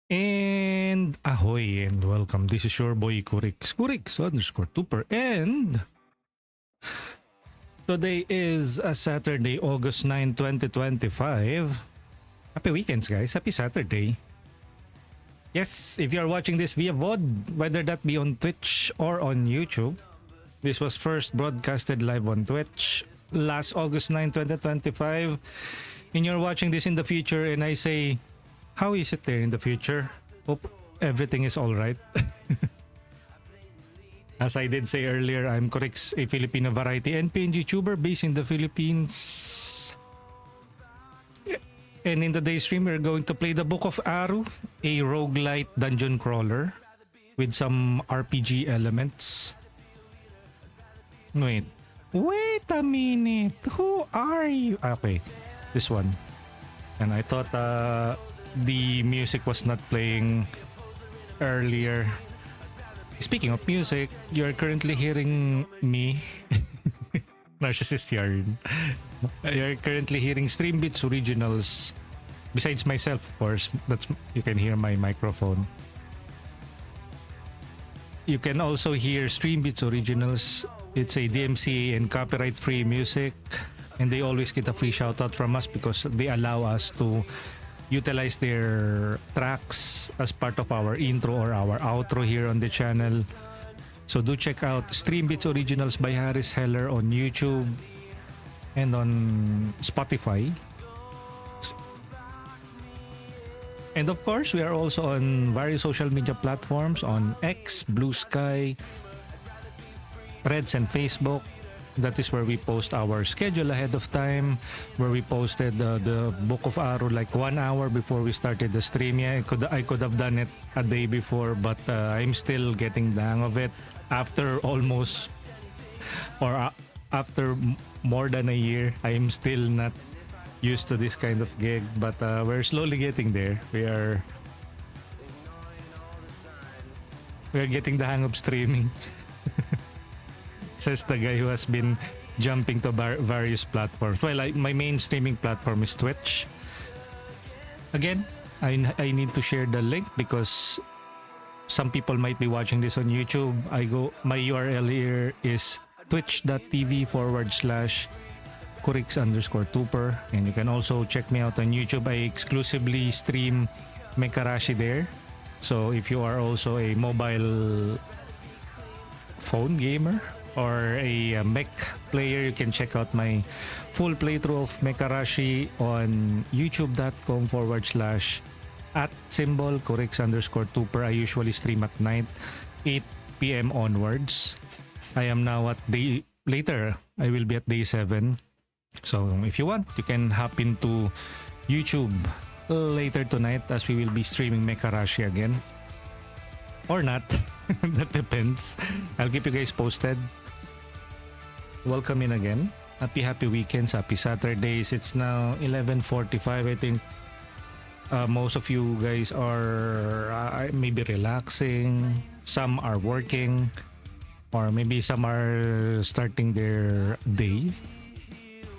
And ahoy and welcome. This is your boy Kurix_Tuper, and today is a Saturday, August 9, 2025. Happy weekends, guys. Happy Saturday. Yes, if you are watching this via VOD, whether that be on Twitch or on YouTube, this was first broadcasted live on Twitch last August 9, 2025. And you're watching this in the future, and I say, how is it there in the future? Hope everything is all right. As I did say earlier, I'm Kurix, a Filipino variety NPNG tuber based in the Philippines. And in today's stream, we're going to play the Book of Aaru, a roguelite dungeon crawler with some RPG elements. Wait a minute. Who are you? Okay, this one. And I thought the music was not playing earlier. Speaking of music, you're currently hearing me. Narcissist yarn. You're currently hearing Streambits originals. Besides myself, of course, you can hear my microphone. You can also hear Streambits originals. It's a DMCA and copyright-free music, and they always get a free shout-out from us because they allow us to utilize their tracks as part of our intro or our outro here on the channel. So do check out Streambits Originals by Harris Heller on YouTube and on Spotify. And of course, we are also on various social media platforms on X, Blue Sky, Threads, and Facebook. That is where we post our schedule ahead of time, where we posted the Book of Aaru like 1 hour before we started the stream. Yeah, I could have done it a day before, but I'm still getting the hang of it after almost or after more than a year. I'm still not used to this kind of gig, but we're slowly getting there. We're getting the hang of streaming. Says the guy who has been jumping to various platforms. Well, my main streaming platform is Twitch. Again, I need to share the link because some people might be watching this on YouTube. My URL here is twitch.tv/Kurix_Tuper, and you can also check me out on YouTube. I exclusively stream Mekarashi there. So if you are also a mobile phone gamer or a mech player, you can check out my full playthrough of Mekarashi on youtube.com/@Kurix_Tuper. I usually stream at night, 8 p.m. onwards. I am now at later I will be at day 7. So if you want, you can hop into YouTube later tonight as we will be streaming Mekarashi again. Or not. That depends. I'll keep you guys posted. Welcome in again. Happy weekends. Happy Saturdays. It's now 11:45. I think most of you guys are maybe relaxing. Some are working. Or maybe some are starting their day.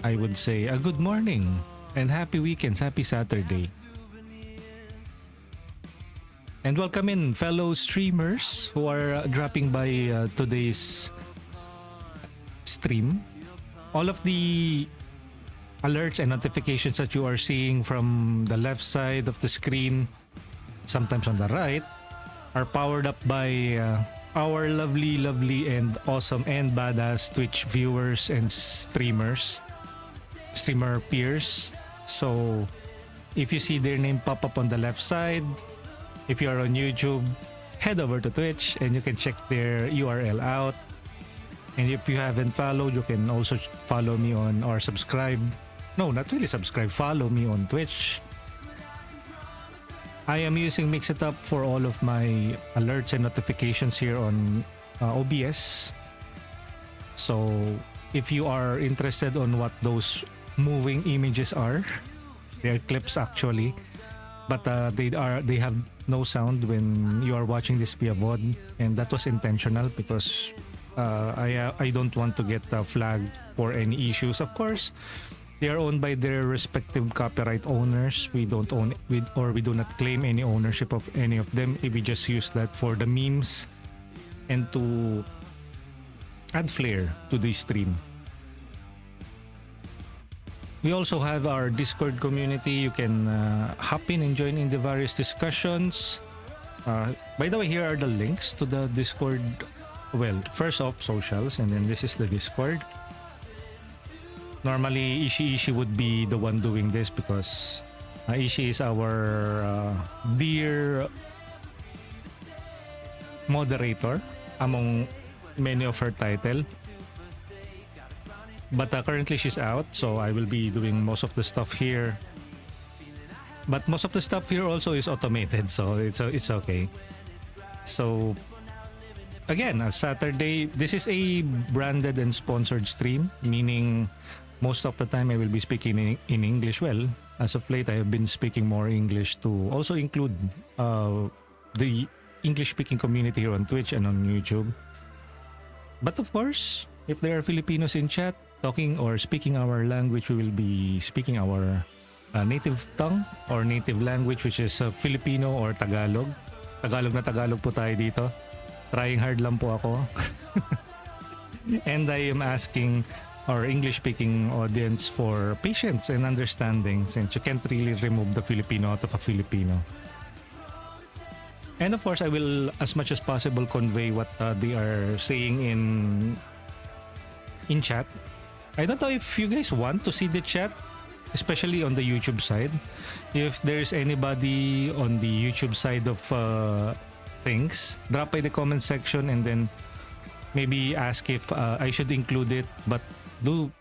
I would say a good morning and happy weekends. Happy Saturday. And welcome in fellow streamers who are dropping by today's stream. All of the alerts and notifications that you are seeing from the left side of the screen, sometimes on the right, are powered up by our lovely and awesome and badass Twitch viewers and streamer peers. So if you see their name pop up on the left side, if you are on YouTube, head over to Twitch and you can check their URL out. And if you haven't followed, you can also follow me on or subscribe. No, not really subscribe. Follow me on Twitch. I am using Mixitup for all of my alerts and notifications here on OBS. So if you are interested on what those moving images are, they are clips actually. But they have no sound when you are watching this via VOD, and that was intentional because I don't want to get flagged for any issues. Of course, They are owned by their respective copyright owners. We don't own it, or we do not claim any ownership of any of them. We just use that for the memes and to add flair to the stream. We also have our Discord community. You can hop in and join in the various discussions. By the way, here are the links to the Discord. Well, first off, socials, and then this is the Discord. Normally, Ishi would be the one doing this because Ishi is our dear moderator among many of her title. But currently she's out, so I will be doing most of the stuff here. But most of the stuff here also is automated, so it's okay. So again, Saturday, this is a branded and sponsored stream, meaning most of the time I will be speaking in English. Well, as of late, I have been speaking more English to also include the English-speaking community here on Twitch and on YouTube. But of course, if there are Filipinos in chat talking or speaking our language, we will be speaking our native tongue or native language, which is Filipino or Tagalog. Tagalog na Tagalog po tayo dito. Trying hard lang po ako. And I am asking our English-speaking audience for patience and understanding, since you can't really remove the Filipino out of a Filipino. And of course, I will, as much as possible, convey what they are saying in chat. I don't know if you guys want to see the chat, especially on the YouTube side. If there's anybody on the YouTube side of things, drop by the comment section and then maybe ask if I should include it. But do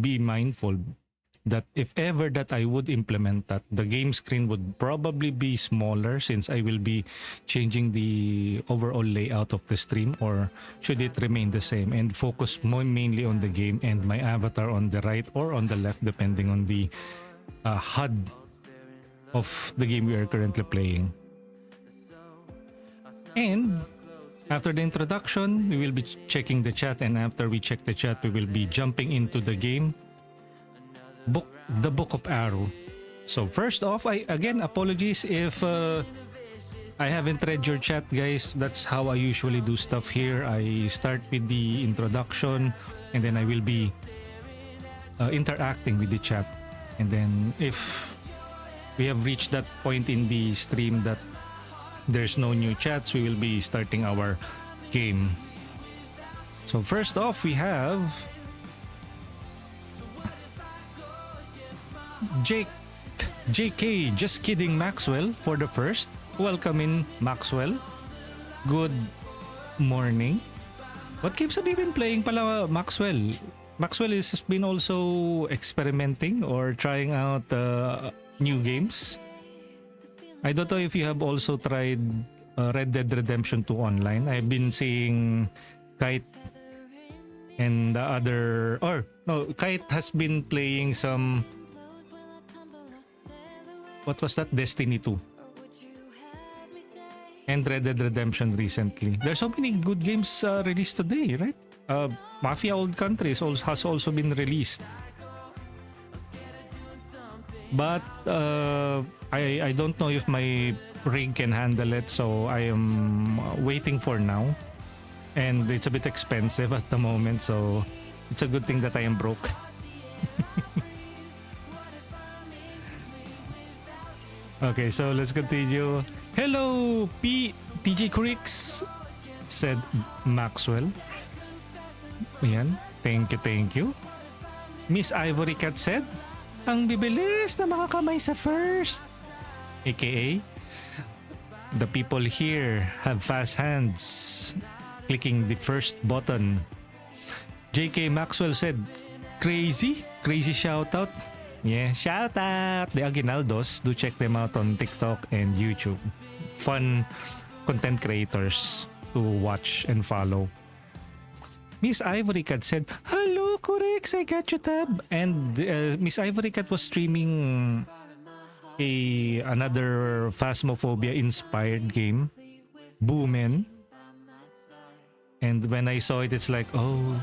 be mindful that if ever that I would implement that, the game screen would probably be smaller, since I will be changing the overall layout of the stream, or should it remain the same and focus more mainly on the game and my avatar on the right or on the left, depending on the HUD of the game we are currently playing. And after the introduction, we will be checking the chat, and after we check the chat, we will be jumping into the game. The Book of Aaru. So first off, again apologies if I haven't read your chat, guys. That's how I usually do stuff here. I start with the introduction, and then I will be interacting with the chat. And then if we have reached that point in the stream that there's no new chats, we will be starting our game. So first off, we have JK, just kidding, Maxwell, for the first. Welcome in, Maxwell. Good morning. What games have you been playing pala, Maxwell? Maxwell has been also experimenting or trying out new games. I don't know if you have also tried Red Dead Redemption 2 online. I've been seeing Kite and the other... Or, no, Kite has been playing some... What was that? Destiny 2. And Red Dead Redemption recently. There's so many good games released today, right? Mafia Old Country has also been released. But I don't know if my rig can handle it, so I am waiting for now. And it's a bit expensive at the moment, so it's a good thing that I am broke. Okay, so let's continue. Hello, TJ Cricks, said Maxwell. Ayan, thank you. Miss Ivory Cat said, ang bibilis na mga kamay sa first. AKA, the people here have fast hands clicking the first button. JK Maxwell said, crazy shoutout. Yeah, shout out the Aguinaldos. Do check them out on TikTok and YouTube. Fun content creators to watch and follow. Miss Ivory Cat said, hello, Corix, I got you, tab. And Miss Ivory Cat was streaming another Phasmophobia inspired game, Boomen. And when I saw it, it's like, oh,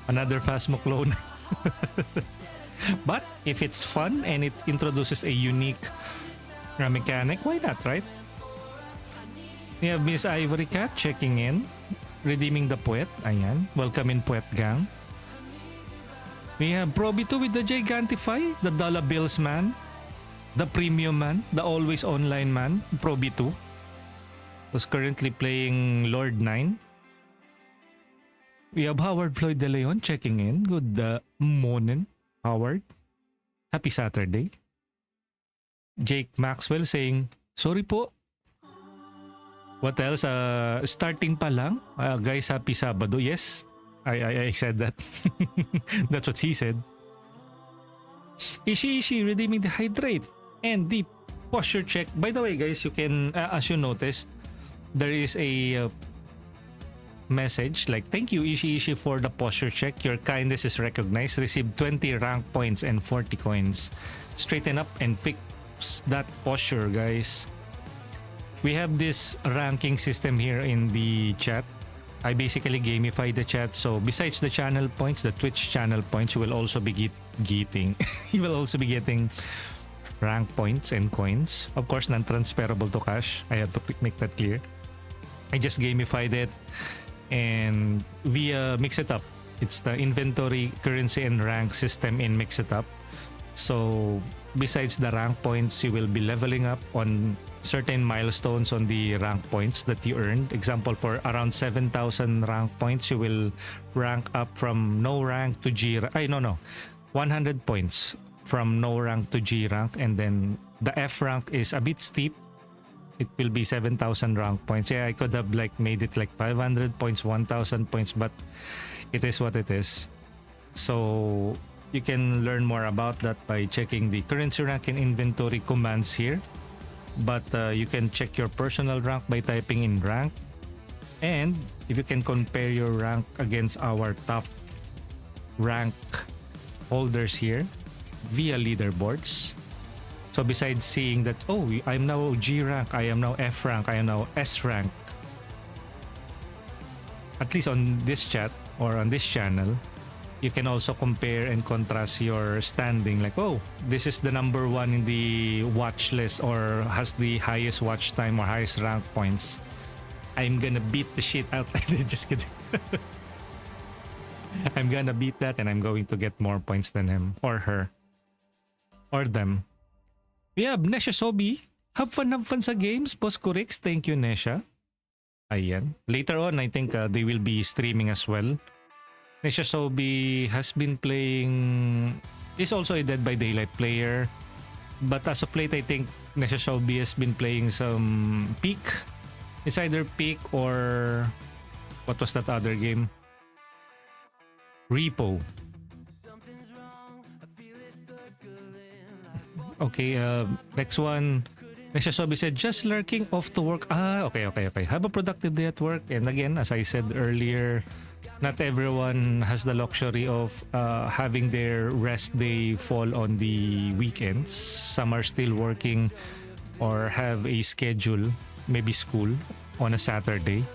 Another Phasmo clone. But if it's fun and it introduces a unique mechanic, why not, right? We have Miss Ivory Cat checking in, redeeming the Puwet. Ayan, welcome in Puwet Gang. We have Probito with the Gigantify, the Dollar Bills man, the Premium man, the always online man, Probito, who's currently playing Lord 9. We have Howard Floyd De Leon checking in. Good morning, Howard. Happy Saturday. Jake Maxwell saying, sorry po. What else? Starting pa lang. Guys, happy Sabado. Yes, I said that. That's what he said. Ishi redeeming the hydrate and the posture check. By the way, guys, you can, as you noticed, there is a message like, thank you Ishi for the posture check. Your kindness is recognized. Receive 20 rank points and 40 coins. Straighten up and fix that posture, guys. We have this ranking system here in the chat. I basically gamify the chat. So besides the channel points, the Twitch channel points, you will also be getting you will also be getting rank points and coins. Of course, non-transferable to cash. I have to make that clear. I just gamified it and via Mix It Up. It's the inventory, currency, and rank system in Mix It Up. So besides the rank points, you will be leveling up on certain milestones on the rank points that you earned. Example, for around 7,000 rank points, you will rank up from no rank to G rank. 100 points from no rank to G rank, and then the F rank is a bit steep. It will be 7,000 rank points. Yeah, I could have made it 500 points, 1,000 points, but it is what it is. So you can learn more about that by checking the currency rank and inventory commands here. But you can check your personal rank by typing in rank. And if you can compare your rank against our top rank holders here via leaderboards. So besides seeing that, oh, I'm now G rank, I am now F rank, I am now S rank, at least on this chat or on this channel, you can also compare and contrast your standing. Like, oh, this is the number one in the watch list or has the highest watch time or highest rank points. I'm gonna beat the shit out. Just kidding. I'm gonna beat that and I'm going to get more points than him or her or them. We have Nesha Sobi. Have fun sa games, Boss Kurix. Thank you, Nesha. Ayan. Later on, I think they will be streaming as well. Nesha Sobi has been playing, is also a Dead by Daylight player. But as of late, I think Nesha Sobi has been playing some Peak. It's either Peak or what was that other game? Repo. Okay, next one. Nesha Sobi said, just lurking off to work. Okay. Have a productive day at work. And again, as I said earlier, not everyone has the luxury of having their rest day fall on the weekends. Some are still working or have a schedule, maybe school, on a Saturday.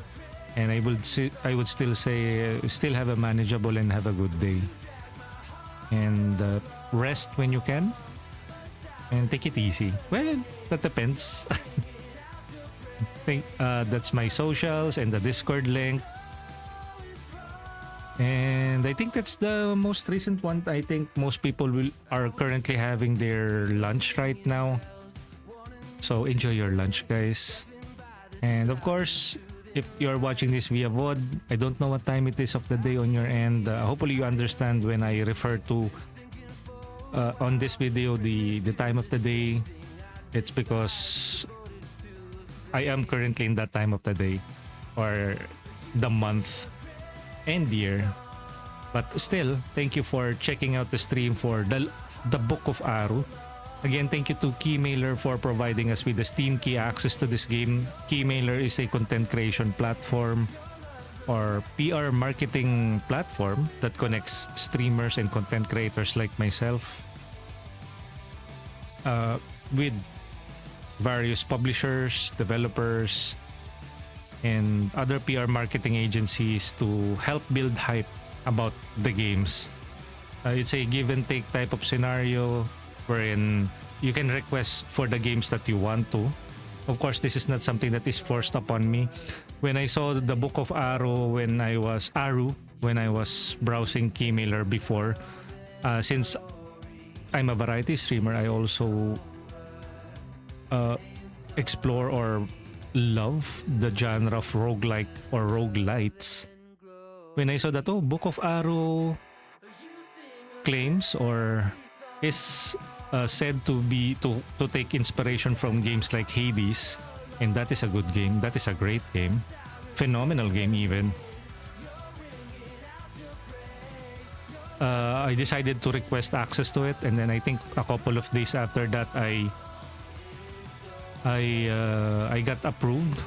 And I would still say, still have a manageable and have a good day. And rest when you can. And take it easy. Well, that depends. That's my socials and the Discord link. And I think that's the most recent one. I think most people are currently having their lunch right now. So enjoy your lunch, guys. And of course, if you're watching this via VOD, I don't know what time it is of the day on your end. Hopefully you understand when I refer to on this video the time of the day. It's because I am currently in that time of the day or the month and year. But still, thank you for checking out the stream for the Book of Aaru. Again, thank you to Keymailer for providing us with the Steam key access to this game. Keymailer is a content creation platform or PR marketing platform that connects streamers and content creators like myself with various publishers, developers, and other PR marketing agencies to help build hype about the games. It's a give and take type of scenario wherein you can request for the games that you want to. Of course, this is not something that is forced upon me. When I saw the Book of Aaru when I was browsing Keymailer before, since I'm a variety streamer, I also explore or love the genre of roguelike or roguelites. When I saw that, Book of Aaru claims or is said to take inspiration from games like Hades, and that is a good game. That is a great game, phenomenal game even. I decided to request access to it, and then I think a couple of days after that, I got approved,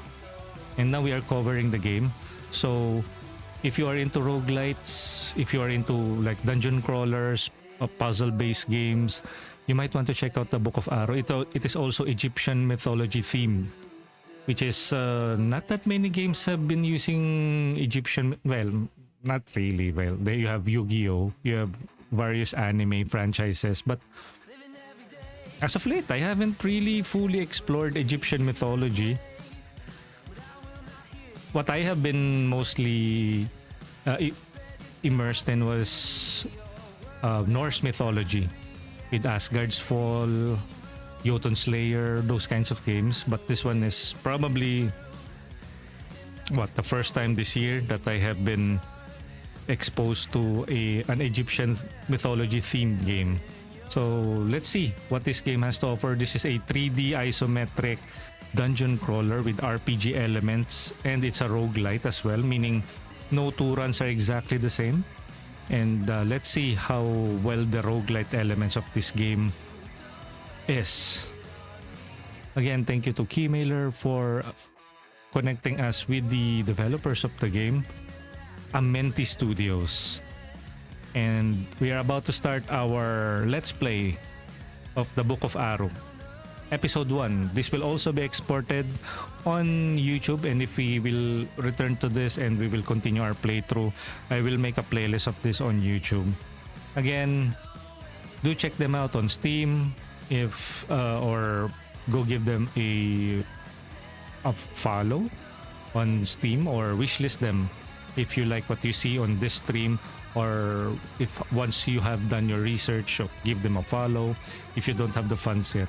and now we are covering the game. So if you are into roguelites, if you are into like dungeon crawlers, puzzle-based games, you might want to check out the Book of Aaru. It is also Egyptian mythology themed, which is not that many games have been using Egyptian. Well, not really. Well, there you have Yu-Gi-Oh, you have various anime franchises, but as of late, I haven't really fully explored Egyptian mythology. What I have been mostly immersed in was Norse mythology, with Asgard's Fall, Jotun Slayer, those kinds of games. But this one is probably the first time this year that I have been exposed to an Egyptian mythology themed game. So let's see what this game has to offer. This is a 3D isometric dungeon crawler with RPG elements, and it's a roguelite as well, meaning no two runs are exactly the same. And let's see how well the roguelite elements of this game is. Again, thank you to Keymailer for connecting us with the developers of the game, Amenti Studios. And we are about to start our Let's Play of the Book of Aaru. Episode 1. This will also be exported on YouTube, and if we will return to this and we will continue our playthrough, I will make a playlist of this on YouTube. Again, do check them out on Steam or go give them a follow on Steam, or wishlist them if you like what you see on this stream, or if once you have done your research, give them a follow if you don't have the funds yet.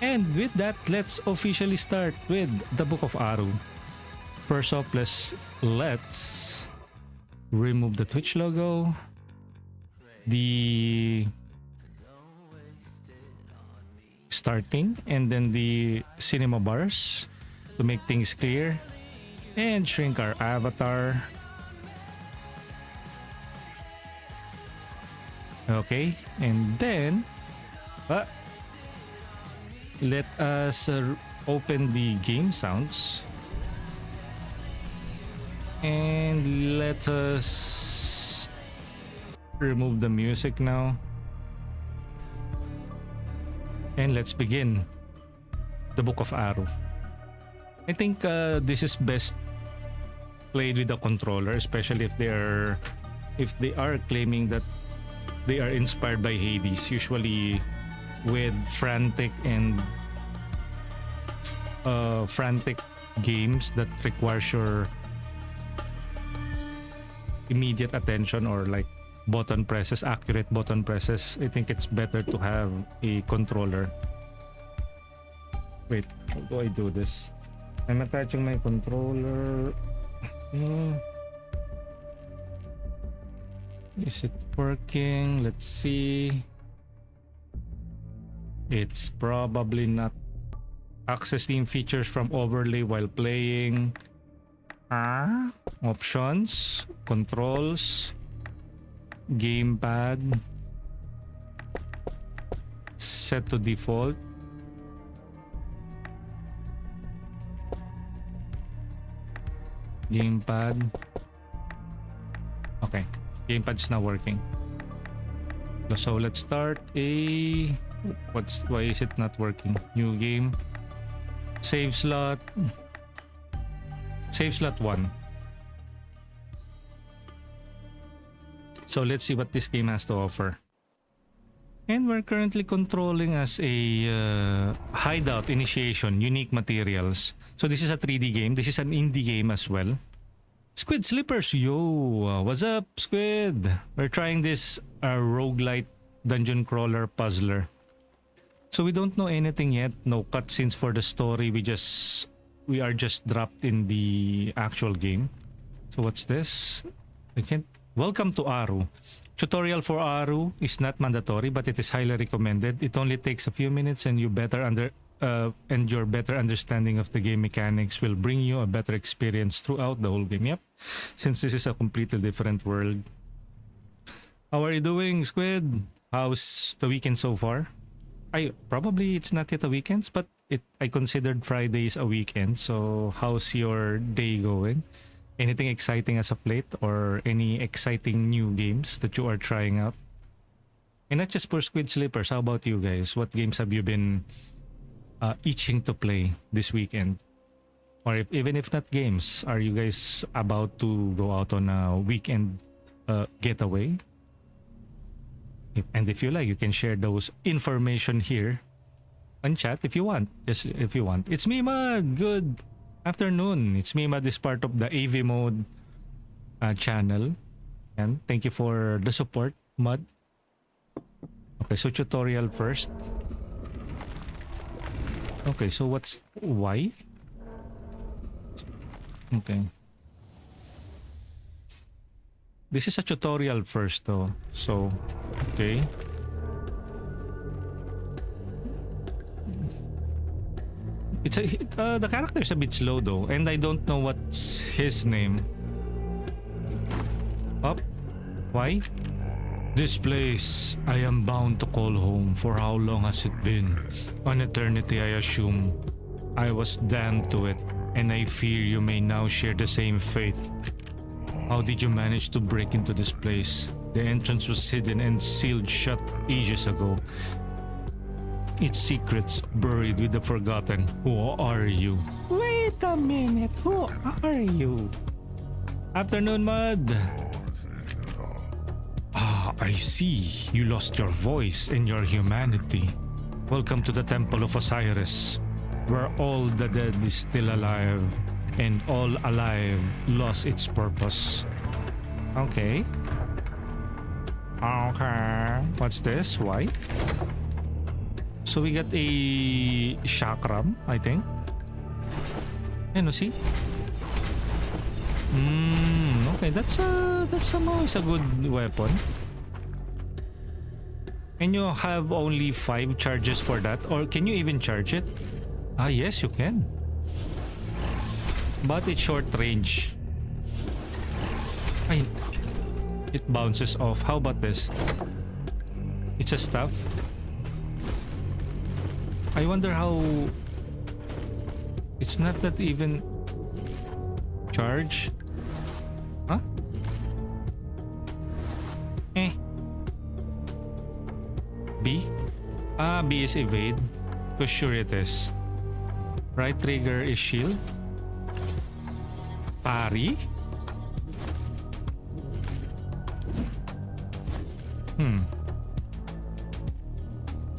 And with that, let's officially start with the Book of Aaru. First off, let's remove the Twitch logo, the starting, and then the cinema bars to make things clear, and shrink our avatar. Okay, and then let us open the game sounds, and let us remove the music now, and let's begin the Book of Aaru. I think this is best played with a controller, especially if they are claiming that they are inspired by Hades, usually with frantic games that requires your immediate attention, or like accurate button presses. I think it's better to have a controller. Wait, how do I do this? I'm attaching my controller. Is it working? Let's see. It's probably not. Access theme features from overlay while playing. Options, controls, gamepad, set to default. Gamepad. Okay, gamepad's now working. So let's start why is it not working? New game. Save slot 1. So let's see what this game has to offer. And we're currently controlling as a hideout initiation, unique materials. So this is a 3D game. This is an indie game as well. Squid Slippers, yo! What's up, Squid? We're trying this roguelite dungeon crawler puzzler. So we don't know anything yet. No cutscenes for the story. We are just dropped in the actual game. So what's this? I can't. Welcome to Aaru. Tutorial for Aaru is not mandatory, but it is highly recommended. It only takes a few minutes, and your better understanding of the game mechanics will bring you a better experience throughout the whole game. Yep, since this is a completely different world. How are you doing, Squid? How's the weekend so far? Probably it's not yet a weekend, but I considered Fridays a weekend. So how's your day going? Anything exciting as of late, or any exciting new games that you are trying out? And not just for Squid Slippers, how about you guys? What games have you been itching to play this weekend? Or even if not games, are you guys about to go out on a weekend getaway? And if you like, you can share those information here on chat if you want. Just if you want. It's me, Mud. Good afternoon. It's me, Mud. Is part of the AV Mode channel. And thank you for the support, Mud. Okay, so tutorial first. Okay, so what's why? Okay. This is a tutorial first though. So, okay. It's the character is a bit slow though, and I don't know what's his name. Up? Why? This place I am bound to call home. For how long has it been? An eternity, I assume. I was damned to it, and I fear you may now share the same fate. How did you manage to break into this place? The entrance was hidden and sealed shut ages ago. Its secrets buried with the forgotten. Who are you? Wait a minute. Who are you? Afternoon, Mud. Ah, I see. You lost your voice and your humanity. Welcome to the Temple of Osiris, where all the dead is still alive, and all alive lost its purpose. Okay. Okay. What's this? Why? So we got a chakram, I think. And see? Okay, that's somehow is a good weapon. And you have only 5 charges for that, or can you even charge it? Ah, yes, you can. But it's short range. Ay, it bounces off. How about this? It's a staff. I wonder how it's not that even charge. Huh? B? Ah, B is evade. Because sure it is. Right trigger is shield. Parry?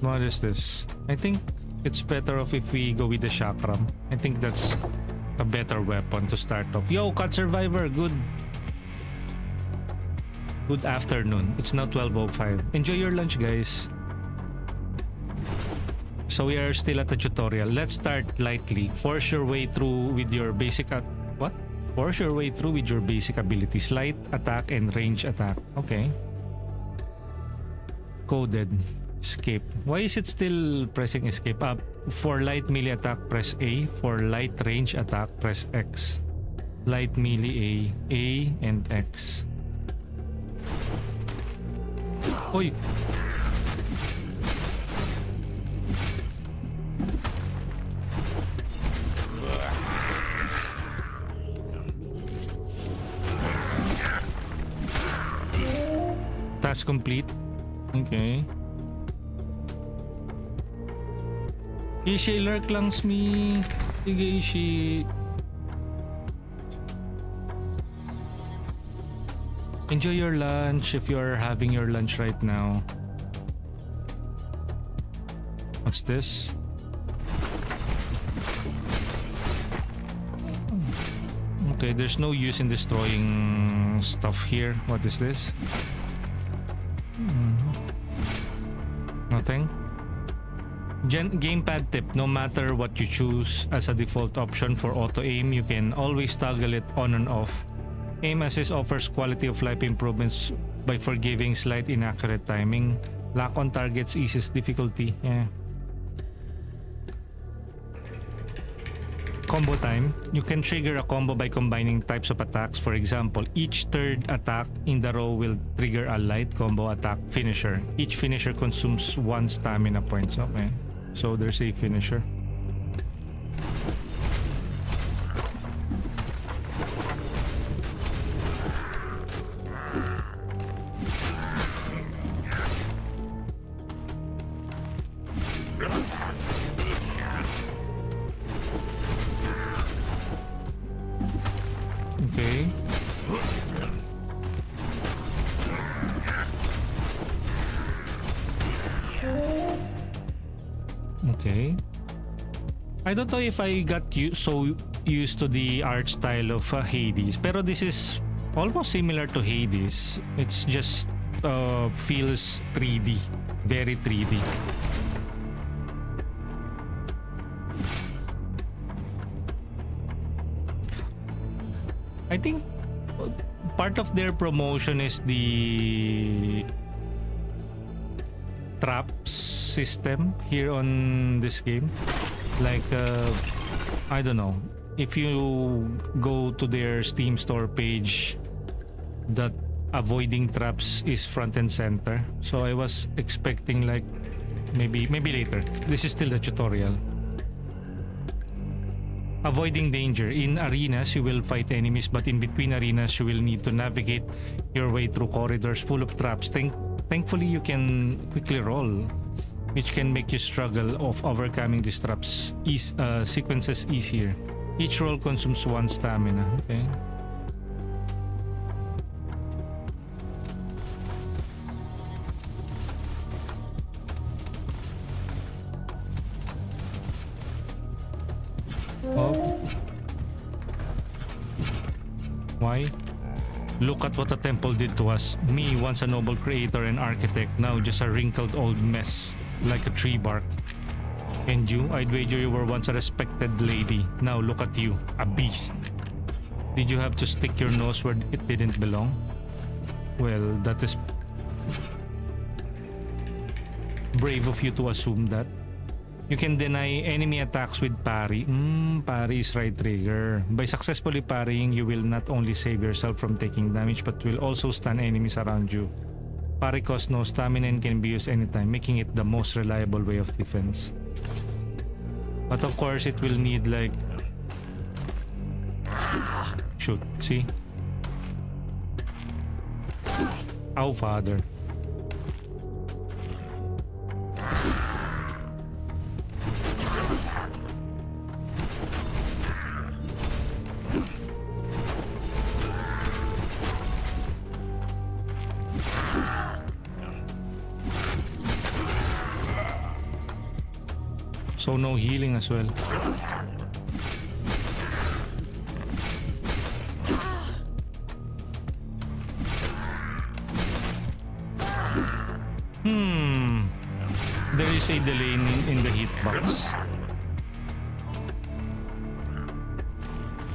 What is this? I think it's better off if we go with the chakram. I think that's a better weapon to start off. Yo, Cut Survivor, good afternoon. It's now 12:05. Enjoy your lunch, guys. So we are still at the tutorial. Let's start lightly. Force your way through with your basic Force your way through with your basic abilities. Light attack and range attack. Okay. Coded. Escape. Why is it still pressing escape? For light melee attack, press A. For light range attack, press X. Light melee A, and X. Oy! Task complete. Okay. Ishi lurk lang me. Sige, Ishi. Enjoy your lunch if you're having your lunch right now. What's this? Okay, there's no use in destroying stuff here. What is this? Nothing. Gamepad tip: no matter what you choose as a default option for auto aim, you can always toggle it on and off. Aim assist offers quality of life improvements by forgiving slight inaccurate timing. Lock on targets eases difficulty. Yeah. Combo time: you can trigger a combo by combining types of attacks. For example, each third attack in the row will trigger a light combo attack finisher. Each finisher consumes 1 stamina points. Okay, so there's a finisher. Okay. Okay. I don't know if I got so used to the art style of Hades, pero this is almost similar to Hades. It's just feels 3D, very 3D. I think part of their promotion is the traps system here on this game. Like, I don't know. If you go to their Steam store page, that avoiding traps is front and center. So I was expecting like maybe later. This is still the tutorial. Avoiding danger. In arenas, you will fight enemies, but in between arenas, you will need to navigate your way through corridors full of traps. Thankfully, you can quickly roll, which can make you struggle of overcoming these traps sequences easier. Each roll consumes 1 stamina. Okay. Oh. Why? Look at what the temple did to us. Me, once a noble creator and architect, now just a wrinkled old mess, like a tree bark. And you, I'd wager you were once a respected lady. Now look at you, a beast. Did you have to stick your nose where it didn't belong? Well, that is brave of you to assume that. You can deny enemy attacks with parry. Parry is right trigger. By successfully parrying, you will not only save yourself from taking damage, but will also stun enemies around you. Parry costs no stamina and can be used anytime, making it the most reliable way of defense. But of course, it will need like... Shoot, see? Ow, father. So no healing as well. There is a delay in the hitbox.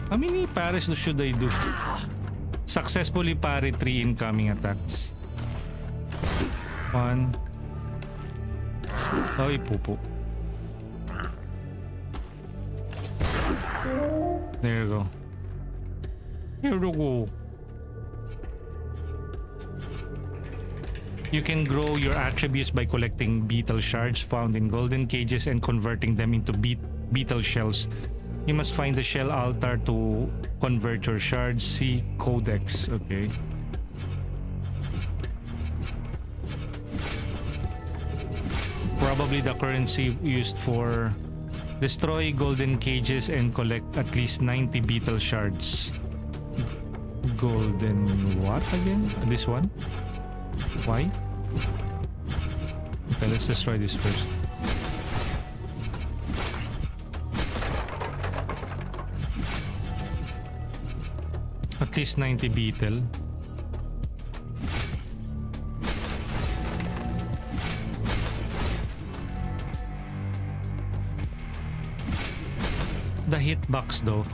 How many parries should I do? Successfully parry 3 incoming attacks. 1. Ay, pupo. There you go. Here we go. You can grow your attributes by collecting beetle shards found in golden cages and converting them into beetle shells. You must find the shell altar to convert your shards. See Codex. Okay. Probably the currency used for destroy golden cages and collect at least 90 beetle shards. golden what again? This one? Why? Okay, let's destroy this first. At least 90 beetle. The hitbox though.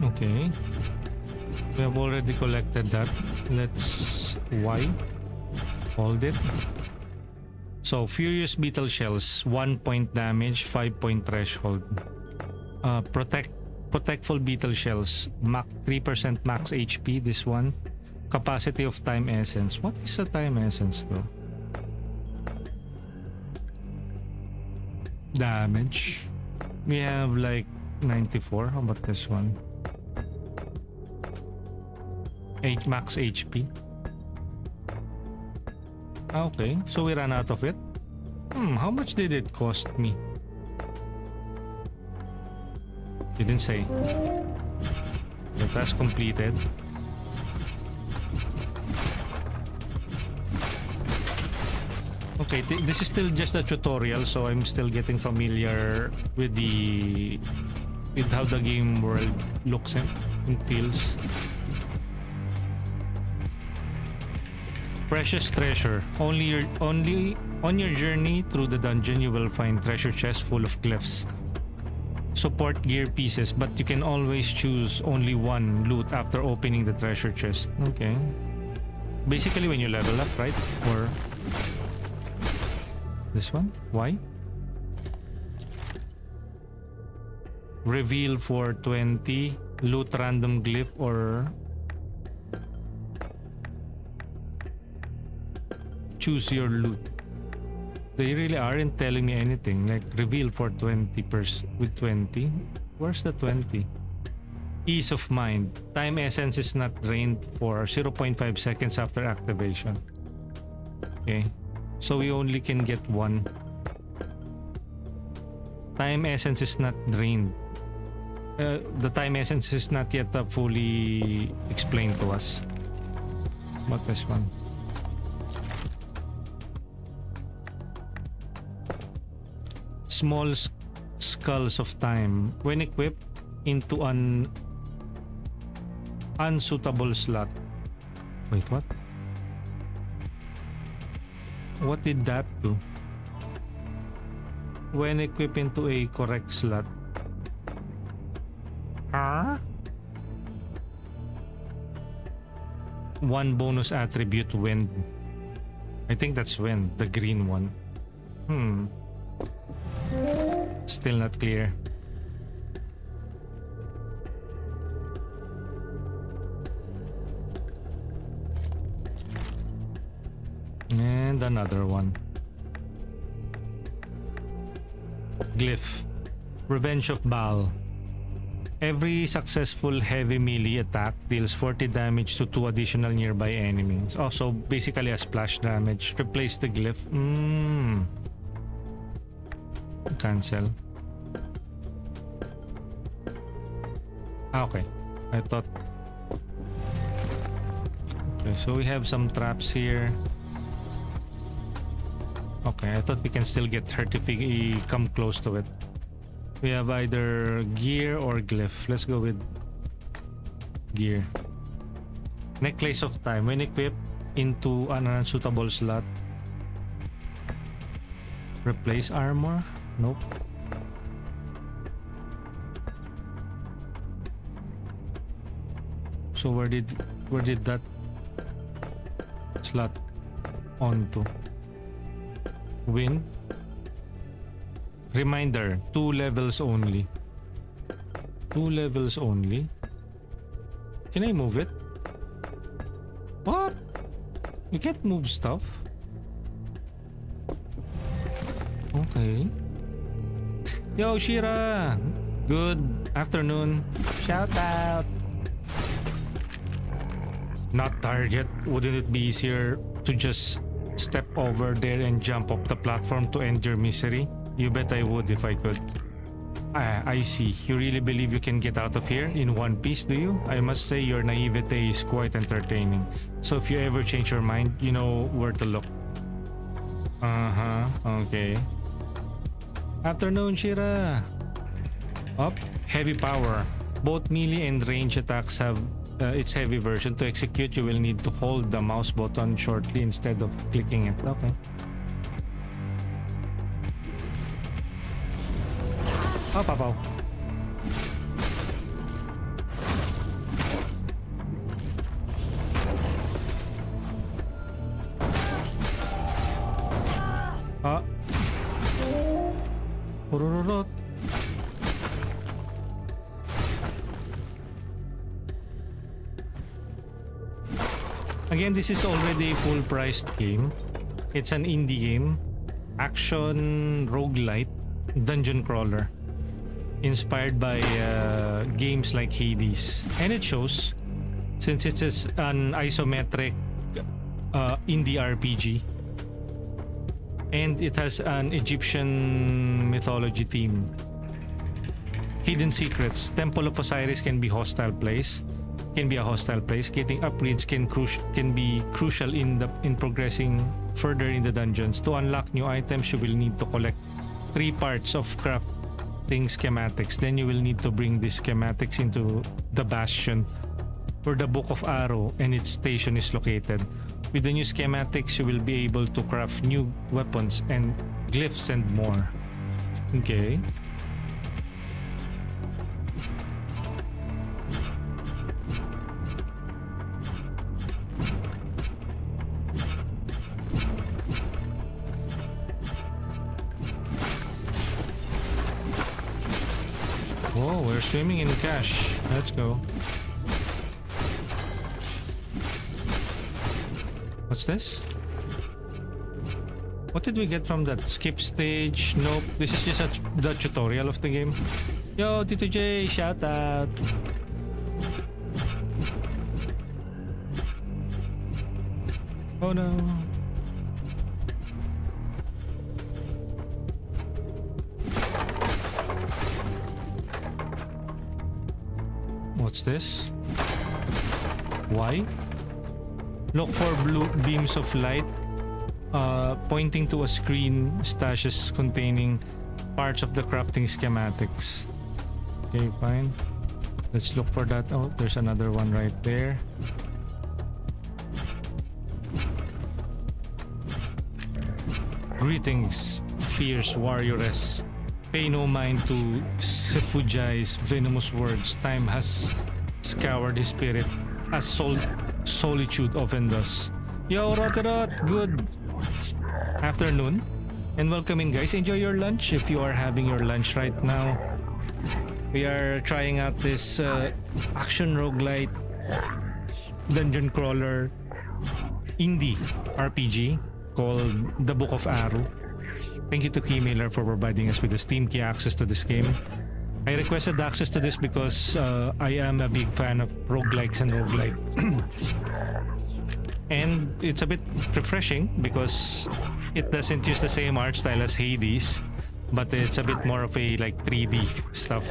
Okay. We have already collected that. Let's Y. Hold it. So Furious Beetle Shells, 1 point damage, 5 point threshold. Protectful Beetle Shells, 3% max HP, this one. Capacity of Time Essence. What is the Time Essence though? Damage. We have like 94. How about this one? 8 max HP. Okay, so we ran out of it. How much did it cost me? Didn't say. The task completed. Okay, this is still just a tutorial, so I'm still getting familiar with how the game world looks and feels. Precious treasure. Only on your journey through the dungeon, you will find treasure chests full of glyphs. Support gear pieces, but you can always choose only one loot after opening the treasure chest. Okay. Basically, when you level up, right? Or this one? Why? Reveal for 20. Loot random glyph or choose your loot. They really aren't telling me anything. Like reveal for 20% with 20. Where's the 20? Ease of mind. Time essence is not drained for 0.5 seconds after activation. Okay. So we only can get one. Time essence is not drained. The time essence is not yet fully explained to us. What this one? Small skulls of time. When equipped into an unsuitable slot. Wait, what? What did that do? When equipped into a correct slot. Huh? One bonus attribute, wind. I think that's wind, the green one. Still not clear. And another one. Glyph. Revenge of Baal. Every successful heavy melee attack deals 40 damage to 2 additional nearby enemies. Also, basically a splash damage. Replace the glyph. Cancel. Okay. I thought... Okay, so we have some traps here. Okay, I thought we can still get hurt if we come close to it. We have either gear or glyph. Let's go with gear. Necklace of Time. When equipped into an unsuitable slot. Replace armor? Nope. So where did that slot onto? Win. Reminder, 2 levels only. 2 levels only. Can I move it? What? You can't move stuff? Okay. Yo, Shira! Good afternoon. Shout out! Not tired yet? Wouldn't it be easier to just step over there and jump off the platform to end your misery? You bet I would if I could. I see. You really believe you can get out of here in one piece, do you? I must say your naivete is quite entertaining. So if you ever change your mind, you know where to look. Okay. Afternoon, Shira. Up. Heavy power. Both melee and range attacks have its heavy version. To execute, you will need to hold the mouse button shortly instead of clicking it. Okay. Pow. Urururut. Again, this is already a full-priced game. It's an indie game, action roguelite, dungeon crawler, inspired by games like Hades. And it shows, since it is an isometric indie RPG, and it has an Egyptian mythology theme. Hidden secrets. Temple of Osiris can be a hostile place. Getting upgrades can be crucial in progressing further in the dungeons. To unlock new items, you will need to collect 3 parts of crafting schematics. Then you will need to bring these schematics into the bastion where the Book of Aaru and its station is located. With the new schematics, you will be able to craft new weapons and glyphs and more. Okay. Whoa, we're swimming in cash. Let's go. What's this? What did we get from that? Skip stage? Nope. This is just the tutorial of the game. Yo, Tito J, shout out. Oh no. What's this? Why? Look for blue beams of light pointing to a screen stashes containing parts of the crafting schematics. Okay, fine. Let's look for that. Oh, there's another one right there. Greetings, fierce warrioress. Pay no mind to Sefujai's venomous words. Time has scoured his spirit as solitude often does. Yo, Roterot, good afternoon and welcome in, guys. Enjoy your lunch if you are having your lunch right now. We are trying out this action roguelite dungeon crawler indie RPG called The Book of Aaru. Thank you to Keymailer for providing us with the Steam key access to this game. I requested access to this because I am a big fan of roguelikes and roguelite. And it's a bit refreshing because it doesn't use the same art style as Hades, but it's a bit more of a like 3D stuff.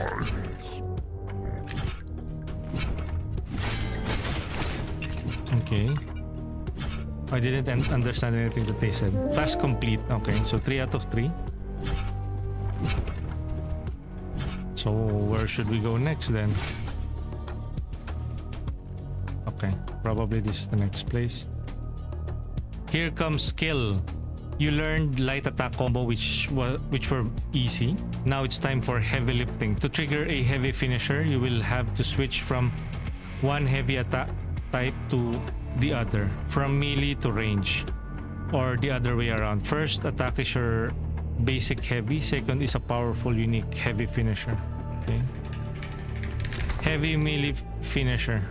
Okay. I didn't understand anything that they said. Task complete. Okay, so 3 out of 3. So where should we go next then? Okay, probably this is the next place. Here comes skill. You learned light attack combo which were easy. Now it's time for heavy lifting. To trigger a heavy finisher, you will have to switch from one heavy attack type to the other, from melee to range, or the other way around. First attack is your basic heavy, second is a powerful unique heavy finisher. Okay. Heavy melee finisher.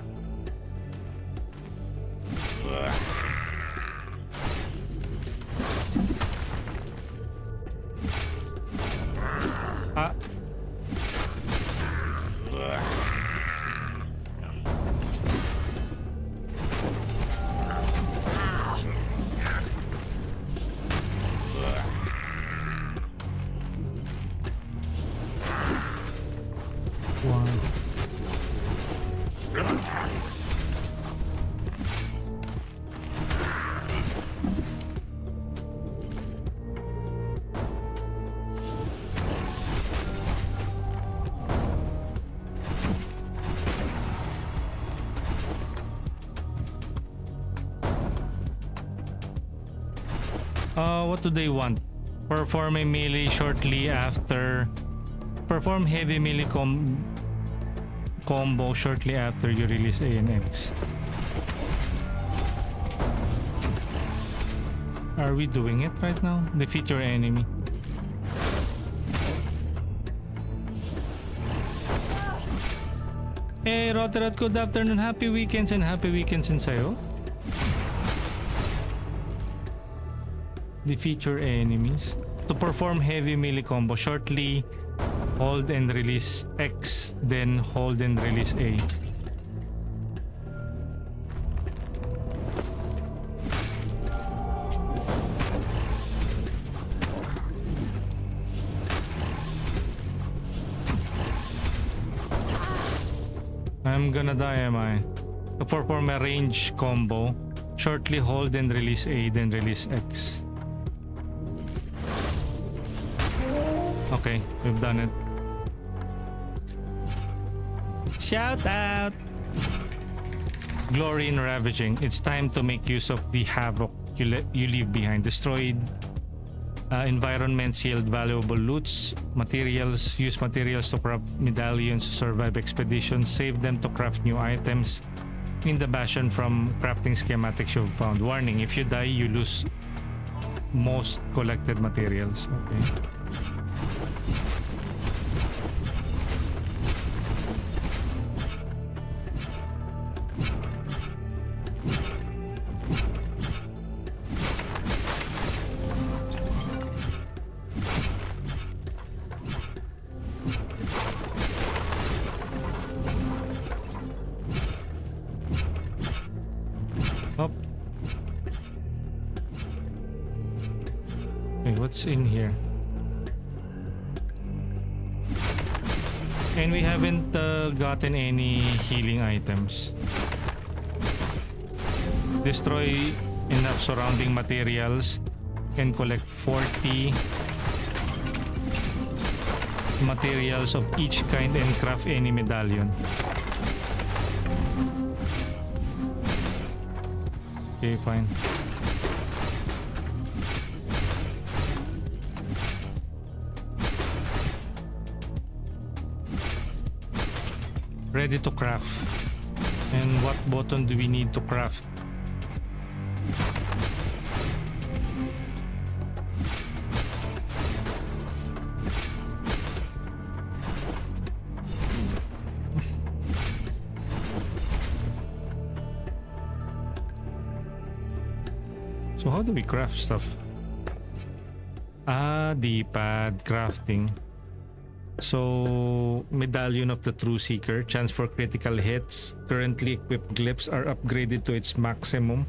What do they want? Perform a melee shortly after. Perform heavy melee combo shortly after you release A and X. Are we doing it right now? Defeat your enemy. Hey, Roterot, good afternoon. Happy weekends and happy weekends din sa'yo. Defeat your enemies. To perform heavy melee combo, shortly hold and release X, then hold and release A. I'm gonna die, am I? To perform a range combo, shortly hold and release A, then release X. Okay, we've done it. Shout out! Glory in ravaging. It's time to make use of the havoc you leave behind. Destroyed environments yield valuable loots, materials. Use materials to craft medallions to survive expeditions. Save them to craft new items. In the bastion from crafting schematics you've found. Warning, if you die, you lose most collected materials. Okay. What's in here? And we haven't gotten any healing items. Destroy enough surrounding materials and collect 40 materials of each kind and craft any medallion. Okay, fine. Ready to craft. And what button do we need to craft? So how do we craft stuff? D-pad crafting. So, Medallion of the True Seeker, chance for critical hits. Currently equipped glyphs are upgraded to its maximum.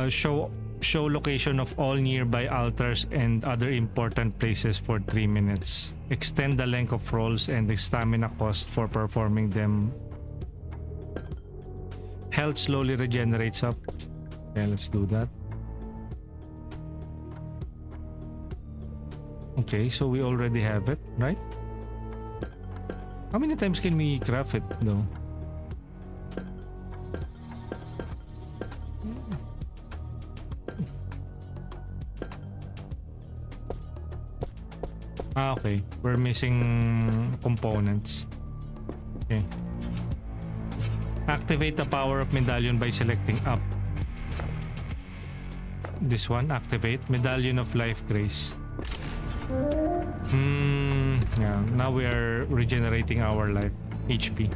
Show location of all nearby altars and other important places for 3 minutes. Extend the length of rolls and the stamina cost for performing them. Health slowly regenerates up. Okay, let's do that. Okay, so we already have it, right? How many times can we craft it though? Okay. We're missing components. Okay. Activate the power of medallion by selecting up. This one, activate Medallion of Life Grace. Yeah, now we are regenerating our life HP.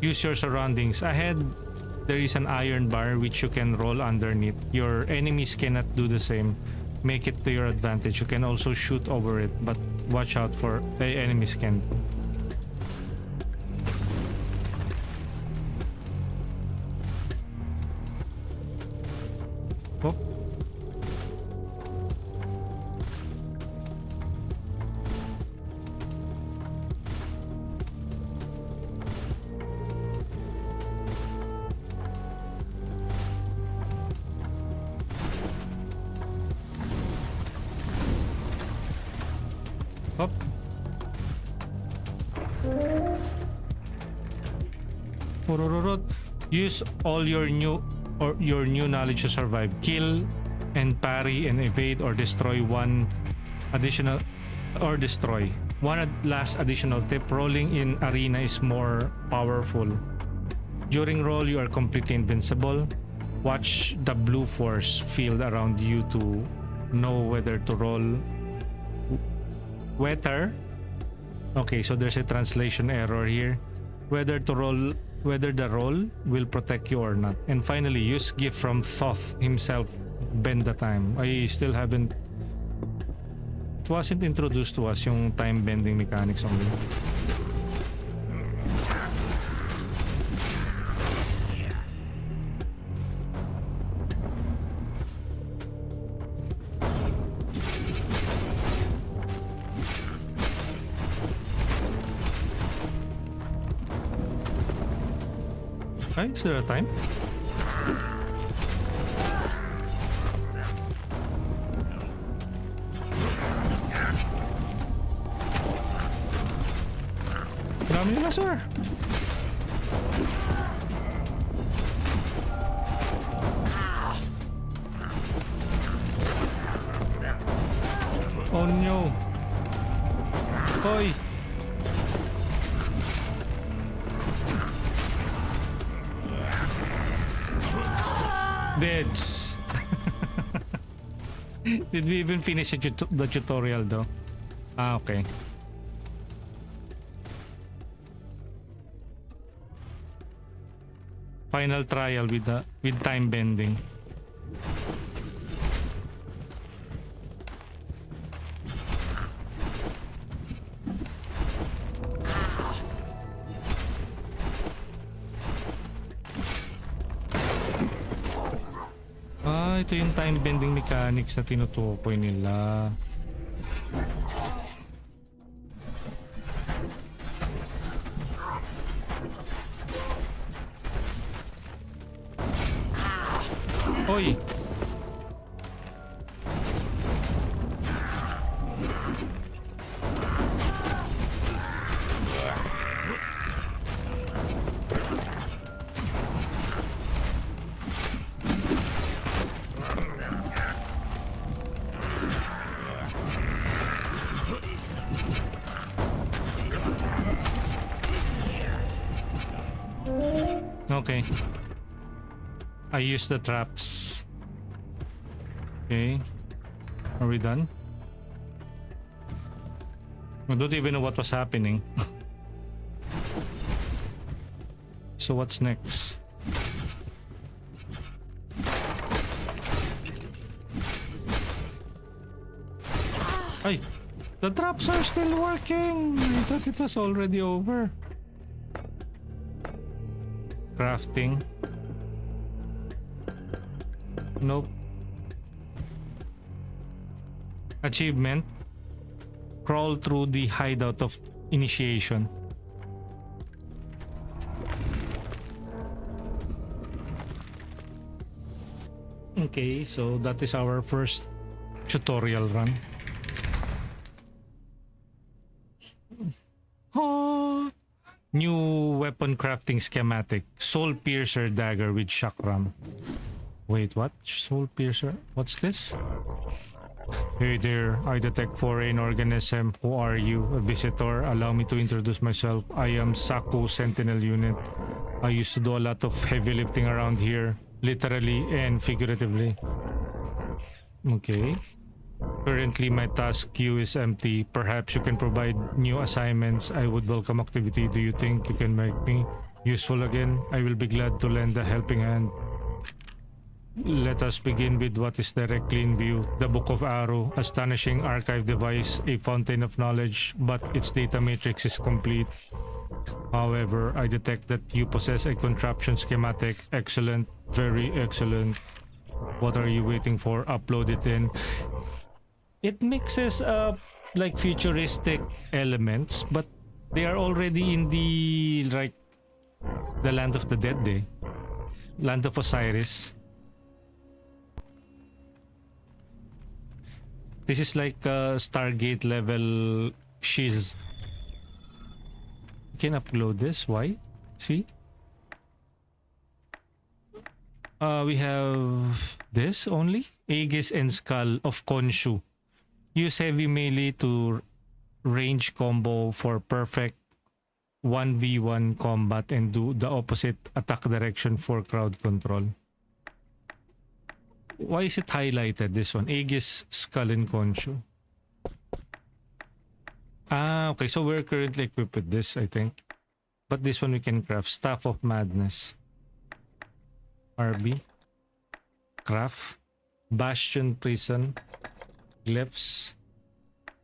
Use your surroundings. Ahead, there is an iron bar which you can roll underneath. Your enemies cannot do the same. Make it to your advantage. You can also shoot over it, but watch out for enemies can. Oh. Up. Use all your new knowledge to survive. Kill and parry and evade or destroy one last additional tip. Rolling in arena is more powerful. During roll, you are completely invincible. Watch the blue force field around you to know whether to roll. Okay, so there's a translation error here. Whether the roll will protect you or not. And finally, use gift from Thoth himself. Bend the time. I still haven't. It wasn't introduced to us yung time bending mechanics only. Okay, is there a time? Dami nila, sir. Oh no. Hoy. Deads. Did we even finish the tutorial though? Ah, okay. Final trial with time bending. Ito yung time bending mechanics na tinutukoy nila. Oy! Okay. I used the traps. Okay. Are we done? I don't even know what was happening. So what's next? Ay! The traps are still working! I thought it was already over. Crafting. Nope. Achievement. Crawl through the hideout of initiation. Okay, so that is our first tutorial run. Oh. New weapon crafting schematic. Soul Piercer dagger with chakram. Wait, what? Soul Piercer? What's this? Hey there, I detect foreign organism. Who are you? A visitor? Allow me to introduce myself. I am Saku Sentinel Unit. I used to do a lot of heavy lifting around here, literally and figuratively. Okay. Currently, my task queue is empty. Perhaps you can provide new assignments. I would welcome activity. Do you think you can make me useful again? I will be glad to lend a helping hand. Let us begin with what is directly in view. The Book of Aaru, astonishing archive device, a fountain of knowledge, but its data matrix is complete. However, I detect that you possess a contraption schematic. Excellent, very excellent. What are you waiting for? Upload it in. It mixes up like futuristic elements, but they are already in the land of the dead, land of Osiris. This is like a Stargate level She's... You can upload this. Why? See? We have this only. Aegis and Skull of Khonshu. Use heavy melee to range combo for perfect 1v1 combat and do the opposite attack direction for crowd control. Why is it highlighted, this one? Aegis, Skull, and Khonshu. Ah, okay. So we're currently equipped with this, I think. But this one we can craft. Staff of Madness. RB. Craft. Bastion Prison. Glyphs.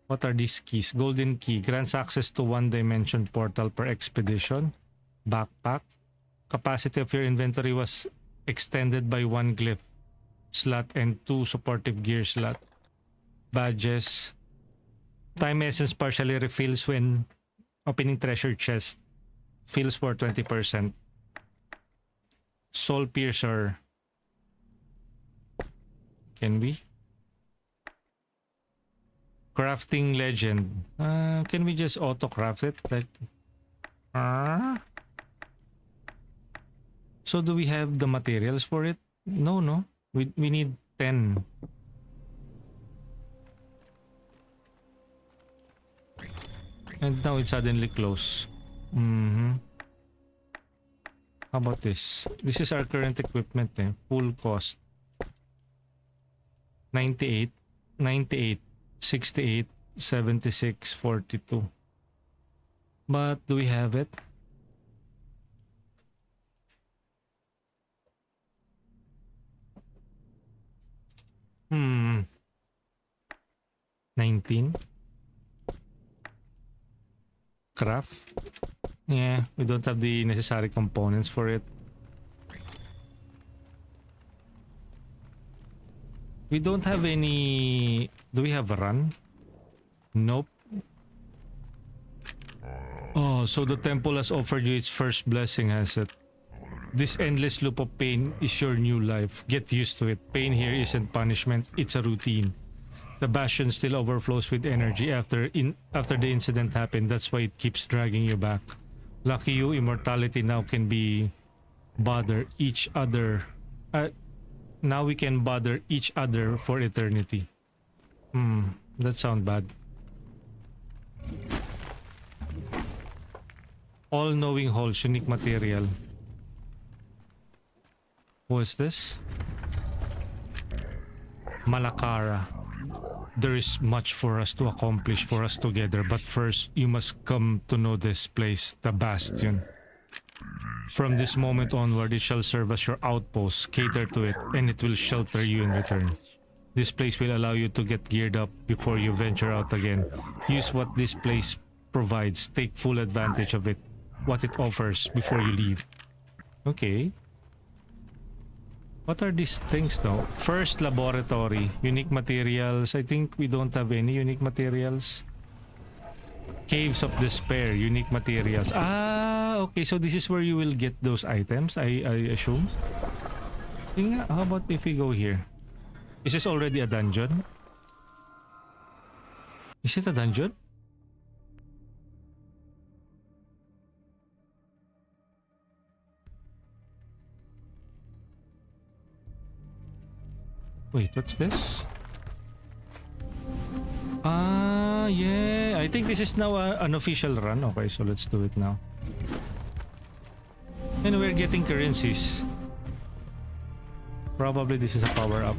What are these keys? Golden Key. Grants access to one-dimension portal per expedition. Backpack. Capacity of your inventory was extended by 1 glyph slot and 2 supportive gear slot. Badges. Time essence partially refills when opening treasure chest. Fills for 20%. Soul Piercer. Can we? Crafting Legend. Can we just auto-craft it? Like, so do we have the materials for it? No. We need 10. And now it's suddenly close. How about this? This is our current equipment. Full cost. 98, 98, 68, 76, 42. But do we have it? Hmm. 19. Craft. Yeah, we don't have the necessary components for it. We don't have any... Do we have a run? Nope. Oh, so the temple has offered you its first blessing, has it? This endless loop of pain is your new life. Get used to it. Pain here isn't punishment, it's a routine. The bastion still overflows with energy after the incident happened. That's why it keeps dragging you back. Lucky you, immortality now can be bother each other. Now we can bother each other for eternity. That sounds bad. All-knowing holes, unique material. What is this? Malakara. There is much for us to accomplish for us together, but first you must come to know this place, the Bastion. From this moment onward, it shall serve as your outpost. Cater to it, and it will shelter you in return. This place will allow you to get geared up before you venture out again. Use what this place provides. Take full advantage of it, what it offers, before you leave. Okay. What are these things now? First laboratory. Unique materials. I think we don't have any unique materials. Caves of Despair. Unique materials. Ah, okay. So this is where you will get those items, I assume. How about if we go here? Is this already a dungeon? Is it a dungeon? Wait, what's this? Ah, yeah. I think this is now an official run. Okay, so let's do it now. And we're getting currencies. Probably this is a power-up.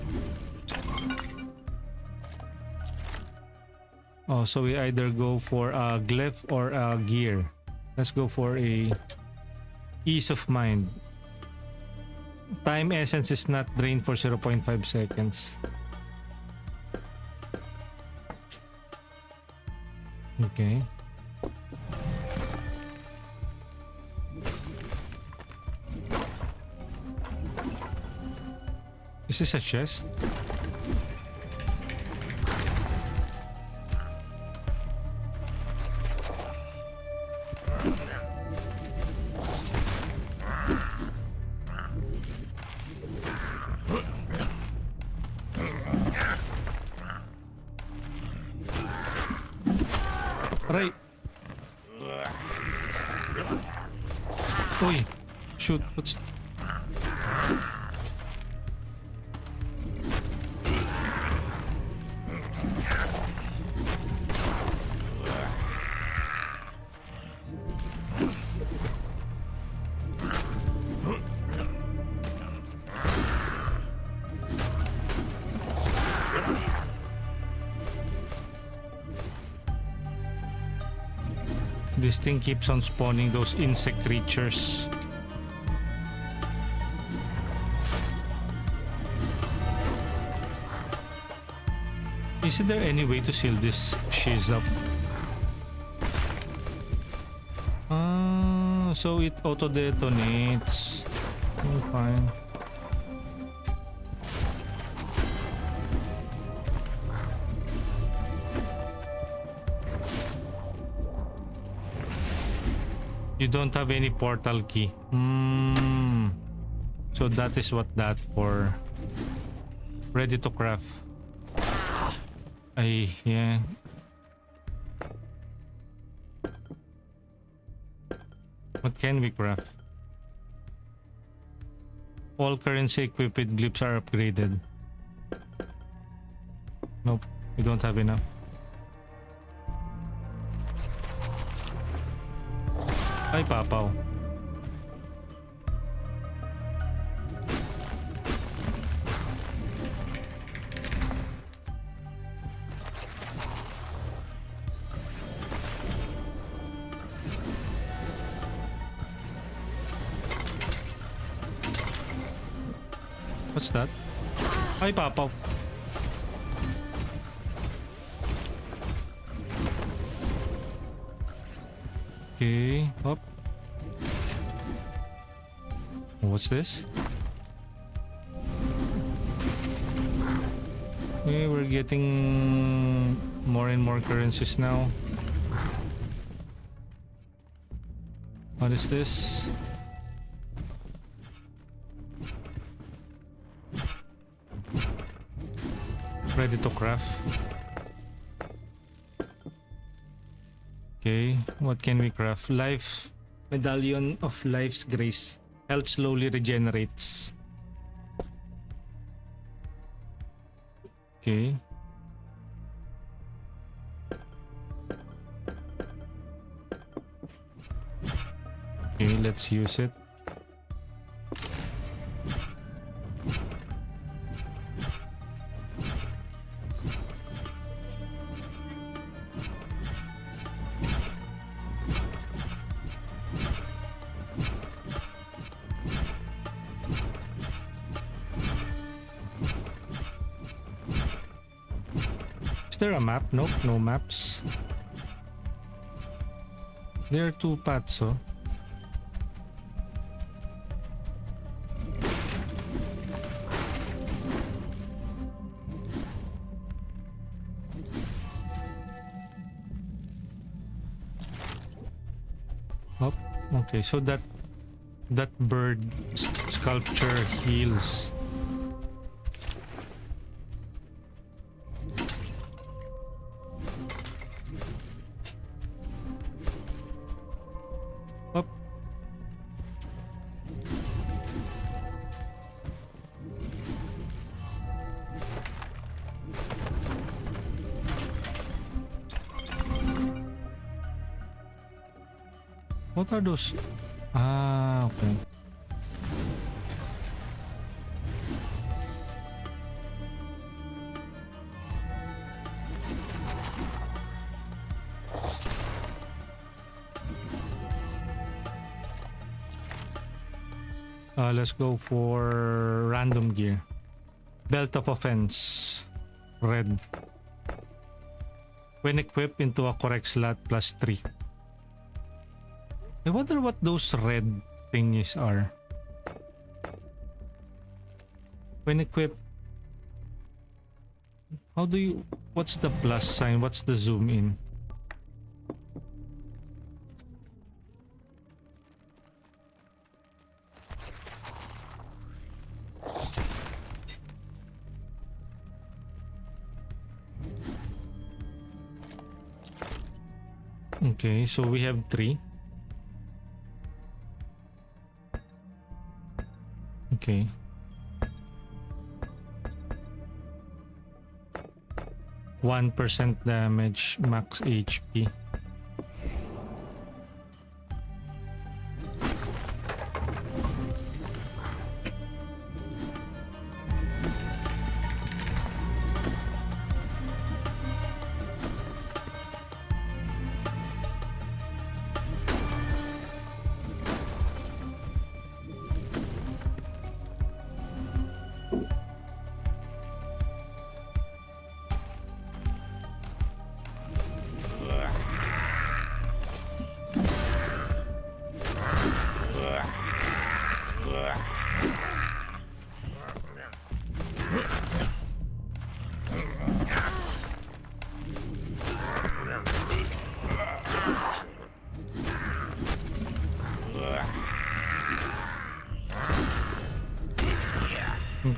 Oh, so we either go for a glyph or a gear. Let's go for a ease of mind. Time essence is not drained for 0.5 seconds. Okay. Is this a chest? Aray! Uy! Shoot! What's... This thing keeps on spawning those insect creatures. Is there any way to seal this shiz up? Ah, so it auto detonates. Oh, fine. You don't have any portal key. So that is what that for. Ready to craft. Yeah. What can we craft? All currency equipped with glyphs are upgraded. Nope, we don't have enough. Ay, papaw. What's that? Ay, papaw. Okay, up. What's this? Okay, we're getting more and more currencies now. What is this? Ready to craft. Okay, what can we craft? Life Medallion of Life's Grace. Health slowly regenerates. Okay. Okay, let's use it. Is there a map? Nope, no maps. There are two paths, oh. Oh, okay, so that bird sculpture heals. Up. What are those? Ah, okay. Let's go for random gear. Belt of Offense. Red. When equipped into a correct slot, +3. I wonder what those red thingies are. When equipped, how do you... What's the plus sign? What's the zoom in? Okay, so we have 3. Okay. %1 damage, max HP.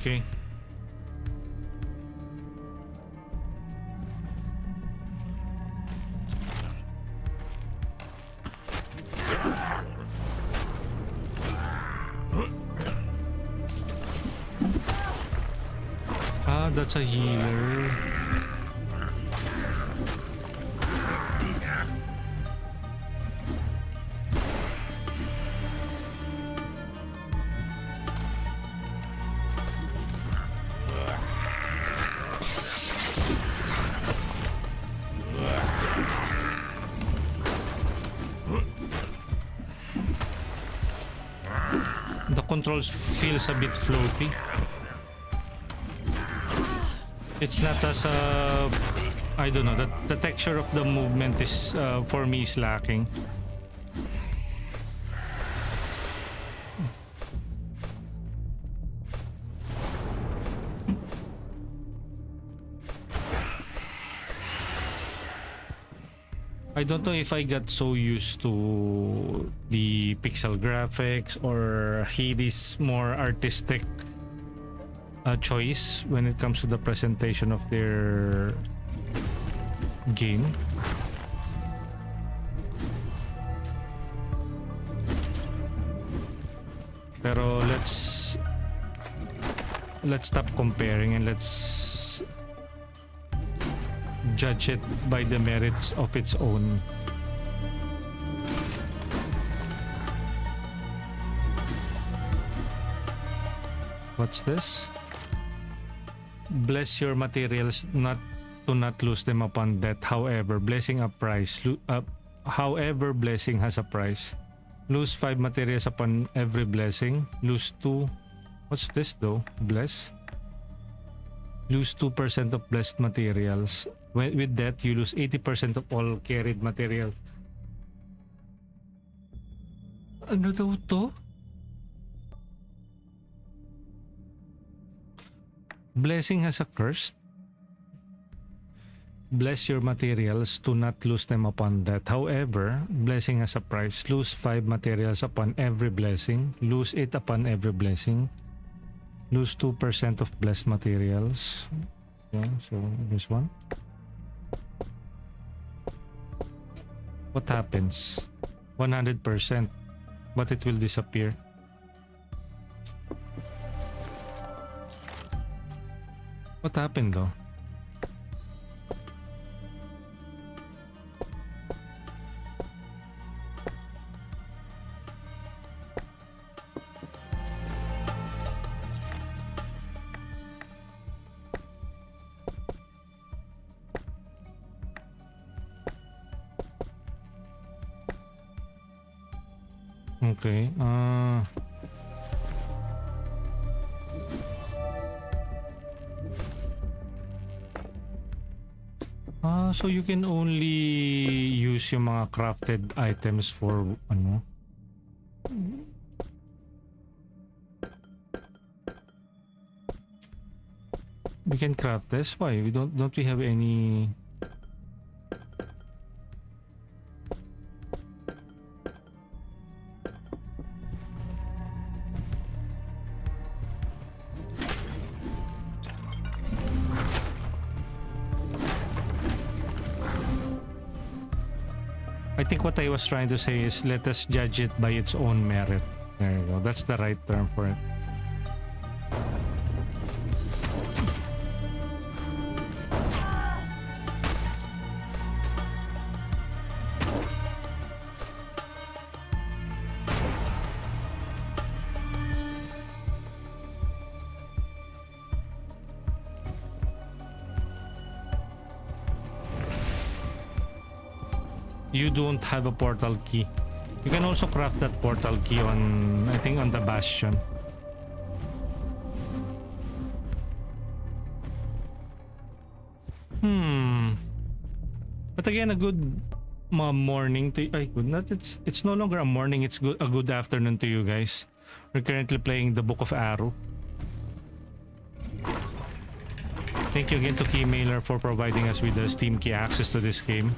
Okay. Ah, that's a healer. The controls feels a bit floaty. It's not as I don't know, the texture of the movement is for me is lacking. I don't know if I got so used to the pixel graphics or Hades' more artistic choice when it comes to the presentation of their game. Pero let's stop comparing and let's judge it by the merits of its own. What's this? Bless your materials not to not lose them upon death. However, blessing a price. However, blessing has a price. Lose 5 materials upon every blessing. Lose 2. What's this though? Bless. Lose 2% of blessed materials. With that, you lose 80% of all carried materials. Ano daw to? Blessing has a curse. Bless your materials to not lose them upon death. However, blessing has a price. Lose 5 materials upon every blessing. Lose it upon every blessing. Lose 2% of blessed materials. Okay, so this one. What happens? 100%, but it will disappear. What happened though? Okay. So you can only use yung mga crafted items for ano? We can craft this. Why? We don't we have any? I think what I was trying to say is let us judge it by its own merit. There you go. That's the right term for it. You don't have a portal key. You can also craft that portal key on, I think, on the bastion. But again, a good morning to it's no longer a morning, it's a good afternoon to you guys. We're currently playing the Book of Aaru. Thank you again to Keymailer for providing us with the Steam key access to this game.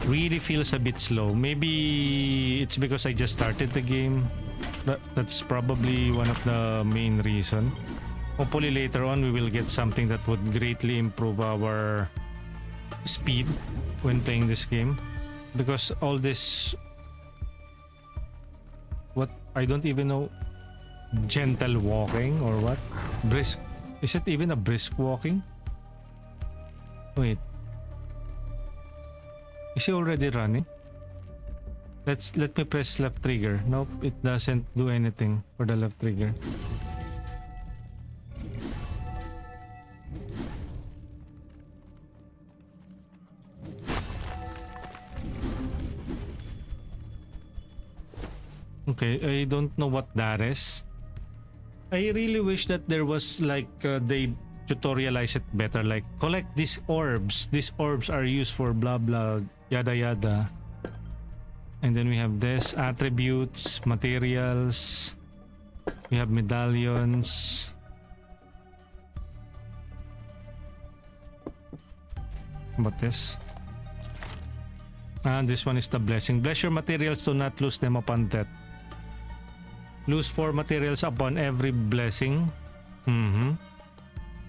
Really feels a bit slow. Maybe it's because I just started the game. That's probably one of the main reason. Hopefully later on we will get something that would greatly improve our speed when playing this game. Because all this... What? I don't even know. Gentle walking or what? Brisk. Is it even a brisk walking? Wait. Is he already running? Let me press left trigger. Nope, it doesn't do anything for the left trigger. Okay, I don't know what that is. I really wish that there was like they tutorialize it better, like collect these orbs. These orbs are used for blah blah yada yada. And then we have this attributes, materials. We have medallions. How about this? This one is the blessing. Bless your materials to not lose them upon death. Lose 4 materials upon every blessing.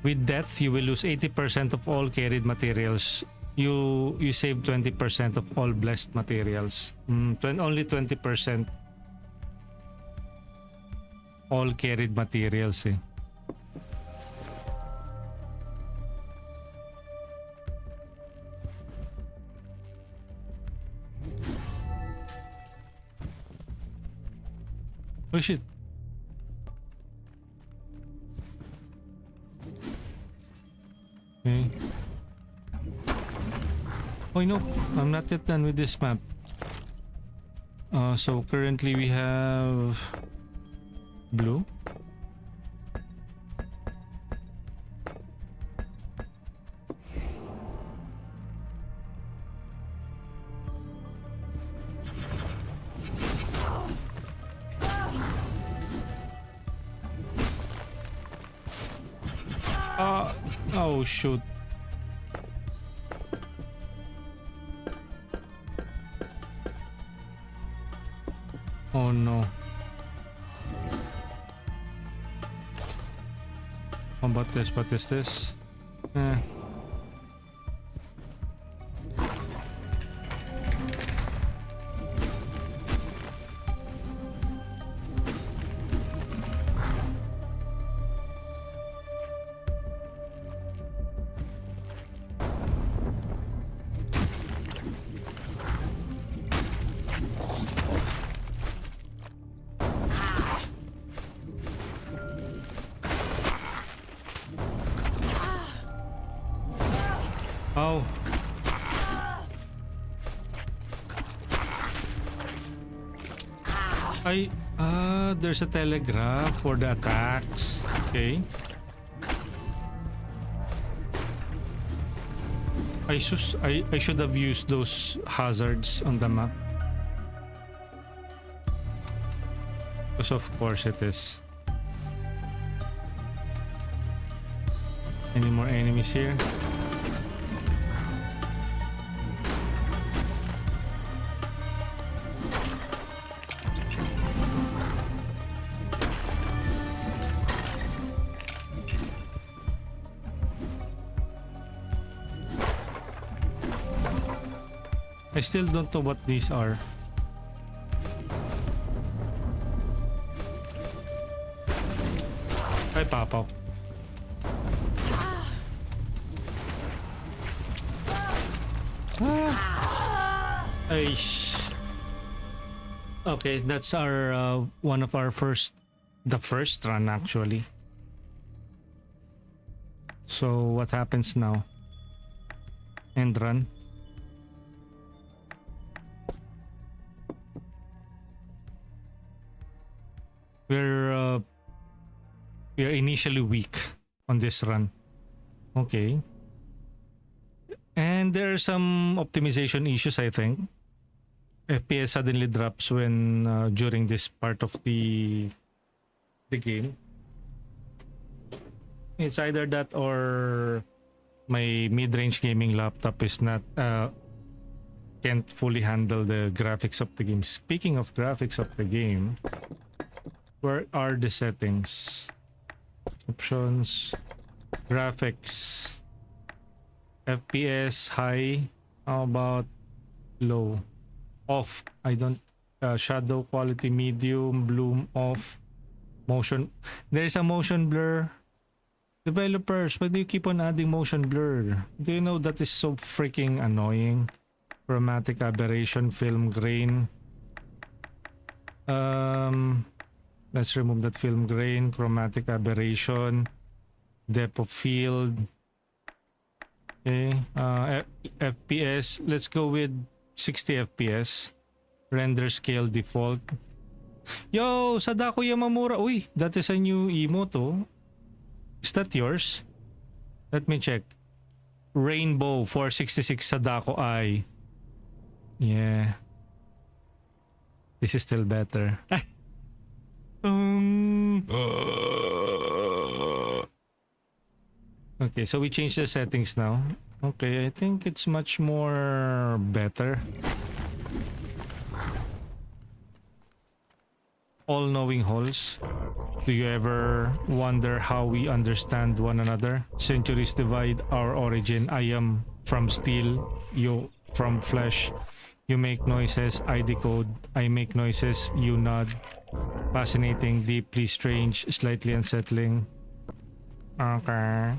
With death, you will lose 80% of all carried materials. You save 20% of all blessed materials. Only 20% all carried materials eh. Oh shit. Okay. Oh no, I'm not yet done with this map. So currently we have blue. Oh shoot. Oh no. How about this? What is this? Oh. There's a telegraph for the attacks. Okay. I should have used those hazards on the map. Because of course it is. Any more enemies here? I still don't know what these are. Ay, papaw. Aish. Okay, that's our one of our the first run actually. So what happens now? End run. We're initially weak on this run. Okay. And there are some optimization issues, I think. FPS suddenly drops when during this part of the game. It's either that or my mid-range gaming laptop is not can't fully handle the graphics of the game. Speaking of graphics of the game, where are the settings? Options, graphics, FPS high. How about low? Off. I don't. Shadow quality medium, bloom off. Motion. There is a motion blur. Developers, why do you keep on adding motion blur? Do you know that is so freaking annoying? Chromatic aberration, film grain. Let's remove that film grain, chromatic aberration, depth of field. Okay. FPS. Let's go with 60 FPS. Render scale default. Yo, Sadako Yamamura. Uy, that is a new emote, oh. Is that yours? Let me check. Rainbow 466 Sadako Eye. Yeah. This is still better. Okay, so we changed the settings now. Okay, I think it's much more better. All-knowing holes. Do you ever wonder how we understand one another? Centuries divide our origin. I am from steel, you from flesh. You make noises, I decode. I make noises, you nod. Fascinating, deeply strange, slightly unsettling. Okay.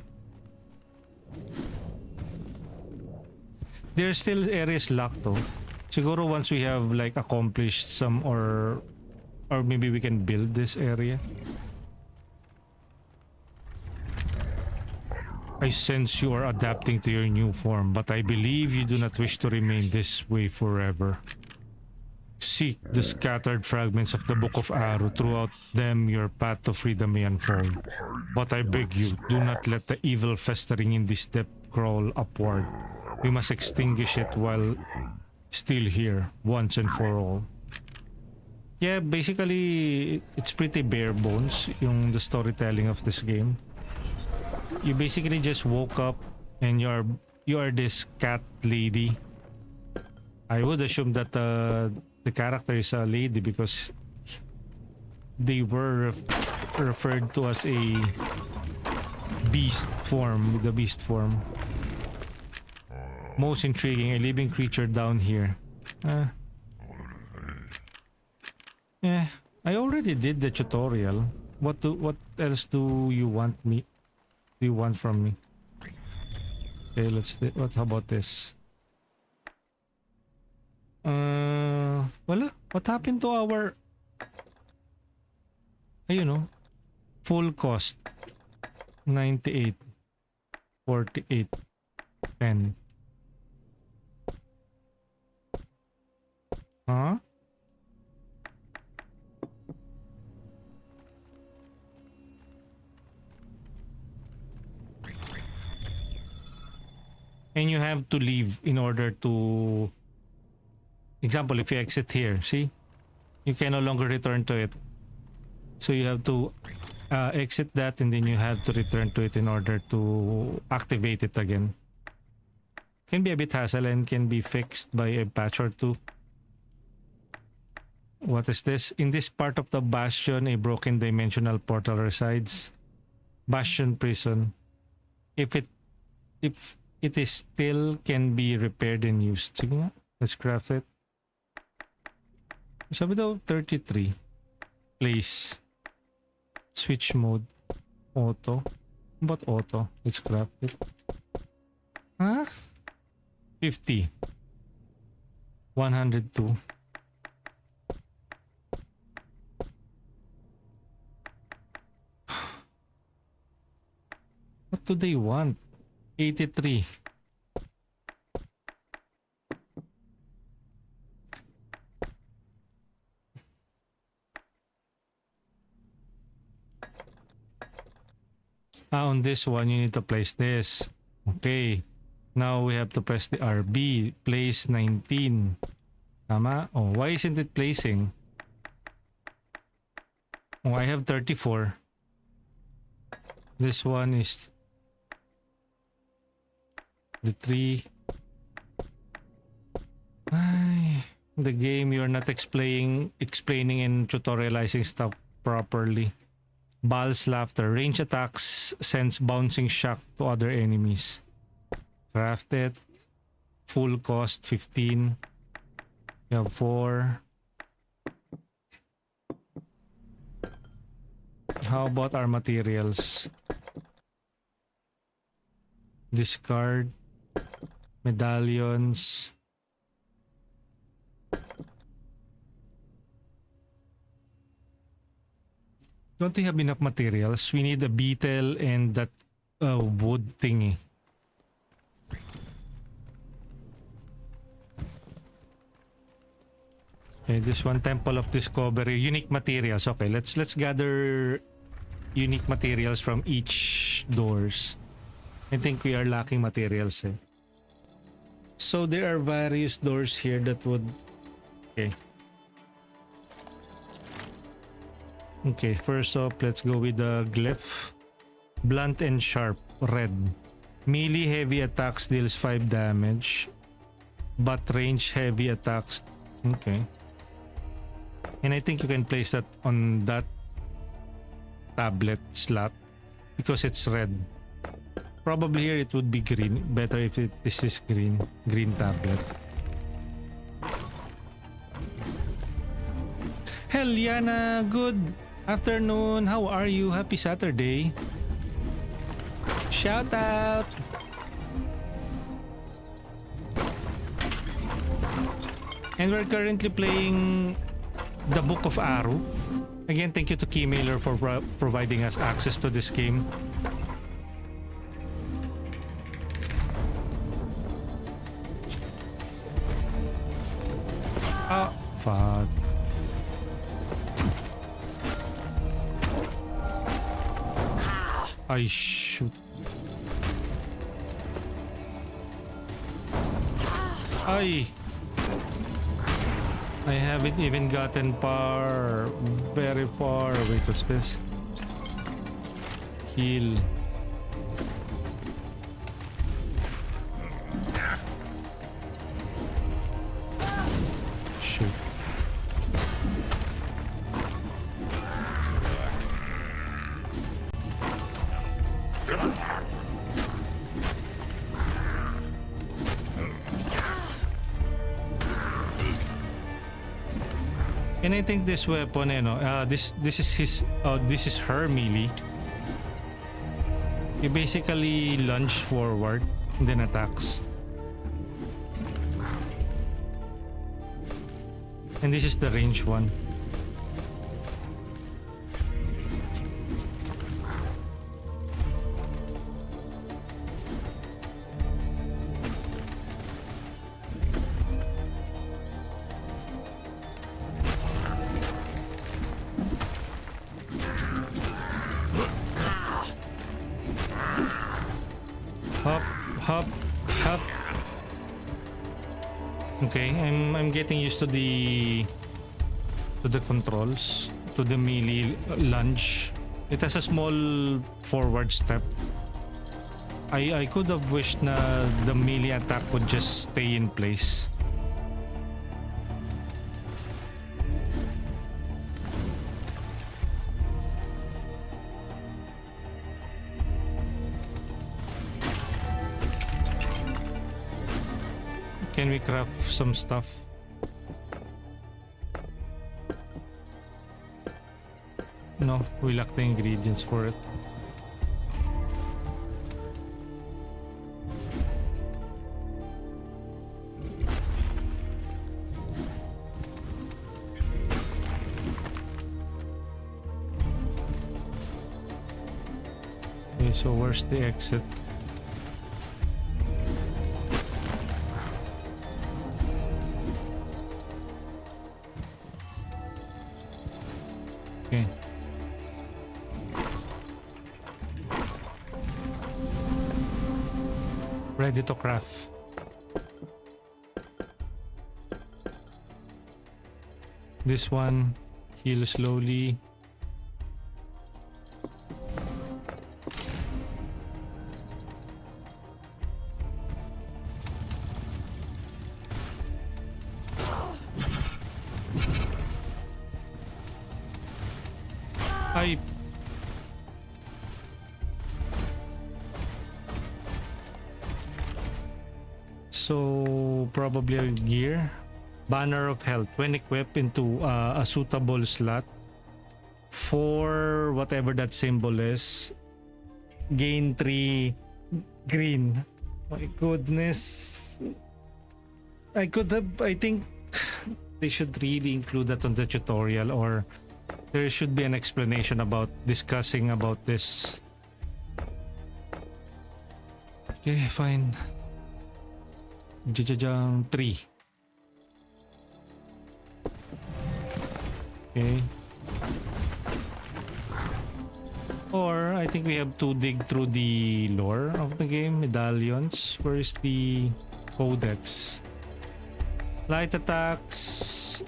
There's still areas locked though. Siguro once we have like accomplished some or maybe we can build this area. I sense you are adapting to your new form, but I believe you do not wish to remain this way forever. Seek the scattered fragments of the Book of Aaru. Throughout them, your path to freedom may unfold. But I beg you, do not let the evil festering in this depth crawl upward. We must extinguish it while still here, once and for all. Yeah, basically, it's pretty bare bones, the storytelling of this game. You basically just woke up and you are this cat lady. I would assume that the character is a lady because they were referred to as a beast form, the beast form. Most intriguing, a living creature down here. Yeah, I already did the tutorial. What else do you want me? Do you want from me? Okay, how about this? Wala. What happened to our full cost? 98 48 10. Huh? And you have to leave in order to, example, if you exit here, see, you can no longer return to it, so you have to exit that and then you have to return to it in order to activate it again. Can be a bit hassle and can be fixed by a patch or two. What is this? In this part of the bastion, a broken dimensional portal resides. Bastion prison. If it is still can be repaired and used. Sige nga. Let's craft it. Sabi daw 33. Place. Switch mode. Auto. What auto? Let's craft it. Huh? 50. 102. What do they want? 83. On this one, you need to place this. Okay. Now we have to press the RB. Place 19. Tama? Oh, why isn't it placing? Oh, I have 34. This one is the 3. Ay, the game, you're not explaining and tutorializing stuff properly. Bal's laughter. Range attacks sends bouncing shock to other enemies. Craft it. Full cost 15. You have 4. How about our materials? Discard. Medallions. Don't we have enough materials? We need a beetle and that wood thingy. Okay, this one, Temple of Discovery, unique materials. Okay, let's gather unique materials from each doors. I think we are lacking materials. So there are various doors here that would. Okay. Okay, first up, let's go with the glyph. Blunt and sharp, red. Melee heavy attacks deals 5 damage. But range heavy attacks. Okay. And I think you can place that on that tablet slot because it's red. Probably here it would be green. Better if this is green. Green tablet. Hell, Yana, good afternoon. How are you? Happy Saturday. Shout out. And we're currently playing the Book of Aaru. Again, thank you to Keymailer for providing us access to this game. Oh, fuck. I shoot. I haven't even gotten very far. Wait, what's this? Heal. Shoot. And I think this weapon, this is her melee. You basically lunge forward and then attacks. And this is the range one. Hop. Okay, I'm getting used to the controls, to the melee lunge. It has a small forward step. I could have wished na the melee attack would just stay in place. Can we craft some stuff? No, we lack the ingredients for it. Okay, so where's the exit? Okay. Ready to craft. This one, heal slowly. Ay. So probably a gear. Banner of Health. When equipped into a suitable slot for whatever that symbol is, gain 3 green. My goodness. I think they should really include that on the tutorial, or there should be an explanation about discussing about this. Okay, fine. Jajajang 3. Okay. Or I think we have to dig through the lore of the game. Medallions. Where is the codex? Light attacks.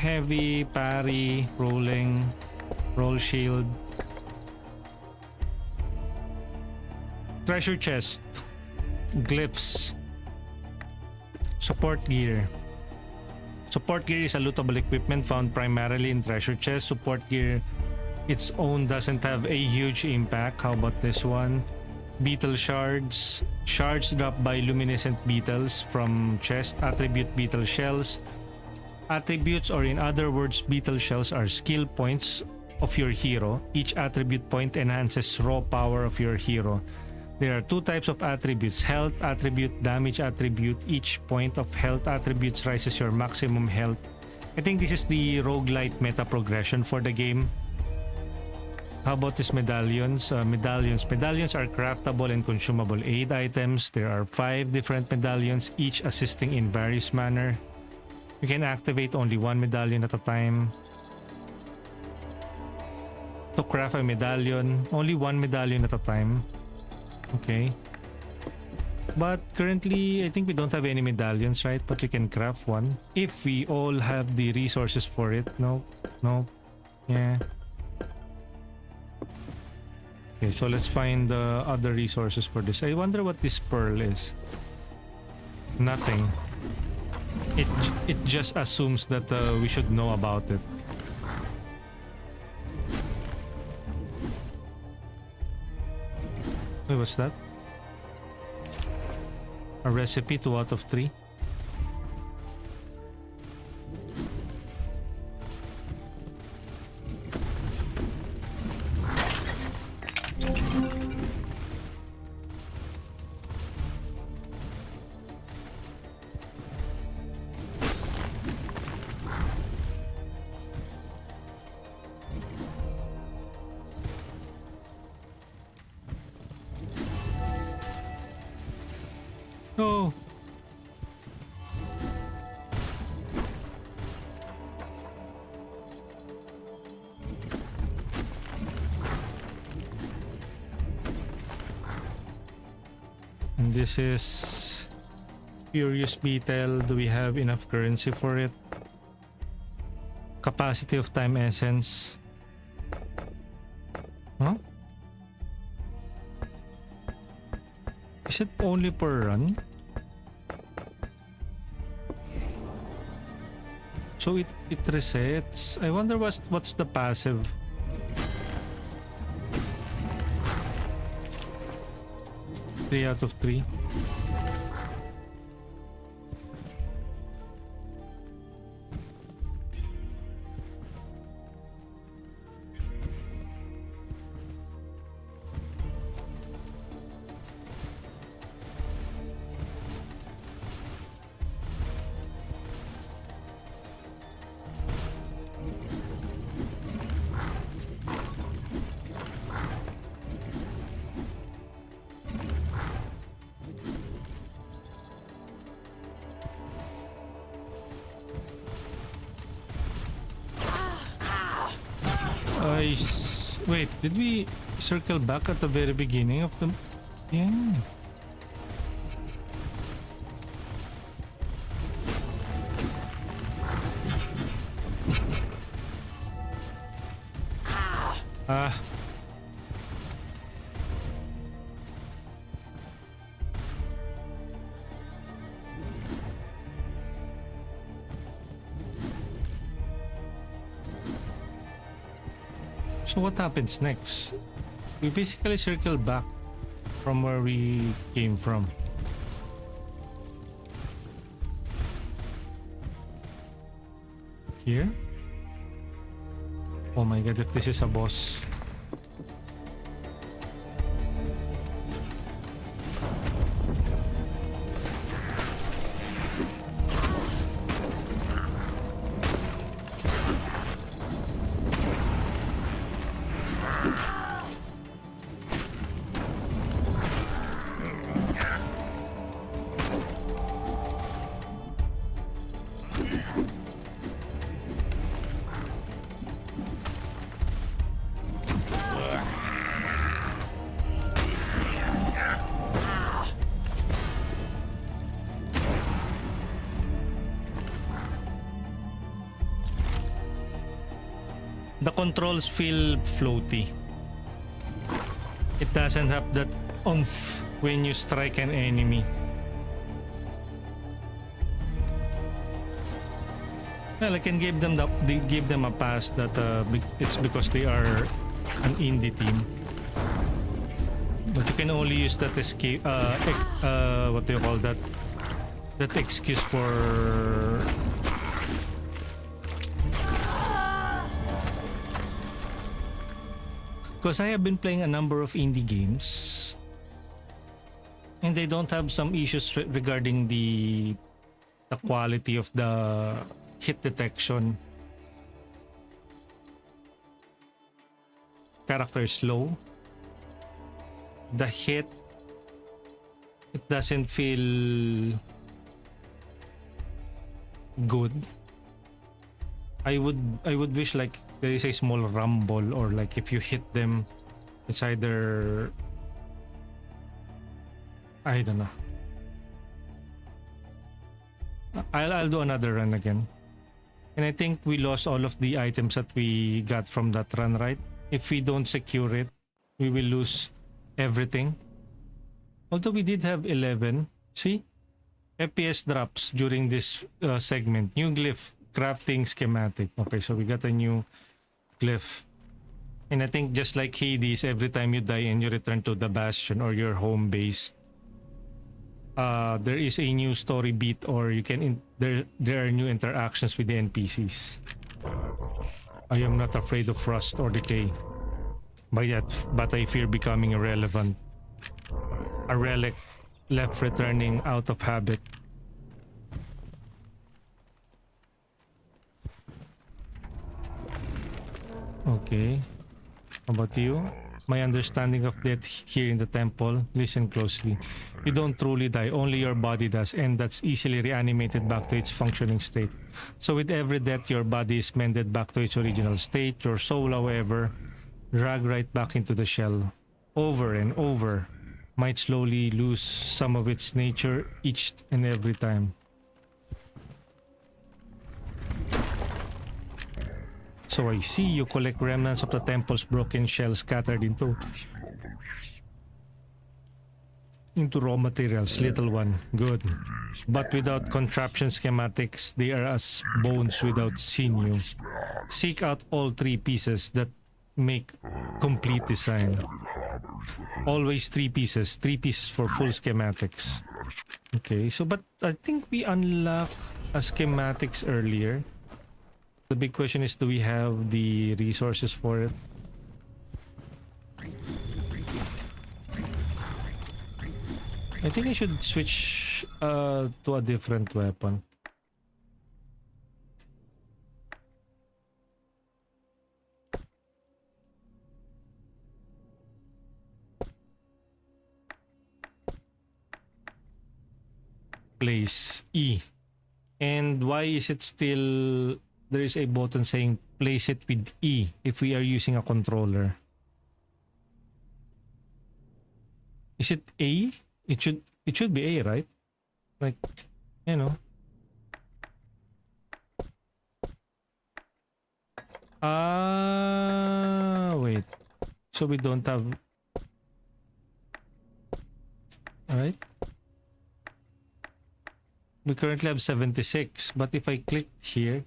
Heavy, parry, rolling, roll shield. Treasure chest. Glyphs. Support gear. Support gear is a lootable equipment found primarily in treasure chests. Support gear its own doesn't have a huge impact. How about this one? Beetle shards. Shards dropped by luminescent beetles from chest. Attribute beetle shells. Attributes, or in other words, beetle shells, are skill points of your hero. Each attribute point enhances raw power of your hero. There are 2 types of attributes: health attribute, damage attribute. Each point of health attributes raises your maximum health. I think this is the roguelite meta progression for the game. How about these medallions? Medallions are craftable and consumable aid items. There are 5 different medallions, each assisting in various manner. You can activate only 1 medallion at a time. To craft a medallion, only 1 medallion at a time. Okay. But currently, I think we don't have any medallions, right? But we can craft one. If we all have the resources for it. No. No. Yeah. Okay, so let's find the other resources for this. I wonder what this pearl is. Nothing. It just assumes that we should know about it. Wait, what's that? A recipe, 2 out of 3. Oh. And this is Furious Beetle. Do we have enough currency for it? Capacity of time essence. Huh? Is it only per run? So it resets. I wonder what's the passive. Three out of 3. Wait, did we circle back at the very beginning of the... Yeah. Ah. So what happens next? We basically circle back from where we came from. Here? Oh my god, if this is a boss. The controls feel floaty. It doesn't have that oomph when you strike an enemy. Well, I can give them a pass that it's because they are an indie team. But you can only use that escape. What do you call that? That excuse for. Because I have been playing a number of indie games and they don't have some issues regarding the quality of the hit detection. Character is low. The hit, it doesn't feel good. I would wish like there is a small rumble, or like if you hit them, it's either, I don't know. I'll do another run again. And I think we lost all of the items that we got from that run, right? If we don't secure it, we will lose everything. Although we did have 11. See? FPS drops during this segment. New glyph, crafting schematic. Okay, so we got a new glyph. And I think just like Hades, every time you die and you return to the bastion or your home base, there is a new story beat, or you can there are new interactions with the NPCs. I am not afraid of rust or decay, but I fear becoming irrelevant. A relic left returning out of habit. Okay. How about you? My understanding of death here in the temple, listen closely. You don't truly die, only your body does, and that's easily reanimated back to its functioning state. So with every death, your body is mended back to its original state. Your soul, however, dragged right back into the shell. Over and over, might slowly lose some of its nature each and every time. So I see you collect remnants of the temple's broken shell scattered into raw materials, little one. Good. But without contraption schematics, they are as bones without sinew. Seek out all three pieces that make complete design. Always three pieces for full schematics. Okay, so but I think we unlocked a schematics earlier. The big question is, do we have the resources for it? I think I should switch to a different weapon. Place E. And why is it still there is a button saying place it with E if we are using a controller. Is it A? It should be A, right? Like, you know. Wait. So we don't have. Alright. We currently have 76, but if I click here,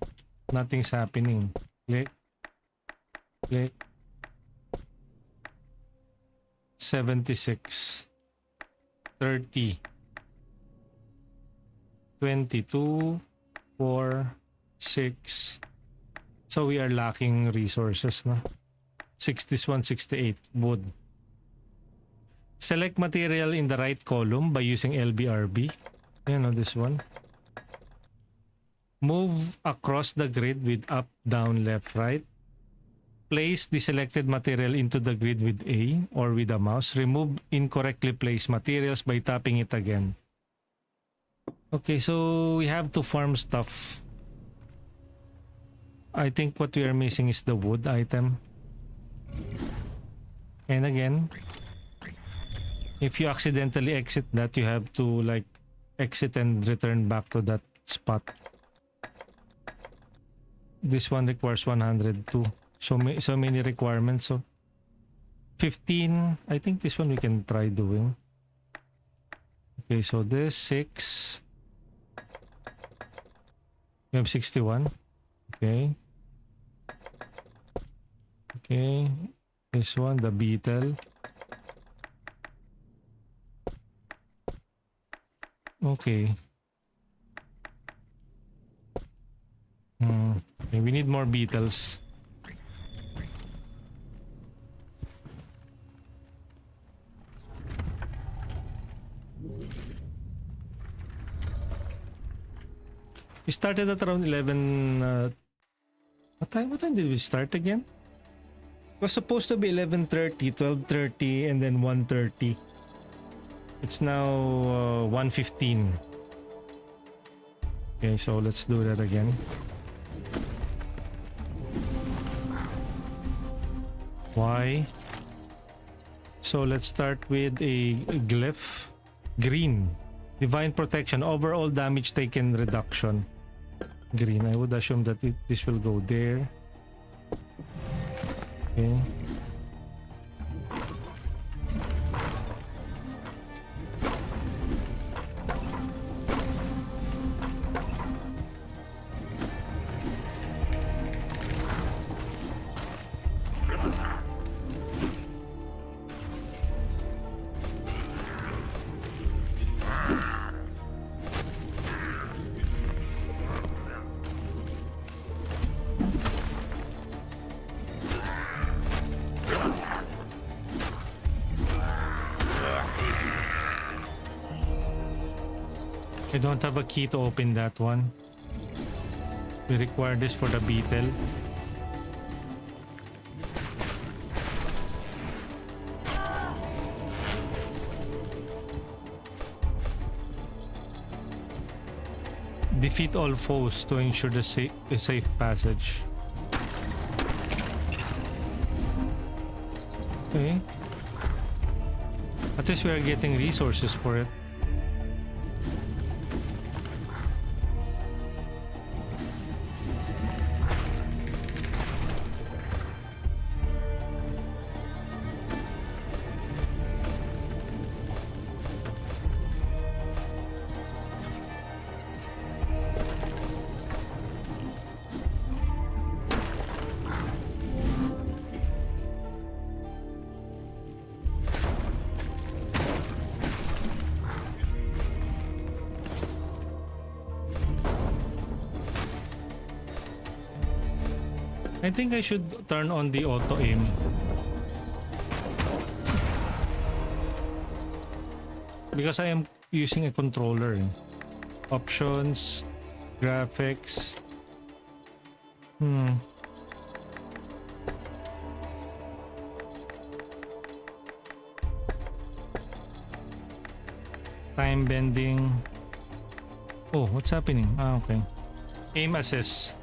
nothing's happening. Click. Click. 76. 30. 22. 4. 6. So we are lacking resources, no? 61, 68 wood. Select material in the right column by using LBRB. You know this one. Move across the grid with up, down, left, right. Place the selected material into the grid with A or with a mouse. Remove incorrectly placed materials by tapping it again. Okay, so we have to farm stuff. I think what we are missing is the wood item. And again, if you accidentally exit that, you have to like exit and return back to that spot. This one requires 102. So many requirements. So 15. I think this one we can try doing. Okay, so this 6. We have 61. Okay. Okay. This one, the beetle. Okay. Okay, we need more beetles. We started at around 11. What time did we start again? It was supposed to be 11:30, 12:30, and then 1:30. It's now 1:15. Okay, so let's do that again. Why? So let's start with a glyph. Green. Divine protection. Overall damage taken reduction. Green. I would assume that this will go there. Okay. I don't have a key to open that one. We require this for the beetle. Defeat all foes to ensure the safe passage. Okay. At least we are getting resources for it. I think I should turn on the auto aim. Because I am using a controller. Options, graphics. Time bending. Oh, what's happening? Okay. Aim assist.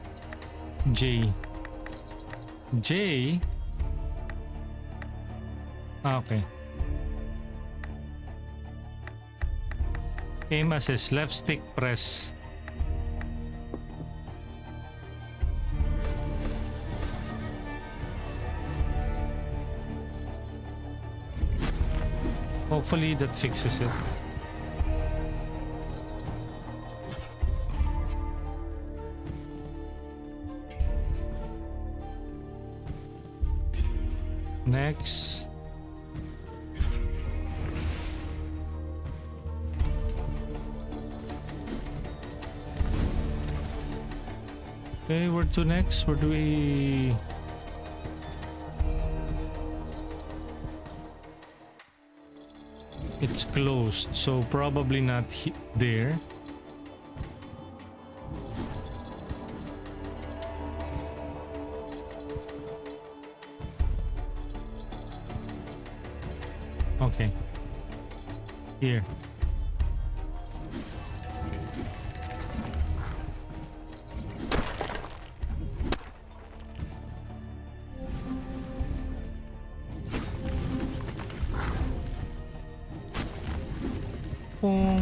J. J. Okay. Aim assist, left stick press. Hopefully that fixes it. Next. Okay, where to next? Where do we... It's closed, so probably not there. Okay. Here.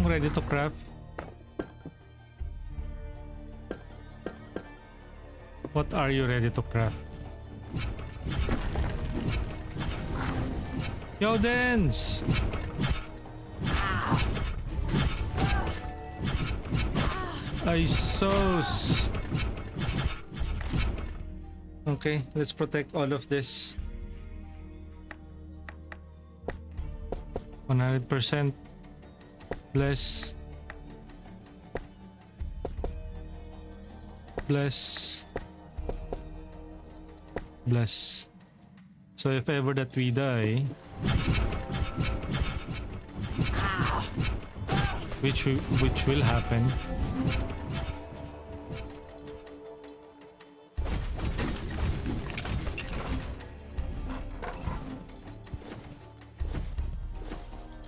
Ready to craft. What are you ready to craft? Yo, dance! Isos! Okay, let's protect all of this. 100%. Bless. Bless. Bless. So if ever that we die, which will happen,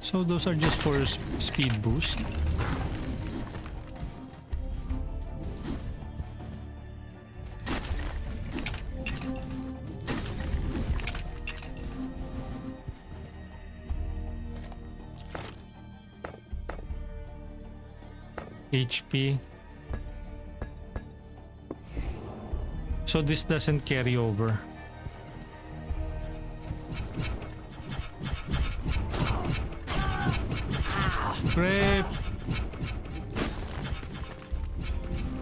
so those are just for speed boost. HP. So this doesn't carry over. Grape.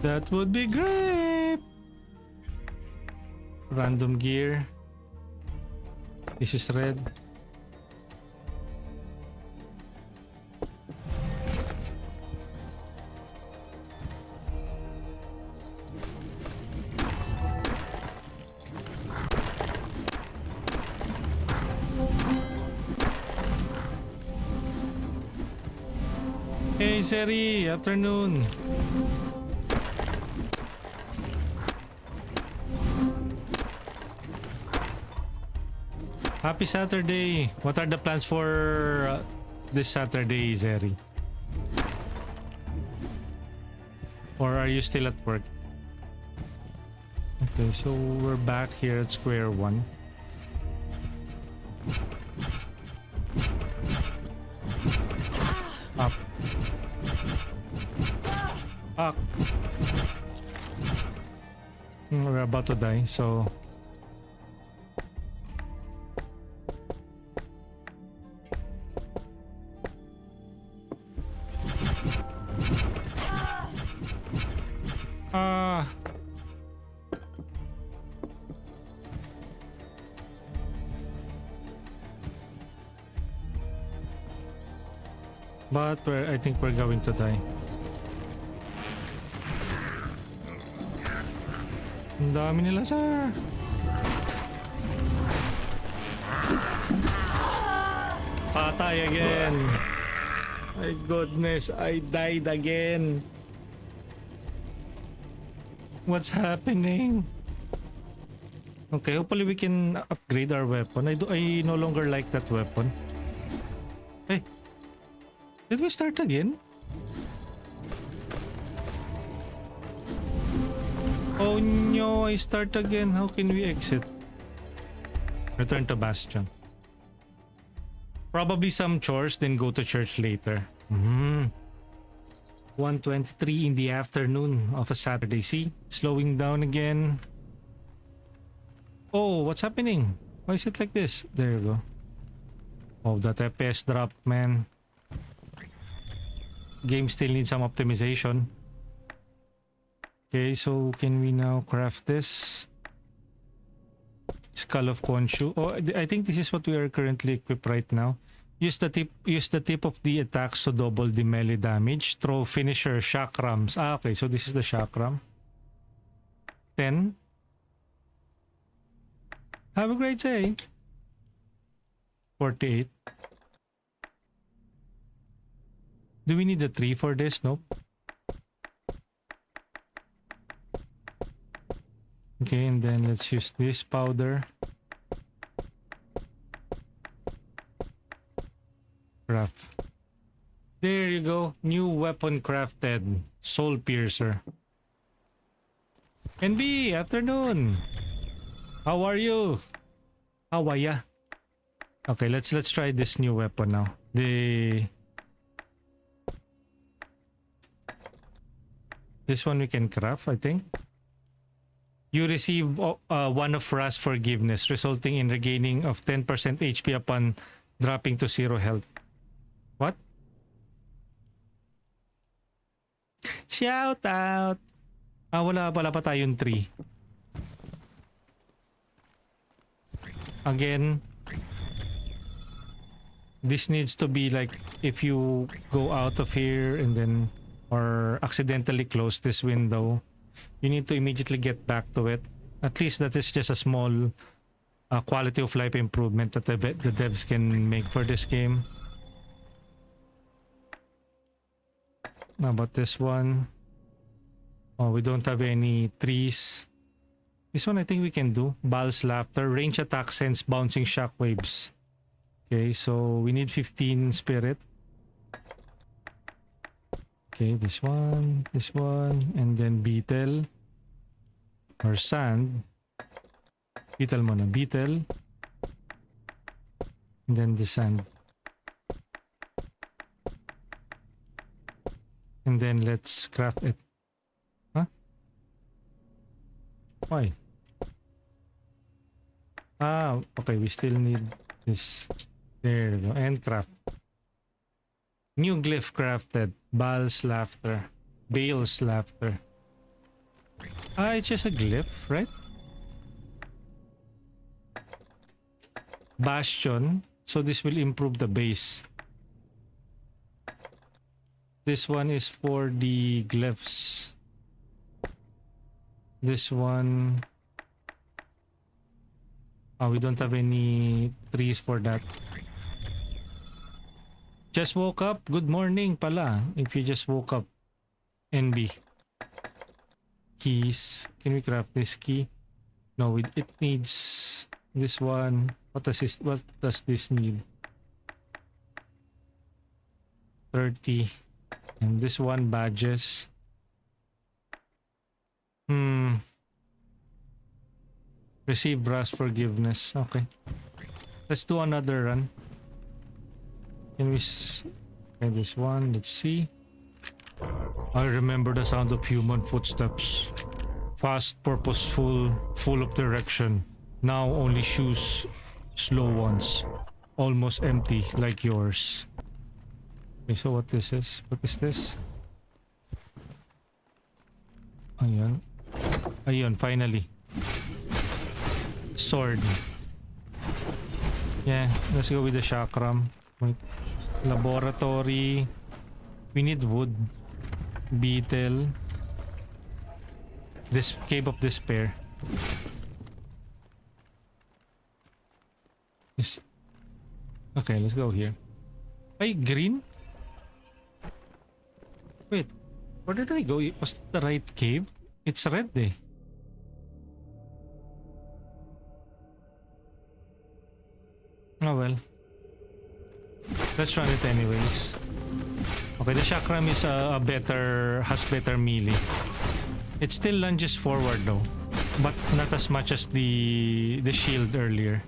That would be grape. Random gear. This is red. Hey Seri, afternoon. Happy Saturday. What are the plans for this Saturday, Seri? Or are you still at work? Okay, so we're back here at square one. Up. Up. We're about to die, so but I think we're going to die. Ang dami nila, sir. Patay again. My goodness, I died again. What's happening? Okay, hopefully we can upgrade our weapon. I no longer like that weapon. Hey, did we start again? Oh no, I start again. How can we exit? Return to Bastion. Probably some chores, then go to church later. 1:23 in the afternoon of a Saturday. See? Slowing down again. Oh, what's happening? Why is it like this? There you go. Oh, that FPS drop, man. Game still needs some optimization. Okay, so can we now craft this? Skull of Khonshu. Oh, I think this is what we are currently equipped right now. Use the tip of the attacks to double the melee damage. Throw finisher chakrams. Ah, okay, so this is the chakram. 10. Have a great day. 48. Do we need a 3 for this? Nope. Okay, and then let's use this powder. Craft. There you go. New weapon crafted. Soul Piercer. NB, afternoon. How are you? How are ya? Okay, let's try this new weapon now. This one we can craft, I think. You receive one of Wrath's forgiveness, resulting in regaining of 10% HP upon dropping to 0 health. What? Shout out! Ah, wala pa tayong 3. Again, this needs to be like if you go out of here and then or accidentally close this window, you need to immediately get back to it. At least that is just a small quality of life improvement that the devs can make for this game. How about this one? Oh, we don't have any trees. This one I think we can do. Baal's Laughter. Range attack sends bouncing shockwaves. Okay, so we need 15 spirit. Okay, this one, and then beetle. Or sand. Beetle muna. Beetle. And then the sand. And then let's craft it. Huh? Why? Ah, okay, we still need this. There you go. And craft. New glyph crafted. Baal's Laughter. Bale's Laughter. Ah, it's just a glyph, right? Bastion. So this will improve the base. This one is for the glyphs. This one... Oh, we don't have any trees for that. Just woke up. Good morning pala. If you just woke up. NB. Keys. Can we craft this key? No, it needs this one. What does this need? 30. And this one badges. Receive Wrath's forgiveness. Okay. Let's do another run. Can we try this one? Let's see. I remember the sound of human footsteps. Fast, purposeful, full of direction. Now only shoes, slow ones. Almost empty, like yours. Okay, so what this is? What is this? Ayun. Ayun, finally. Sword. Yeah, let's go with the chakram. Wait. Laboratory. We need wood. Beetle. This Cave of Despair. Okay, let's go here. Ay, green? Wait, where did I go? Was it the right cave? It's red eh. Oh well. Let's run it anyways. Okay, the chakram is has better melee. It still lunges forward though, but not as much as the shield earlier.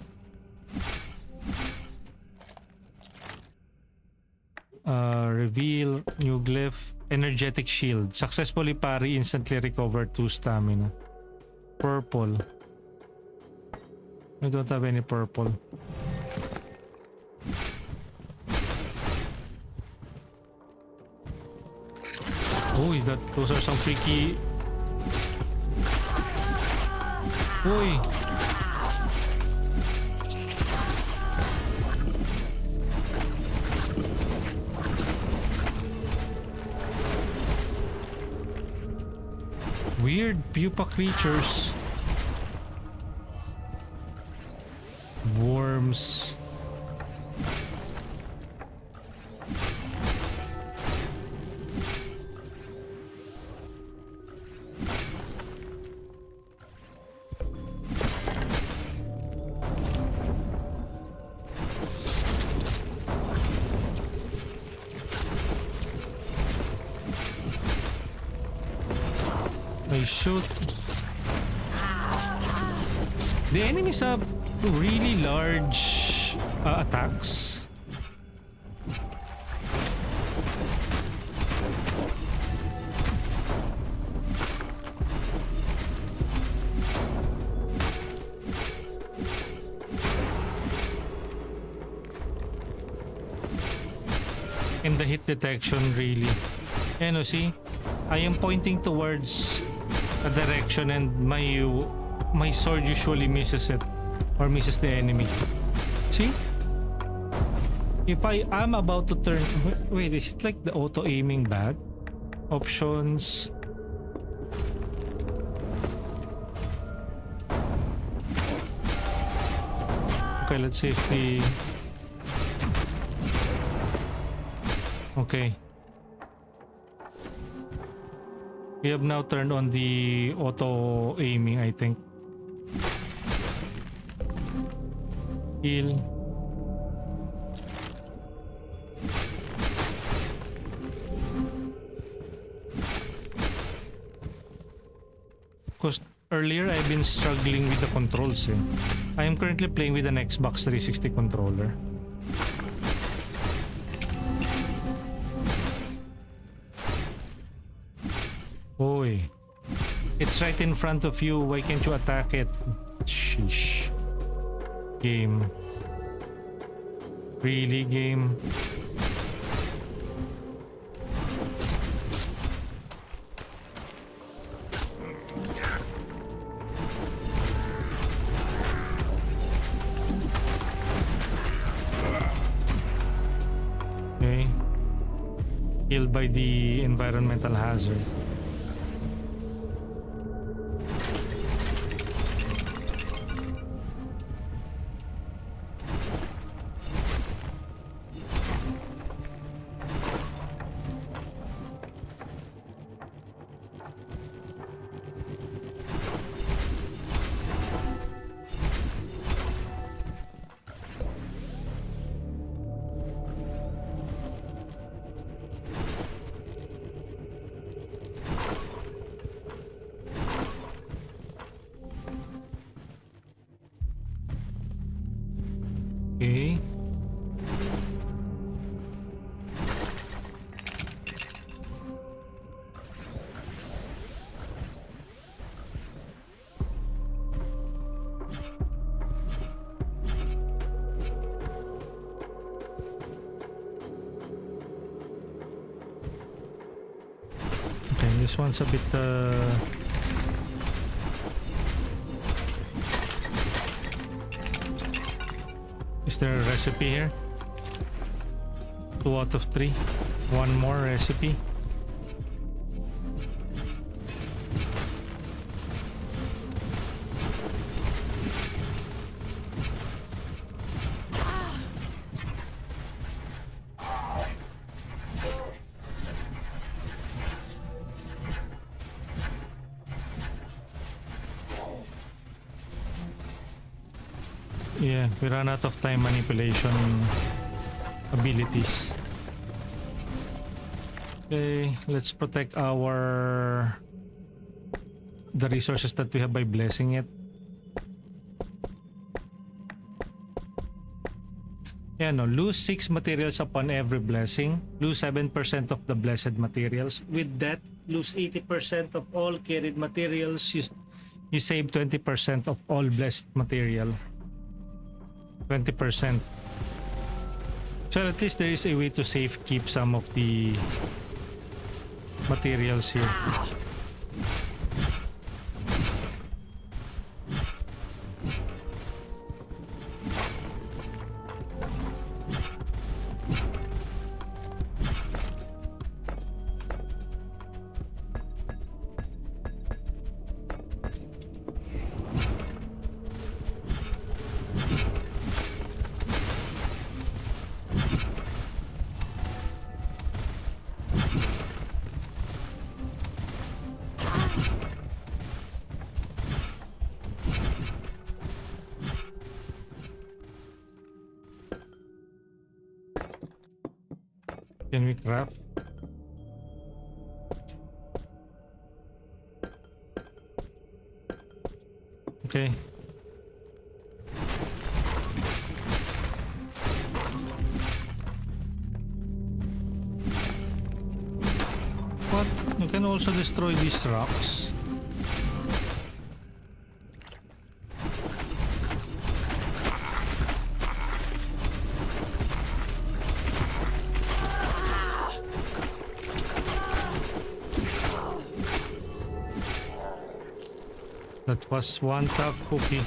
Reveal new glyph, energetic shield. Successfully parry, instantly recover 2 stamina. Purple. I don't have any purple. Uy, those are some freaky. Uy. Weird pupa creatures. Worms. I shoot. The enemies have really large attacks. And the hit detection really. And you see, I am pointing towards a direction and my sword usually misses it or misses the enemy. See? If I am about to turn... Wait, is it like the auto aiming bad? Options. Okay, let's see if the... Okay. We have now turned on the auto aiming, I think. Heal. Because earlier I've been struggling with the controls. I am currently playing with an Xbox 360 controller. Boy, it's right in front of you. Why can't you attack it? Sheesh. Game. Really, game? Okay. Killed by the environmental hazard. Okay. Okay, this one's a bit Is there a recipe here? 2 out of 3. One more recipe. Yeah, we ran out of time manipulation abilities. Okay, let's protect our the resources that we have by blessing it. Yeah, no, lose 6 materials upon every blessing. Lose 7% of the blessed materials. With that, lose 80% of all carried materials. You save 20% of all blessed material. 20%. So at least there is a way to safe keep some of the materials here. Can we craft? Okay. What? You can also destroy these rocks. That was one tough cookie.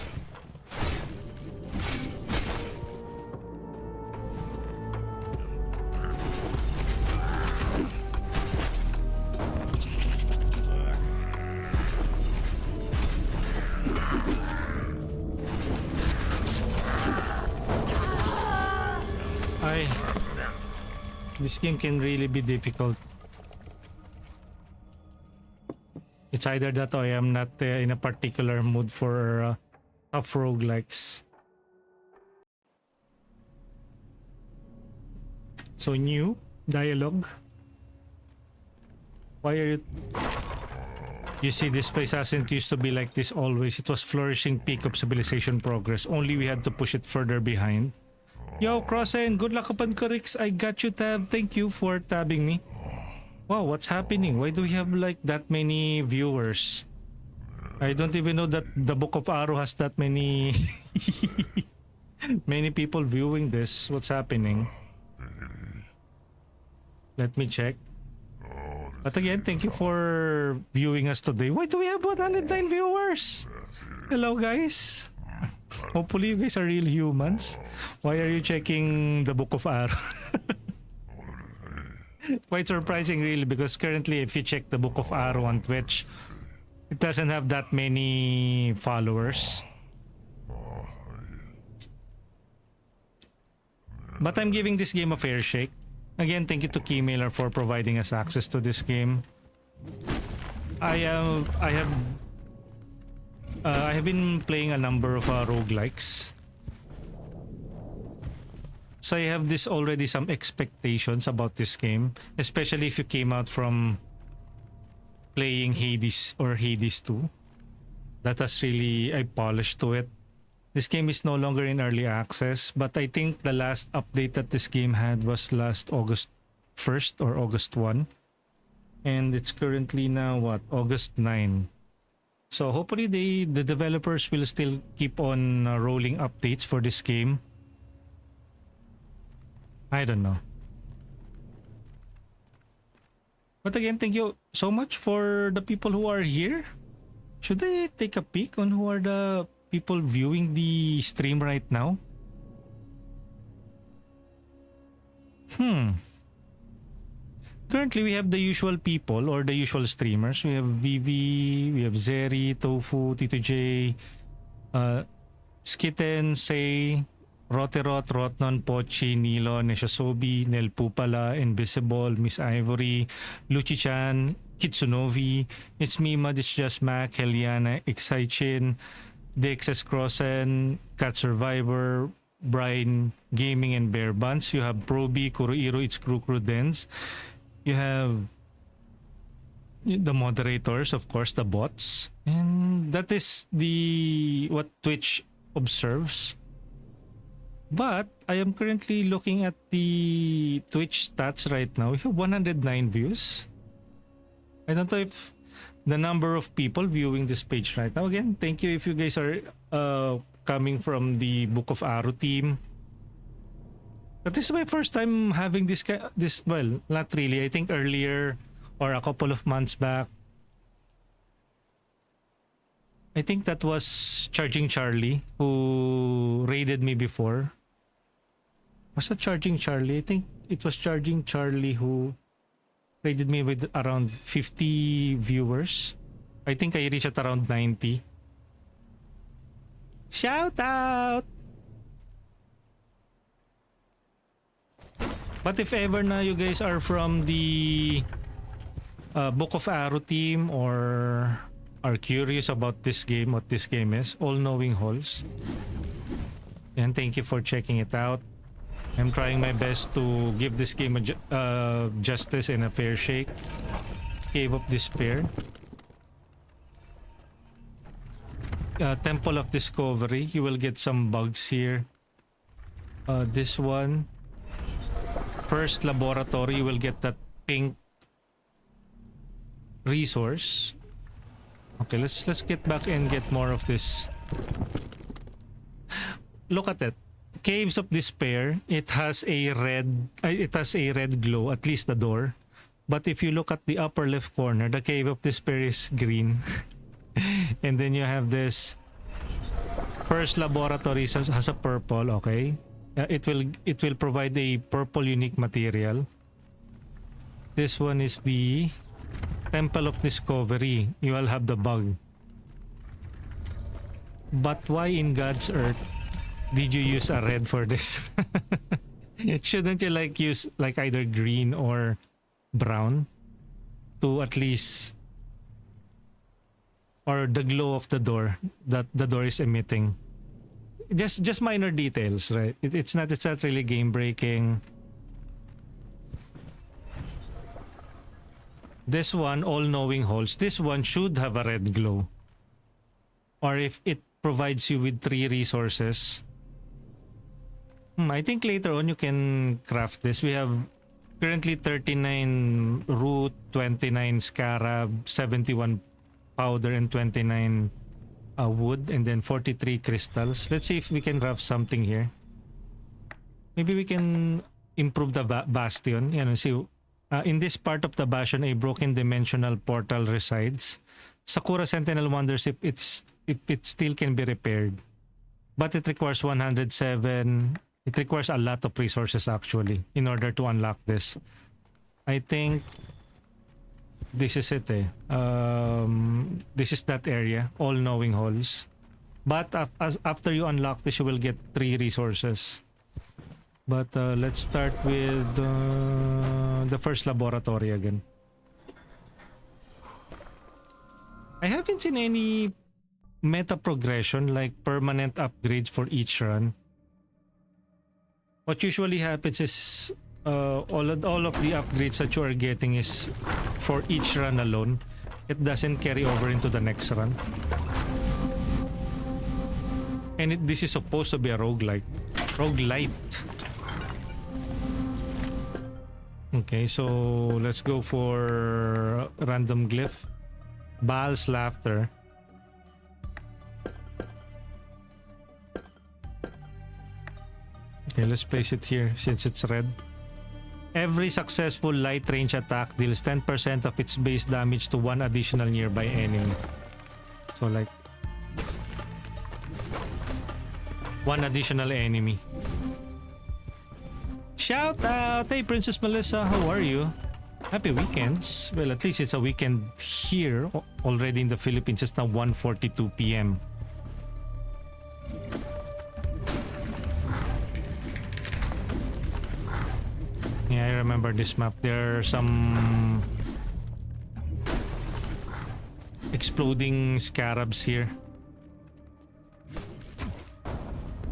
This game can really be difficult. It's either that or I am not in a particular mood for tough roguelikes. So new dialogue. Why are you... You see, this place hasn't used to be like this always. It was flourishing peak of civilization progress. Only we had to push it further behind. Yo, Crossen, good luck upon Corix. I got you, Tab. Thank you for tabbing me. Wow, what's happening? Why do we have like that many viewers? I don't even know that the Book of Aaru has that many many people viewing this. What's happening? Let me check. But again, thank you for viewing us today. Why do we have 109 viewers? Hello, guys. Hopefully you guys are real humans. Why are you checking the Book of Aaru? Quite surprising really, because currently if you check the Book of Aaru on Twitch, it doesn't have that many followers. But I'm giving this game a fair shake. Again, thank you to Keymailer for providing us access to this game. I have been playing a number of roguelikes. So I have this already some expectations about this game, especially if you came out from playing Hades or Hades 2. That has really, I polished to it. This game is no longer in early access, but I think the last update that this game had was last August 1st or August 1. And it's currently now what, August 9. So hopefully the developers will still keep on rolling updates for this game. I don't know. But again, thank you so much for the people who are here. Should I take a peek on who are the people viewing the stream right now? Currently, we have the usual people or the usual streamers. We have Vivi, we have Zeri, Tofu, Tito J, Skitten, Say, Roterot, Rotnon, Pochi, Nilo, Neshasobi, Nel Pupala, Invisible, Miss Ivory, Luchi-chan, Kitsunovi, It's me, Mud, It's Just Mac, Heliana, Exaichin, DXS Crossen, Cat Survivor, Brian Gaming, and Bear Buns. You have Proby, Kurohiro, It's Crew Dens. You have the moderators, of course, the bots, and that is the what Twitch observes. But I am currently looking at the Twitch stats right now. We have 109 views. I don't know if the number of people viewing this page right now. Again, thank you if you guys are coming from the Book of Aaru team. But this is my first time having this. Well, not really. I think earlier or a couple of months back, I think that was Charging Charlie who raided me before. Was that Charging Charlie? I think it was Charging Charlie who raided me with around 50 viewers. I think I reached at around 90. Shout out! But if ever na you guys are from the Book of Aaru team or are curious about this game, what this game is, All Knowing Halls, and thank you for checking it out. I'm trying my best to give this game a justice and a fair shake. Cave of Despair. Temple of Discovery. You will get some bugs here. This one. First Laboratory. You will get that pink resource. Okay, let's get back and get more of this. Look at it. Caves of Despair. It has a red glow, at least the door. But if you look at the upper left corner, the Cave of Despair is green. And then you have this First Laboratory has a purple, okay? It will provide a purple unique material. This one is the Temple of Discovery. You will have the bug. But why in God's earth did you use a red for this? Shouldn't you use either green or brown to at least, or the glow of the door that the door is emitting? Just minor details, right? It's not really game breaking. This one, All Knowing Halls, this one should have a red glow. Or if it provides you with 3 resources. I think later on you can craft this. We have currently 39 root, 29 scarab, 71 powder, and 29 wood, and then 43 crystals. Let's see if we can craft something here. Maybe we can improve the bastion. See, in this part of the bastion, a broken dimensional portal resides. Sakura Sentinel wonders if it still can be repaired. But it requires 107. It requires a lot of resources actually in order to unlock this. I think this is it. This is that area, All Knowing Halls. But after you unlock this, you will get 3 resources. But let's start with the first laboratory again. I haven't seen any meta progression like permanent upgrades for each run. What usually happens is all of the upgrades that you are getting is for each run alone. It doesn't carry over into the next run. And this is supposed to be a roguelite. Okay, so let's go for random glyph. Baal's Laughter. Okay, let's place it here since it's red. Every successful light range attack deals 10% of its base damage to 1 additional nearby enemy. So 1 additional enemy. Shout out! Hey Princess Melissa, how are you? Happy weekends. Well, at least it's a weekend here already in the Philippines. It's now 1:42 p.m. Yeah, I remember this map. There are some exploding scarabs here.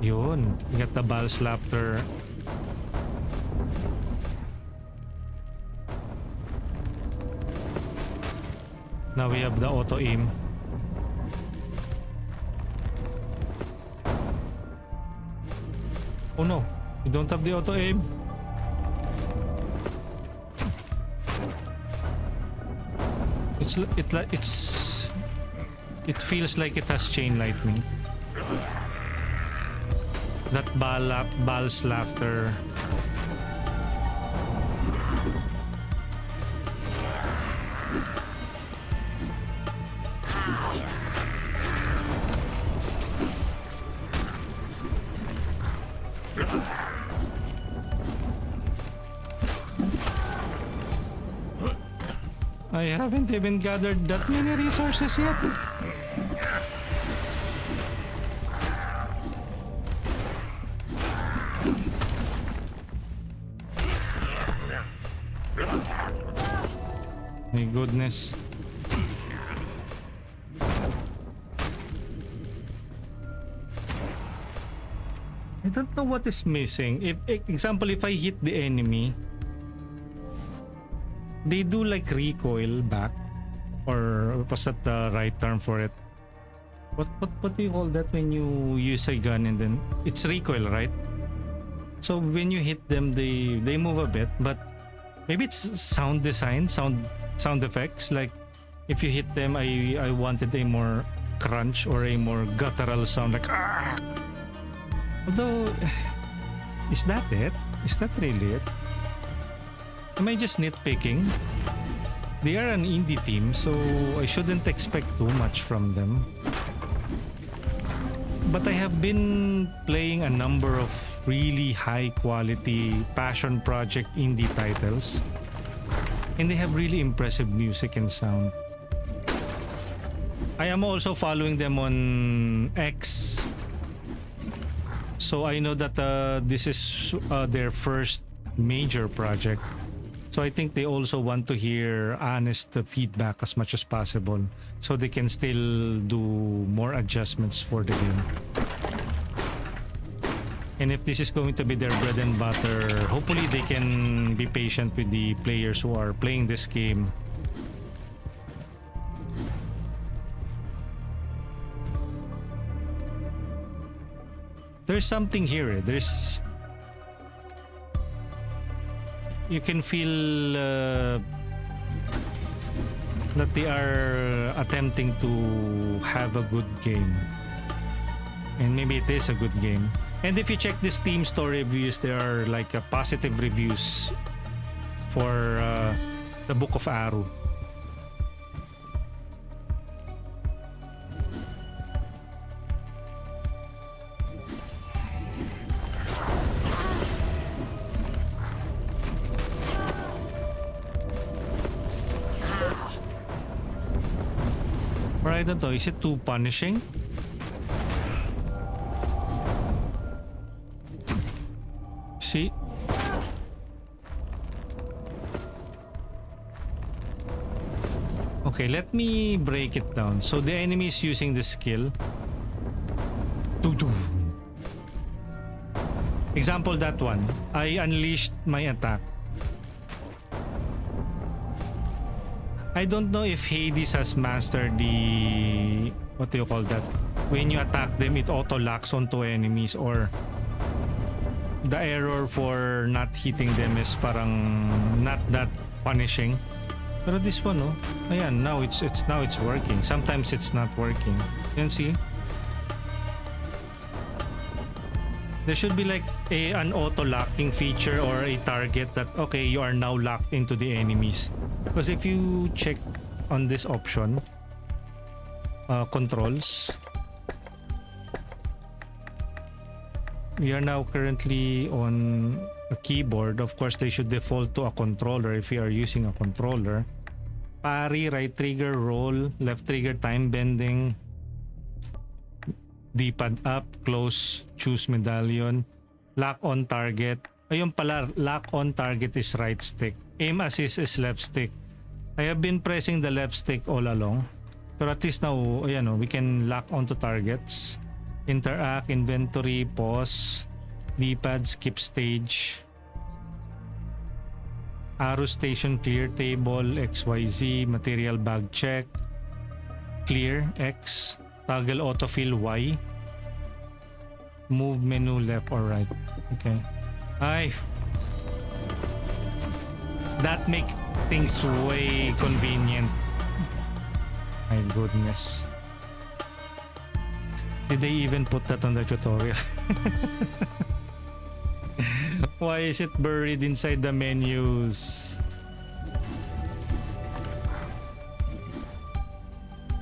Yun. You got the Baal's Laughter. Now we have the auto aim. Oh no, we don't have the auto aim. It feels like it has chain lightning. That Bal's laughter. I haven't even gathered that many resources yet. My goodness. I don't know what is missing. If example, if I hit the enemy, they do like recoil back, or was that the right term for it? What do you call that when you use a gun and then it's recoil, right? So when you hit them, they move a bit, but maybe it's sound design, sound effects. Like if you hit them, I wanted a more crunch or a more guttural sound, like ah. Although, is that it? Is that really it? Am I just nitpicking? They are an indie team, so I shouldn't expect too much from them. But I have been playing a number of really high quality passion project indie titles, and they have really impressive music and sound. I am also following them on X, so I know that this is their first major project. So I think they also want to hear honest feedback as much as possible, so they can still do more adjustments for the game. And if this is going to be their bread and butter, hopefully they can be patient with the players who are playing this game. There's something here. You can feel that they are attempting to have a good game, and maybe it is a good game. And if you check the Steam store reviews, there are like positive reviews for the Book of Aaru. I don't know, is it too punishing? See? Okay, let me break it down. So the enemy is using the skill. Example, that one. I unleashed my attack. I don't know if Hades has mastered the... what do you call that? When you attack them, it auto-locks onto enemies, or the error for not hitting them is parang not that punishing. Pero this one, oh, ayan, now it's working. Sometimes it's not working. You can see? There should be like an auto-locking feature or a target that, okay, you are now locked into the enemies. Because if you check on this option, controls, we are now currently on a keyboard. Of course, they should default to a controller if you are using a controller. Parry, right trigger, roll, left trigger, time bending, D-pad up, close, choose medallion, lock on target. Ayun pala, lock on target is right stick. Aim assist is left stick. I have been pressing the left stick all along. Pero at least now, ayan, we can lock onto targets. Interact, inventory, pause, D-pad, skip stage. Aaru station, clear table, XYZ, material bag check. clear X, toggle autofill Y, move menu left or right. Okay. Ay, that make things way convenient. My goodness. Did they even put that on the tutorial? Why is it buried inside the menus?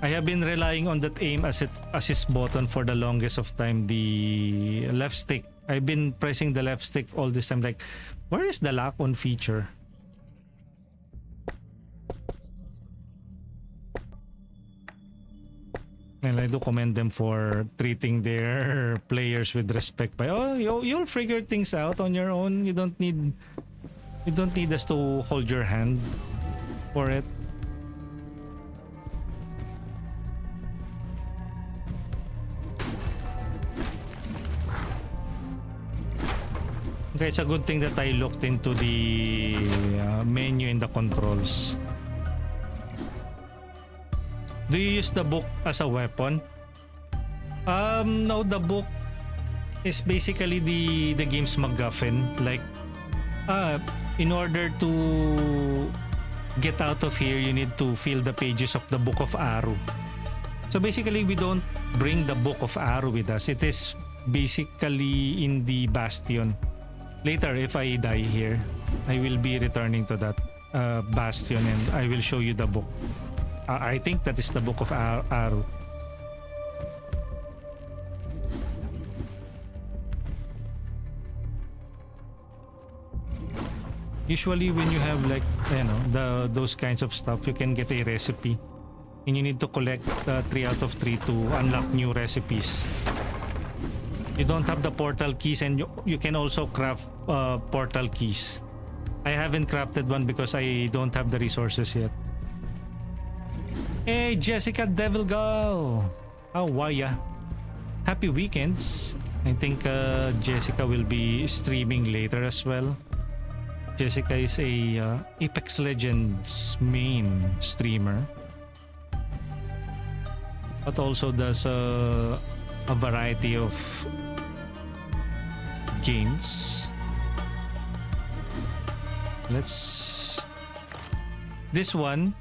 I have been relying on that aim assist button for the longest of time. The left stick. I've been pressing the left stick all this time. Like, where is the lock on feature? And I do commend them for treating their players with respect. By you'll figure things out on your own. You don't need us to hold your hand for it. Okay, it's a good thing that I looked into the menu in the controls. Do you use the book as a weapon? No, the book is basically the game's MacGuffin. Like, in order to get out of here, you need to fill the pages of the Book of Aaru. So basically, we don't bring the Book of Aaru with us. It is basically in the Bastion. Later, if I die here, I will be returning to that Bastion and I will show you the book. I think that is the Book of Aaru. Usually when you have like, you know, those kinds of stuff, you can get a recipe and you need to collect 3 out of 3 to unlock new recipes. You don't have the portal keys and you can also craft portal keys. I haven't crafted one because I don't have the resources yet. Hey, Jessica Devil Girl! How are ya? Happy weekends. I think Jessica will be streaming later as well. Jessica is a Apex Legends main streamer, but also does a variety of games. This one,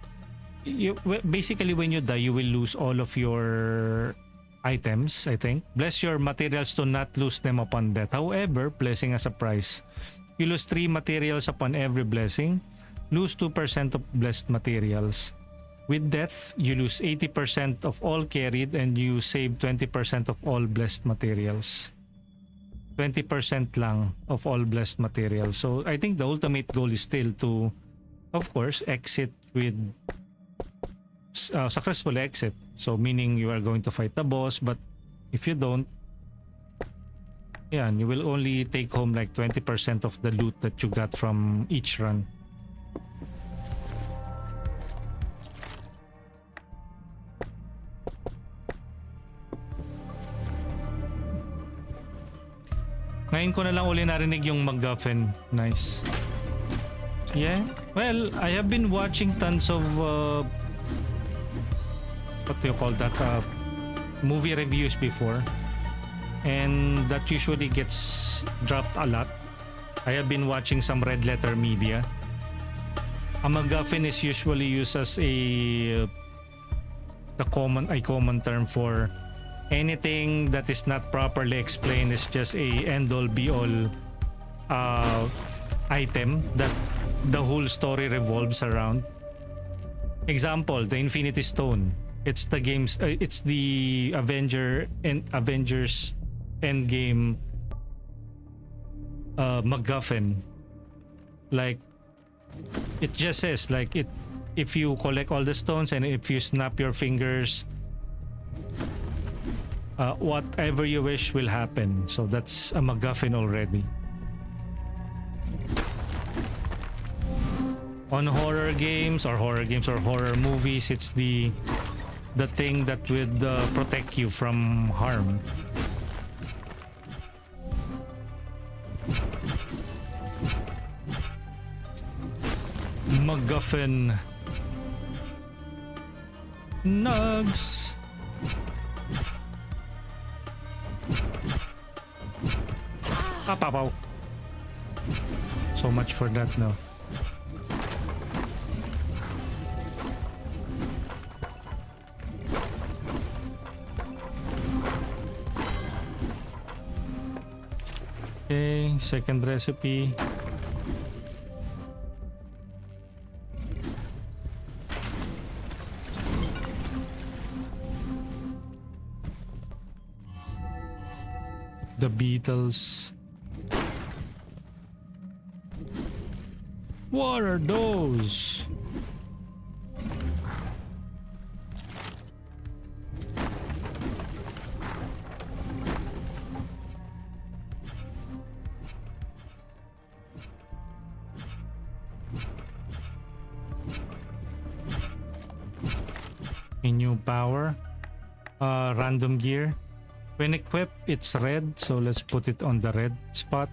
basically when you die, you will lose all of your items, I think. Bless your materials to not lose them upon death. However, blessing as a price. You lose 3 materials upon every blessing. Lose 2% of blessed materials. With death, you lose 80% of all carried and you save 20% of all blessed materials. 20% lang of all blessed materials. So I think the ultimate goal is still to, of course, exit with successful exit. So meaning you are going to fight the boss, but if you don't, yeah, you will only take home like 20% of the loot that you got from each run. Ngayon ko na lang uli narinig yung MacGuffin. Nice. Yeah. Well, I have been watching tons of what do you call that? Movie reviews before. And that usually gets dropped a lot. I have been watching some red letter media. A MacGuffin is usually used as a common term for anything that is not properly explained. Is just a end-all be-all item that the whole story revolves around. Example, the Infinity Stone. It's the game's it's the Avengers Endgame MacGuffin. Like, it just says like it, if you collect all the stones and if you snap your fingers, whatever you wish will happen. So that's a MacGuffin already. On horror games or horror movies, it's the thing that would protect you from harm. MacGuffin. Nugs. Pow. So much for that, no? Okay, second recipe. The Beatles. What are those? A new power. Random gear. When equipped, it's red, so let's put it on the red spot.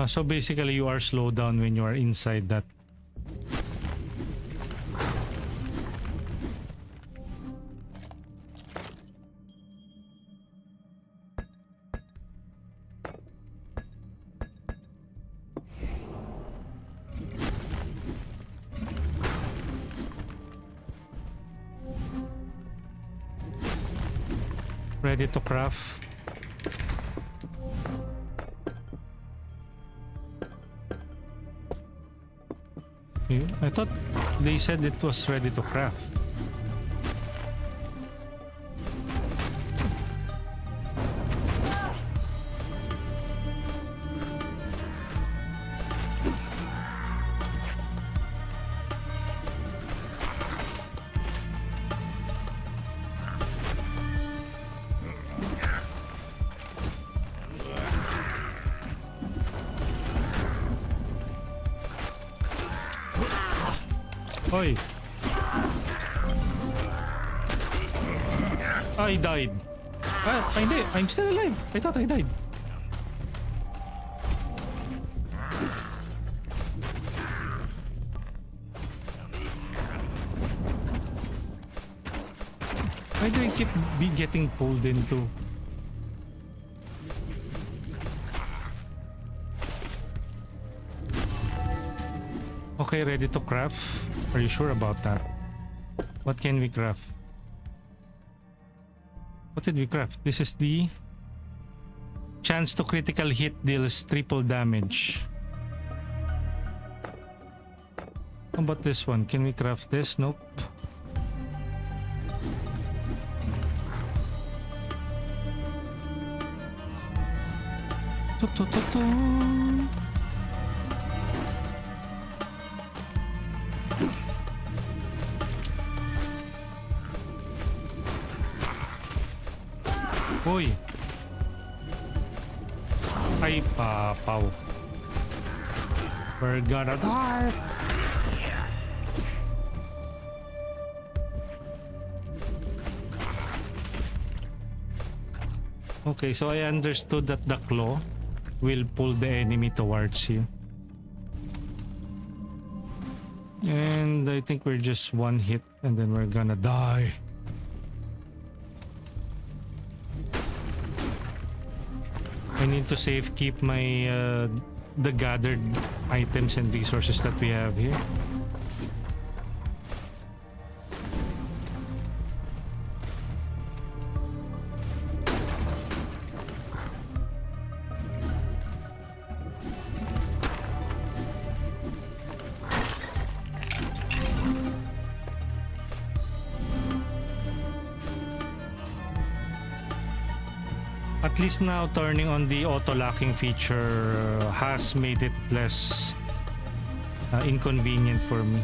So basically you are slowed down when you are inside that. Ready to craft. I thought they said it was ready to craft. Oi! I died. Hindi. I'm still alive. I thought I died. Why do I keep getting pulled into? Okay, ready to craft. Are you sure about that? What can we craft? What did we craft? This is the chance to critical hit deals triple damage. How about this one? Can we craft this? Nope. Uy! Ay, papaw. We're gonna die! Okay, so I understood that the claw will pull the enemy towards you. And I think we're just one hit and then we're gonna die. I need to save keep my the gathered items and resources that we have here. At least now turning on the auto-locking feature has made it less inconvenient for me.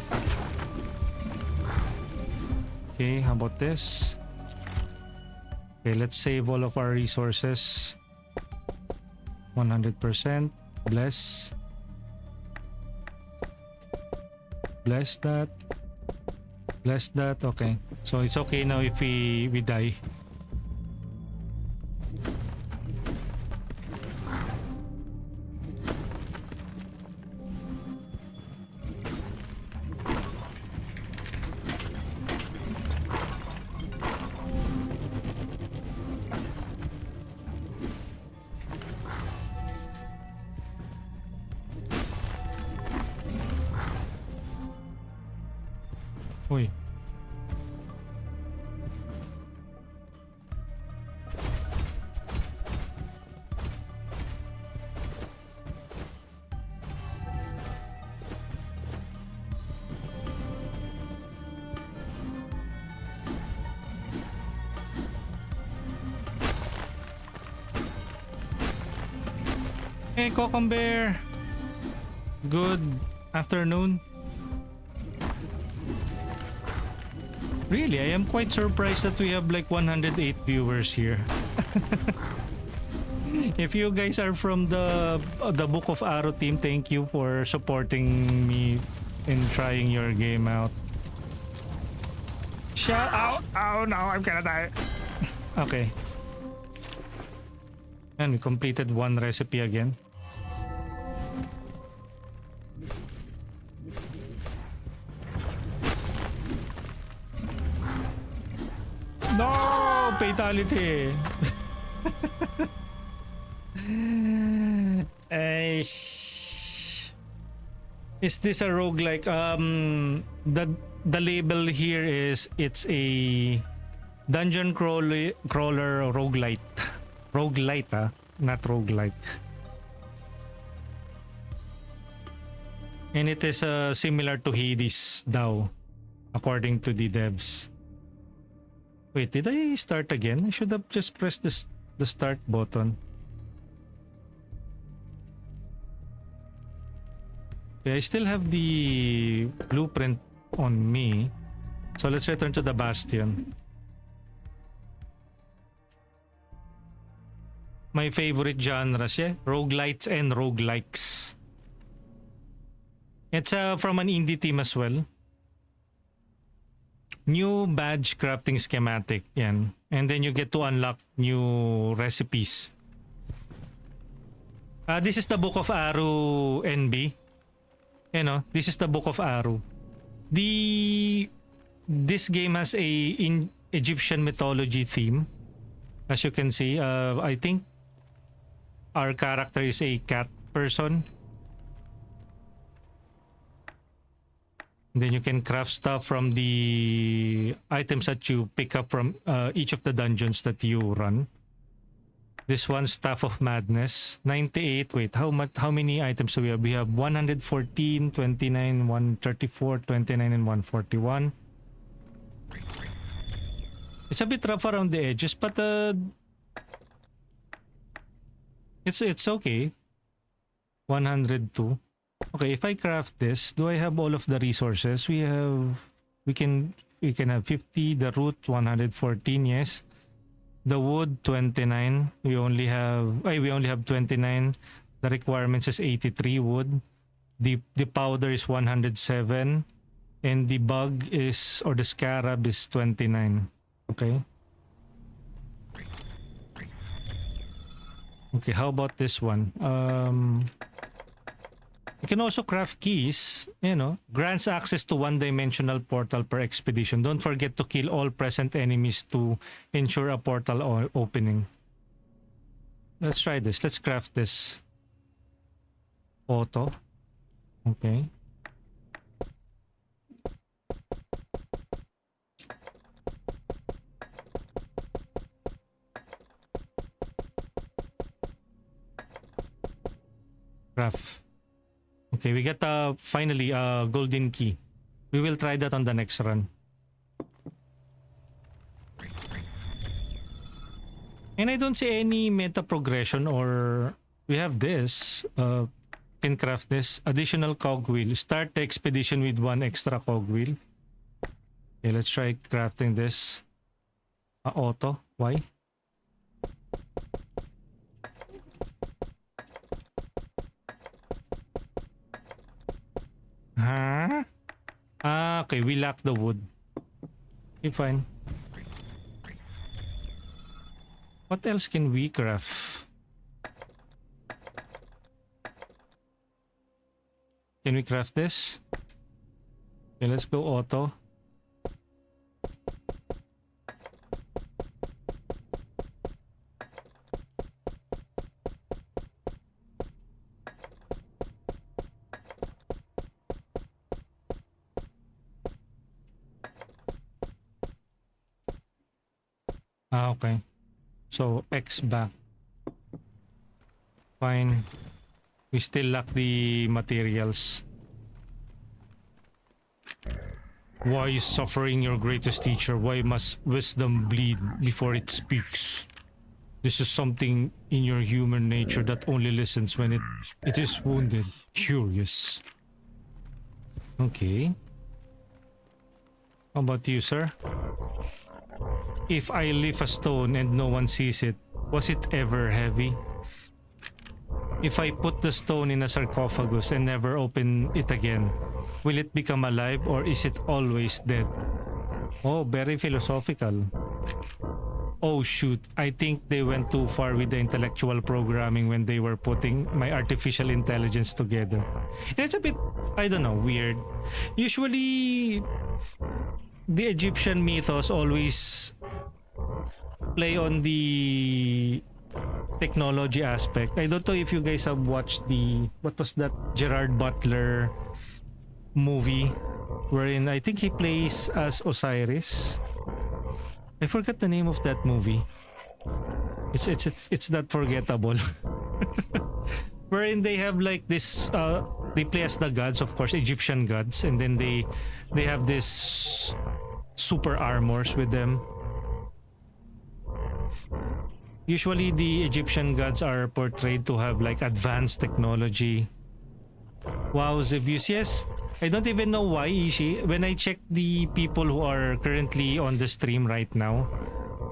Okay, how about this? Okay, let's save all of our resources. 100%. Bless. Bless that. Bless that. Okay. So it's okay now if we die. Uy. Hey, Cucumber. Good afternoon. Really, I am quite surprised that we have like 108 viewers here. If you guys are from the Book of Aaru team, thank you for supporting me in trying your game out. Shout out! Oh no, I'm gonna die. Okay. And we completed one recipe again. No! Fatality! Is this a roguelike? The label here is it's a dungeon crawler roguelite. Roguelite, not roguelike. And it is similar to Hades DAO, according to the devs. Wait, did I start again? I should have just pressed the start button. Okay, I still have the blueprint on me. So let's return to the bastion. My favorite genres, yeah? Roguelites and roguelikes. It's from an indie team as well. New badge crafting schematic, yan. And then you get to unlock new recipes. This is the Book of Aaru NB. You know, this is the Book of Aaru. This game has in Egyptian mythology theme. As you can see, I think our character is a cat person. Then you can craft stuff from the items that you pick up from each of the dungeons that you run. This one, Staff of Madness, 98. Wait, how many items do we have? We have 114, 29, 134, 29, and 141. It's a bit rough around the edges, but it's okay. 102. Okay, if I craft this, do I have all of the resources? We can have 50, the root 114, yes. The wood 29. We only have 29. The requirements is 83 wood. The powder is 107 and the bug is, or the scarab is 29. Okay. Okay, how about this one? You can also craft keys, you know, grants access to one-dimensional portal per expedition. Don't forget to kill all present enemies to ensure a portal opening. Let's try this. Let's craft this. Auto. Okay. Craft. Okay, we get finally a golden key. We will try that on the next run. And I don't see any meta progression, or we have this. Can craft this additional cogwheel. Start the expedition with one extra cogwheel. Okay, let's try crafting this. Auto. Why? Huh? Ah, okay. We lack the wood. Okay, fine. What else can we craft? Can we craft this? Okay, let's go auto. Ah, okay. So, X back. Fine. We still lack the materials. Why is suffering your greatest teacher? Why must wisdom bleed before it speaks? This is something in your human nature that only listens when it is wounded. Curious. Okay. How about you, sir? If I lift a stone and no one sees it, was it ever heavy? If I put the stone in a sarcophagus and never open it again, will it become alive or is it always dead? Oh, very philosophical. Oh shoot, I think they went too far with the intellectual programming when they were putting my artificial intelligence together. And it's a bit, I don't know, weird. Usually, the Egyptian mythos always play on the technology aspect. I don't know if you guys have watched the, what was that Gerard Butler movie wherein I think he plays as Osiris. I forgot the name of that movie. It's that forgettable. Wherein they have like this they play as the gods, of course, Egyptian gods, and then they have this super armors with them. Usually the Egyptian gods are portrayed to have like advanced technology. Wow, Zevius, yes. I don't even know why, Ishi. When I check the people who are currently on the stream right now,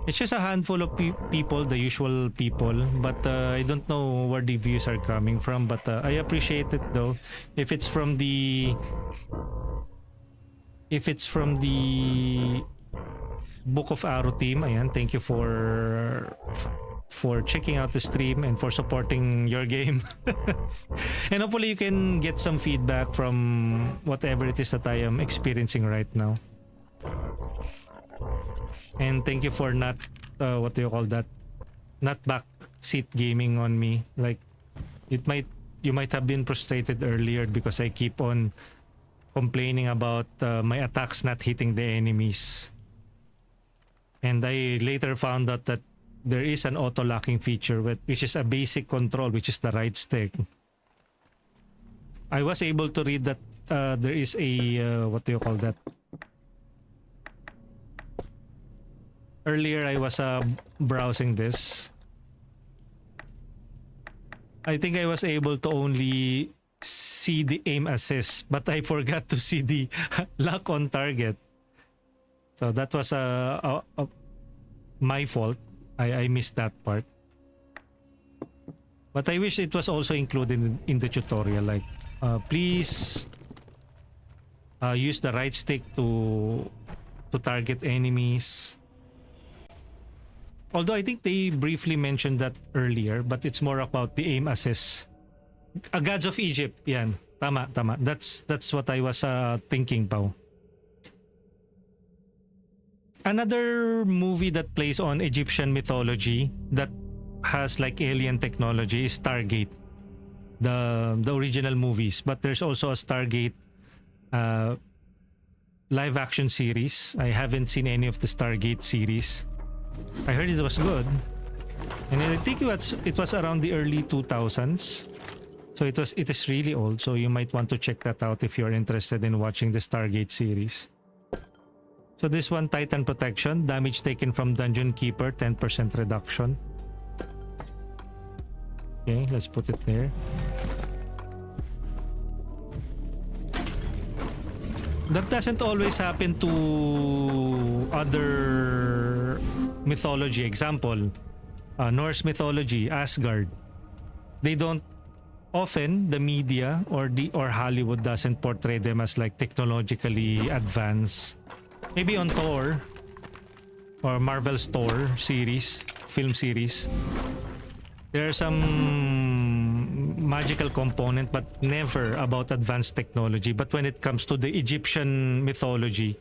it's just a handful of people, the usual people. But I don't know where the views are coming from. But I appreciate it though. If it's from the Book of Aaru team, ayan, thank you for checking out the stream and for supporting your game. And hopefully you can get some feedback from whatever it is that I am experiencing right now. And thank you for not what do you call that, not backseat gaming on me. Like you might have been frustrated earlier because I keep on complaining about my attacks not hitting the enemies, and I later found out that there is an auto-locking feature which is a basic control, which is the right stick. I was able to read that there is a what do you call that? Earlier I was browsing this. I think I was able to only see the aim assist, but I forgot to see the lock on target. So that was my fault. I missed that part. But I wish it was also included in the tutorial. Like, please use the right stick to target enemies. Although I think they briefly mentioned that earlier, but it's more about the aim assist. Gods of Egypt, yan. Tama. That's what I was thinking, Pao. Another movie that plays on Egyptian mythology that has like alien technology is Stargate, the original movies. But there's also a Stargate live action series. I haven't seen any of the Stargate series. I heard it was good, and I think it was around the early 2000s. So it is really old. So you might want to check that out if you're interested in watching the Stargate series. So this one, Titan Protection, damage taken from Dungeon Keeper, 10% reduction. Okay, let's put it there. That doesn't always happen to other mythology. Example, Norse mythology, Asgard. They don't often the media or Hollywood doesn't portray them as like technologically advanced. Maybe on Thor or Marvel's Thor series, film series. There are some magical component but never about advanced technology. But when it comes to the Egyptian mythology,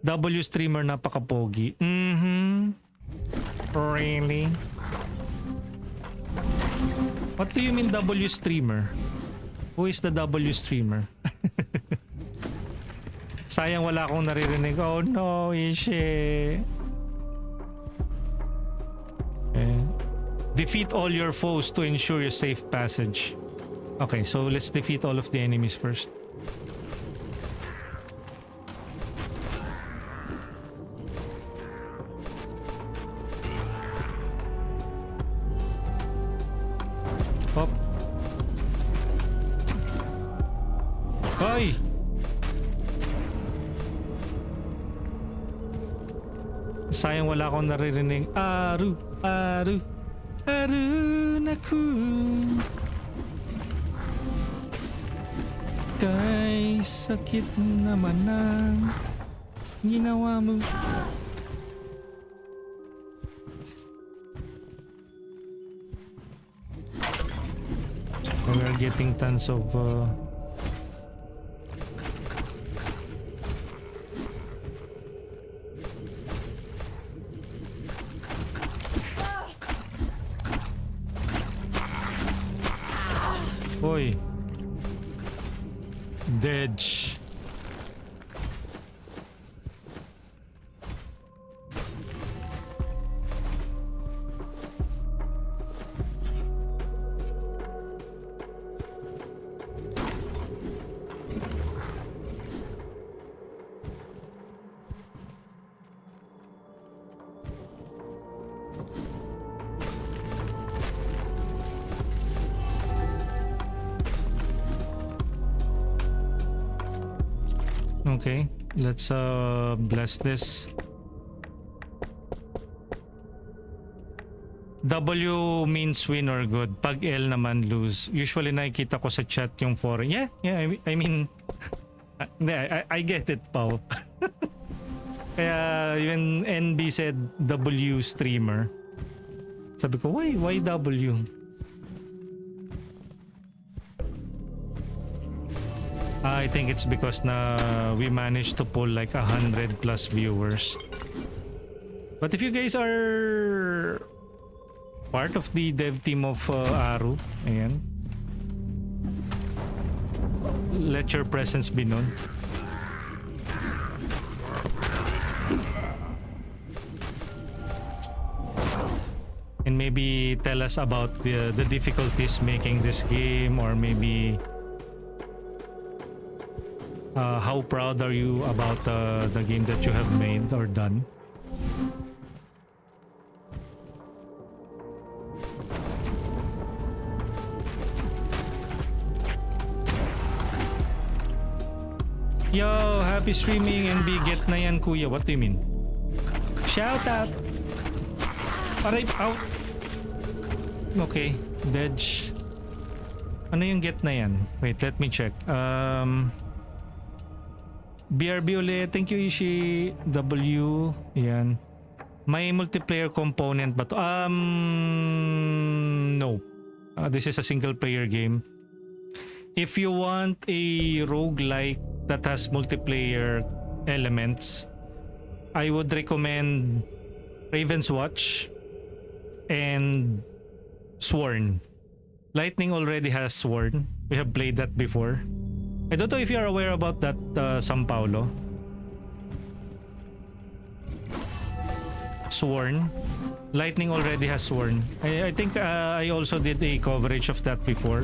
W streamer napaka-pogi. Really? What do you mean W streamer? Who is the W streamer? Sayang wala akong naririnig. Oh no, Ishe. Okay. Defeat all your foes to ensure your safe passage. Okay, so let's defeat all of the enemies first. Hop. Ay! Sayang wala akong naririnig. Aaru, Aaru, Aaru naku. Kay sakit naman ang ginawa mo. We are getting tons of Oy. Dedge. Okay, let's bless this. W means win or good. Pag L naman lose. Usually nakikita ko sa chat yung foreign. Yeah, I mean I get it, Pao. Kaya when NB said W streamer, sabi ko, why W? I think it's because na we managed to pull like 100 plus viewers. But if you guys are part of the dev team of Aaru, ayan, let your presence be known. And maybe tell us about the difficulties making this game, or maybe how proud are you about the game that you have made or done? Yo, happy streaming and get na yan, kuya. What do you mean? Shout out! Aray, out! Okay, Dedge. Ano yung get na yan? Wait, let me check. BRB ulit. Thank you, Ishi. W. Yan. May multiplayer component ba to? No. This is a single player game. If you want a roguelike that has multiplayer elements, I would recommend Raven's Watch and Sworn. Lightning already has Sworn. We have played that before. I don't know if you are aware about that, San Paulo. Sworn. Lightning already has Sworn. I think I also did a coverage of that before.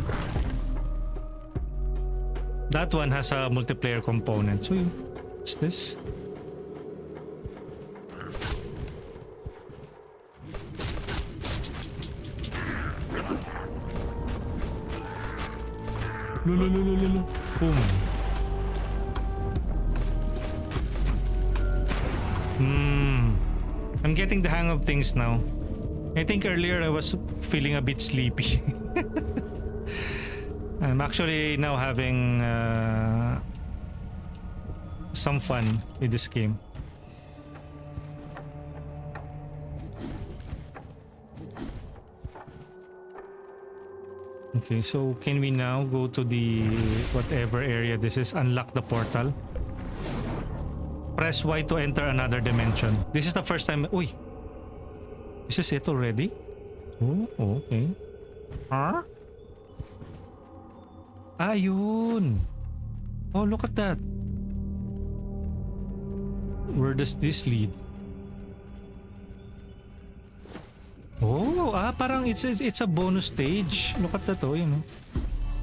That one has a multiplayer component. So, what's this? Lulu. Boom. I'm getting the hang of things now. I think earlier I was feeling a bit sleepy. I'm actually now having some fun with this game. Okay, so can we now go to the whatever area this is? Unlock the portal. Press Y to enter another dimension. This is the first time. Uy! Is this it already? Oh, okay. Huh? Ayun! Oh, look at that. Where does this lead? Oh, parang it's a bonus stage. Look at that, oh, you know.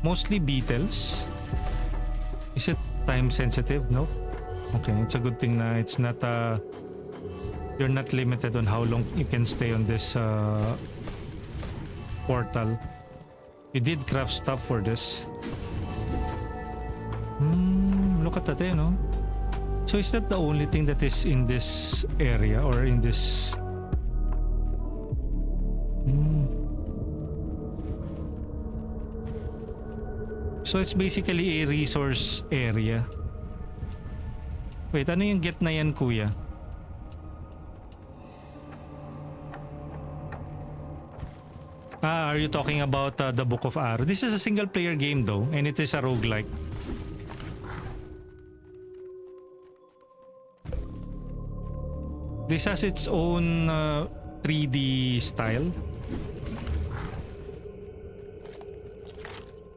Mostly beetles. Is it time sensitive? No. Okay, it's a good thing na it's not you're not limited on how long you can stay on this portal. You did craft stuff for this. Look at that, no? So is that the only thing that is in this area or in this? So it's basically a resource area. Wait, ano yung get na yan, kuya? Are you talking about the Book of Aaru? This is a single player game though, and it is a roguelike. This has its own 3D style.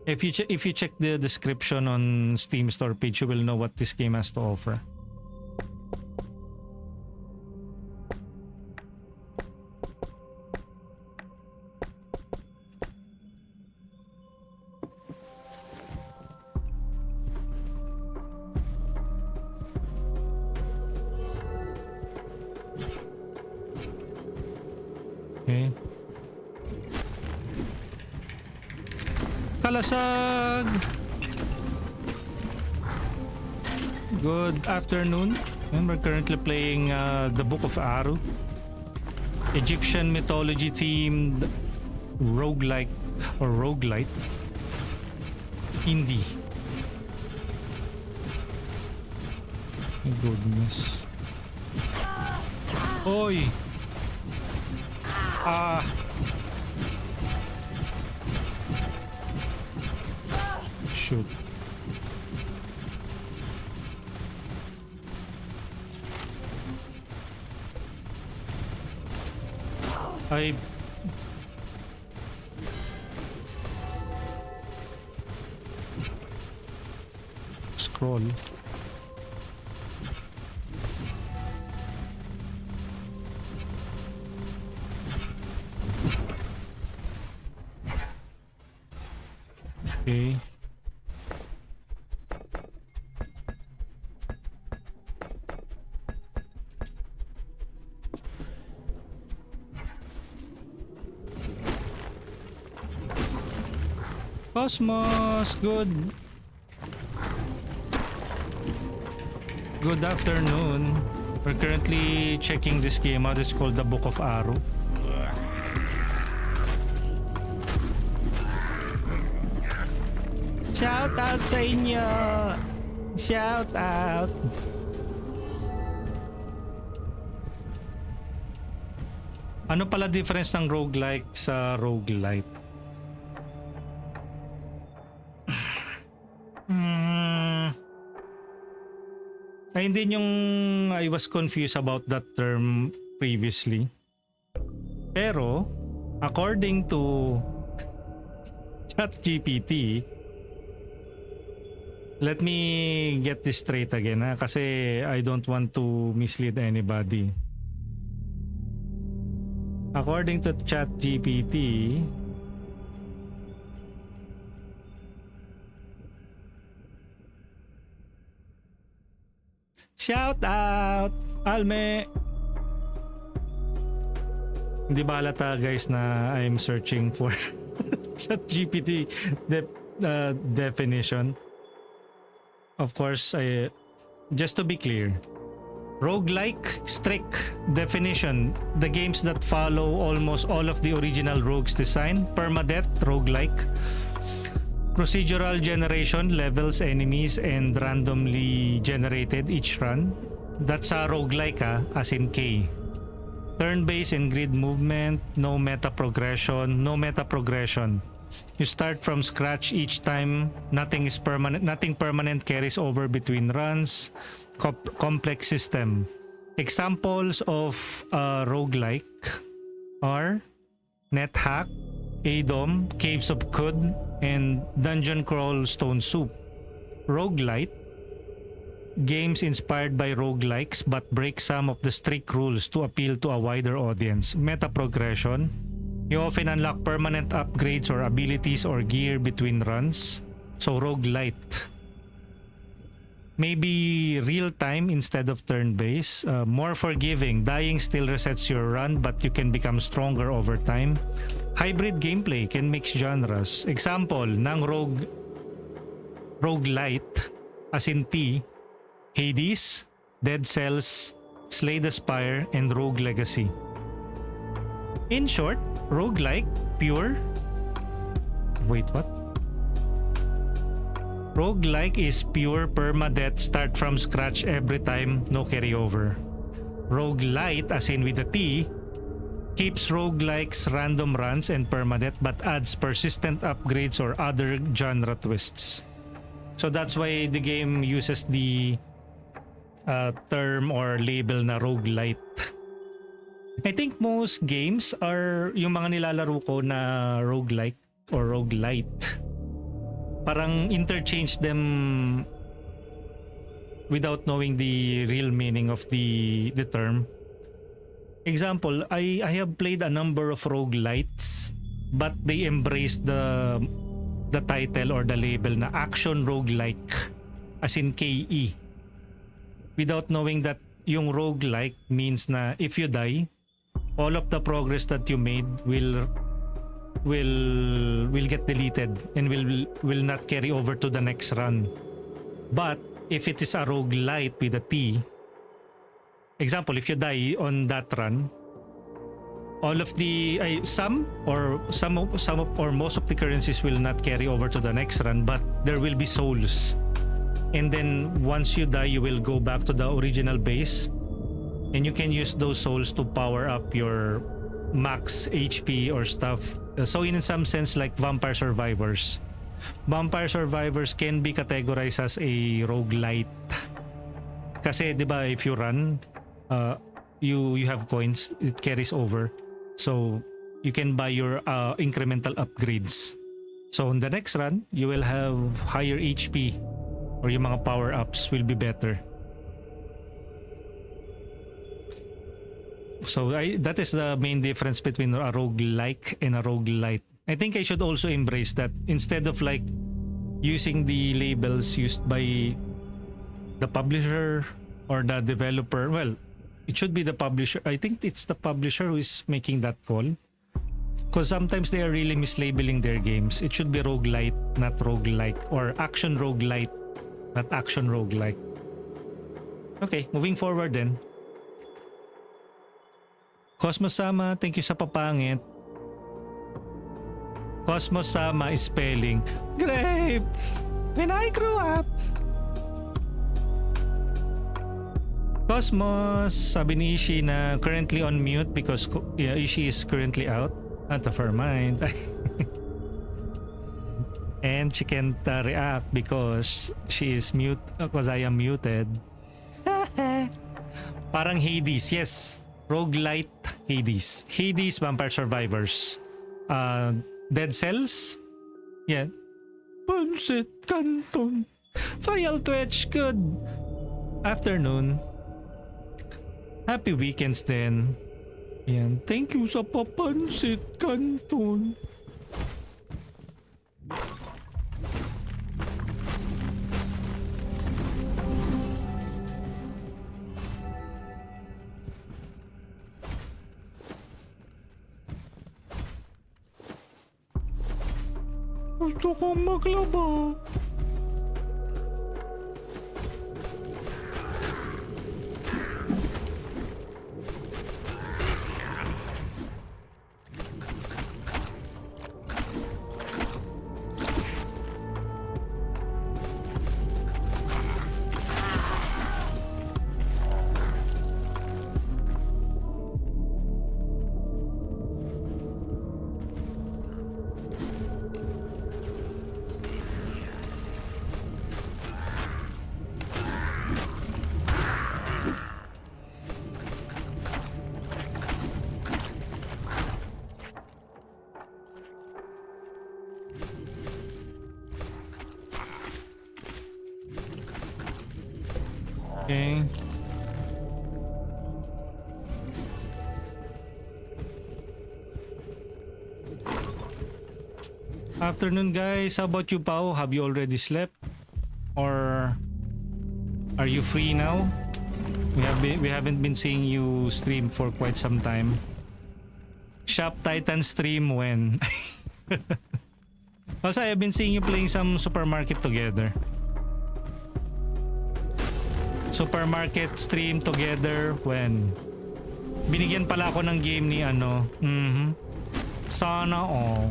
If you check the description on Steam store page, you will know what this game has to offer. Okay. Kalasag! Good afternoon. And we're currently playing the Book of Aaru. Egyptian mythology themed roguelike or roguelite indie. My goodness. Oy! Shoot. I scroll. Okay. Cosmos, good afternoon. We're currently checking this game out. It's called the Book of Aaru. Shout out sa inyo! Shout out! Ano pala difference ng roguelike sa roguelite? Ay, hindi yung I was confused about that term previously. Pero, according to ChatGPT, let me get this straight again kasi I don't want to mislead anybody. According to ChatGPT, shout out Alme. Hindi ba halata guys na I'm searching for ChatGPT definition. Of course, just to be clear, Roguelike, strict definition. The games that follow almost all of the original Rogue's design. Permadeath, roguelike. Procedural generation, levels, enemies, and randomly generated each run. That's a roguelike as in K. Turn-based and grid movement, no meta progression. You start from scratch each time. Nothing permanent carries over between runs. Complex system. Examples of roguelike are NetHack, Adom, Caves of Cud, and Dungeon Crawl Stone Soup. Roguelite, games inspired by roguelikes but break some of the strict rules to appeal to a wider audience. Meta progression, you often unlock permanent upgrades or abilities or gear between runs. So roguelite. Maybe real time instead of turn-based. More forgiving. Dying still resets your run but you can become stronger over time. Hybrid gameplay can mix genres. Example ng roguelite as in T, Hades, Dead Cells, Slay the Spire, and Rogue Legacy. In short, roguelike, pure... Wait, what? Roguelike is pure permadeath, start from scratch every time, no carryover. Roguelite, as in with a T, keeps roguelikes random runs and permadeath but adds persistent upgrades or other genre twists. So that's why the game uses the term or label na roguelite. I think most games are yung mga nilalaro ko na roguelike or roguelite. Parang interchange them without knowing the real meaning of the term. Example, I have played a number of roguelites but they embrace the title or the label na action roguelike as in KE without knowing that yung roguelike means na if you die, all of the progress that you made will get deleted and will not carry over to the next run. But if it is a roguelite with a T, example, if you die on that run, all of the some or most of the currencies will not carry over to the next run, but there will be souls. And then once you die, you will go back to the original base and you can use those souls to power up your max HP or stuff. So in some sense, like Vampire Survivors. Vampire Survivors can be categorized as a roguelite. Kasi 'di ba, if you run, you have coins, it carries over. So you can buy your incremental upgrades. So on the next run, you will have higher HP or yung mga power-ups will be better. So that is the main difference between a roguelike and a roguelite. I think I should also embrace that instead of like using the labels used by the publisher or the developer. Well, it should be the publisher. I think it's the publisher who is making that call. Because sometimes they are really mislabeling their games. It should be roguelite, not roguelike. Or action roguelite, not action roguelike. Okay, moving forward then. Cosmos Sama, thank you sa papangit. Cosmos Sama is spelling grape when I grew up. Cosmos, sabi ni Ishi na currently on mute because Ishi is currently out of her mind. And she can't react because she is mute, because I am muted. Parang Hades, yes. Roguelite Hades. Hades, Vampire Survivors. Dead Cells? Yeah. Pansit Canton. File Twitch, good afternoon. Happy weekends then. Yan. Thank you sa papansit Canton. Gusto kong maglaba. Okay. Afternoon, guys. How about you, Pao? Have you already slept? Or are you free now? We haven't been seeing you stream for quite some time. Shop Titan stream when? Also, I've been seeing you playing some supermarket together. Supermarket stream together when? Binigyan pala ako ng game ni ano. Sana all.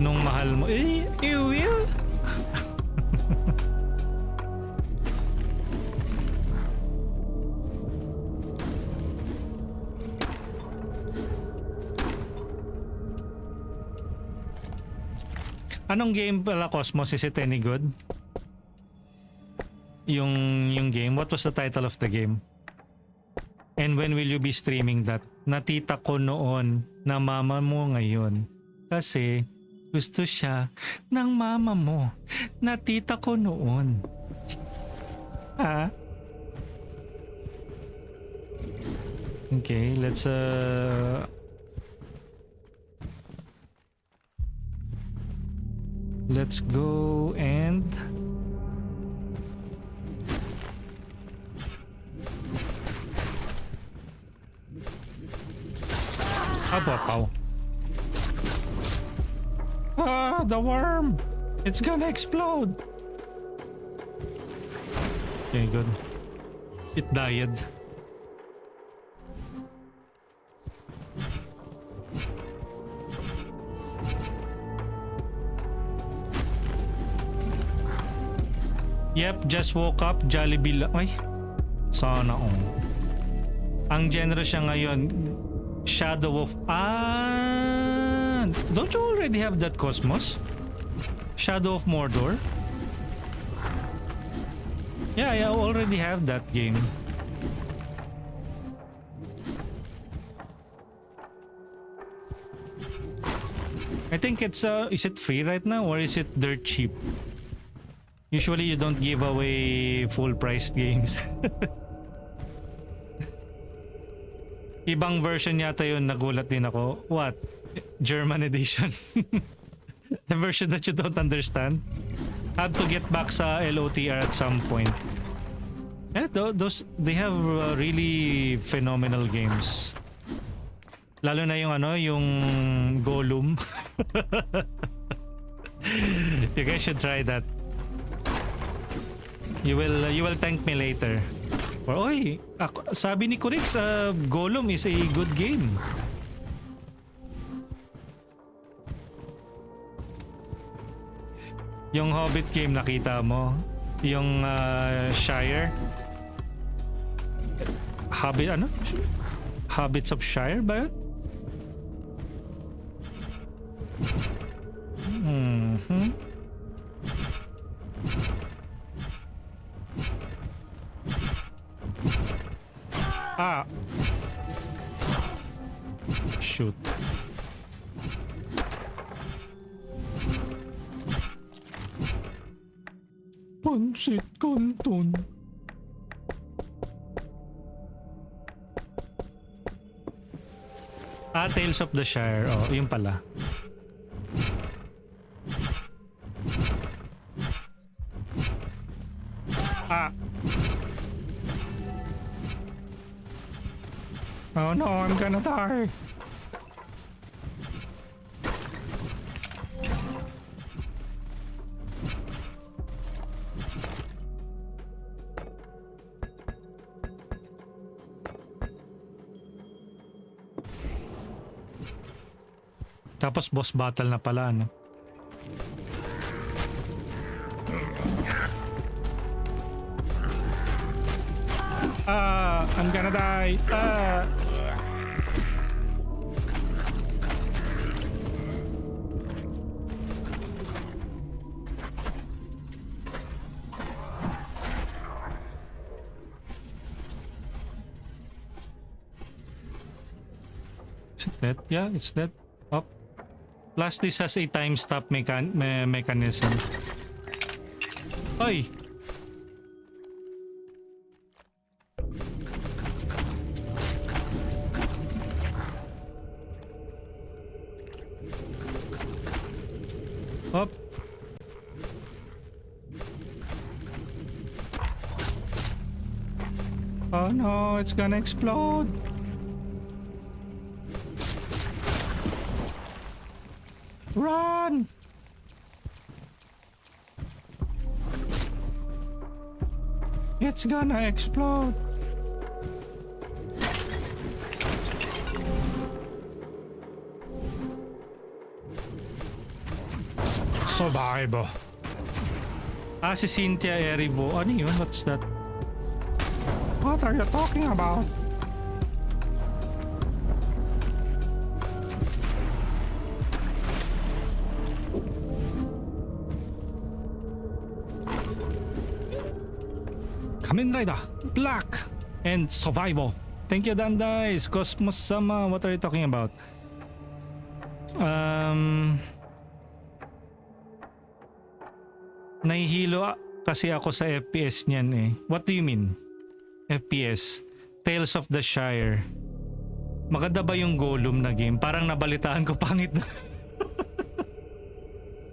Nung mahal mo. Ew. Anong game pala, Cosmos? Is it any good? Yung game, what was the title of the game? And when will you be streaming that? Natita ko noon na mama mo ngayon. Kasi gusto siya ng mama mo. Natita ko noon. Ha? Okay, let's go and Abapaw. The worm. It's gonna explode. Okay, good. It died. Yep, just woke up. Jollibee lang. Ay, sana all. Ang genre siya ngayon, Shadow of... don't you already have that, Cosmos? Shadow of Mordor? Yeah, I already have that game. I think it's is it free right now or is it dirt cheap? Usually you don't give away full priced games. Ibang version yata yun, nagulat din ako. What? German edition. The version that you don't understand. Have to get back sa LOTR at some point. Yeah, those they have really phenomenal games. Lalo na yung yung Gollum. You guys should try that. You will thank me later. Or sabi ni Kurix, Gollum is a good game. Yung Hobbit game nakita mo, yung Shire. Hobbits of Shire ba yun? Shoot. Pansit Canton. Tales of the Shire. Oh, yun pala. Oh no, I'm gonna die. Tapos boss battle na pala, no? I'm gonna die. Is it dead? Yeah, it's dead. Up. Plus this has a time stop mechanism. Oy! Up. Oh no, it's gonna explode. Run! It's gonna explode. Survival. Si Cynthia Erivo. Ano yun? What's that? What are you talking about? Kamen Rider, Black, and Survival. Thank you, Dandais. Cosmos Sama. What are you talking about? Nahihilo kasi ako sa FPS niyan eh. What do you mean? FPS. Tales of the Shire. Maganda ba yung Gollum na game? Parang nabalitaan ko pangit na.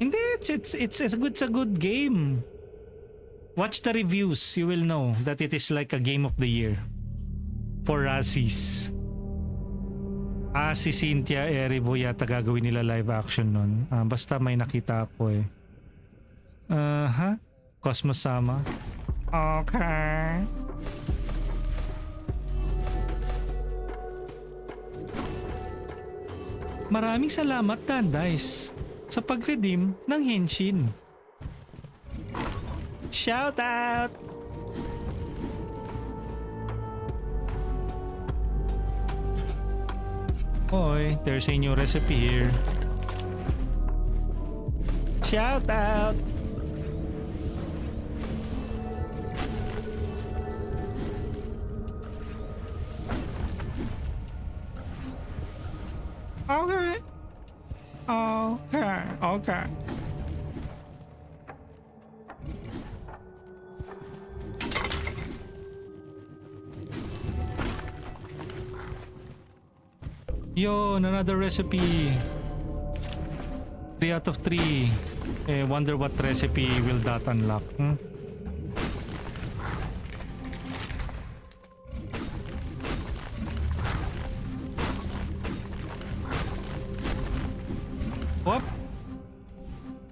Hindi, it's a good game. Watch the reviews, you will know that it is like a game of the year for Razzies. Si Cynthia Erivo yata gagawin nila live action nun. Basta may nakita ako eh. Cosmos Sama. Okay. Maraming salamat, Dandice, sa pag-redeem ng Henshin. Shout out! Oy, there's a new recipe here. Shout out! Okay. Okay. Yo, another recipe. 3 out of 3. Wonder what recipe will that unlock? What?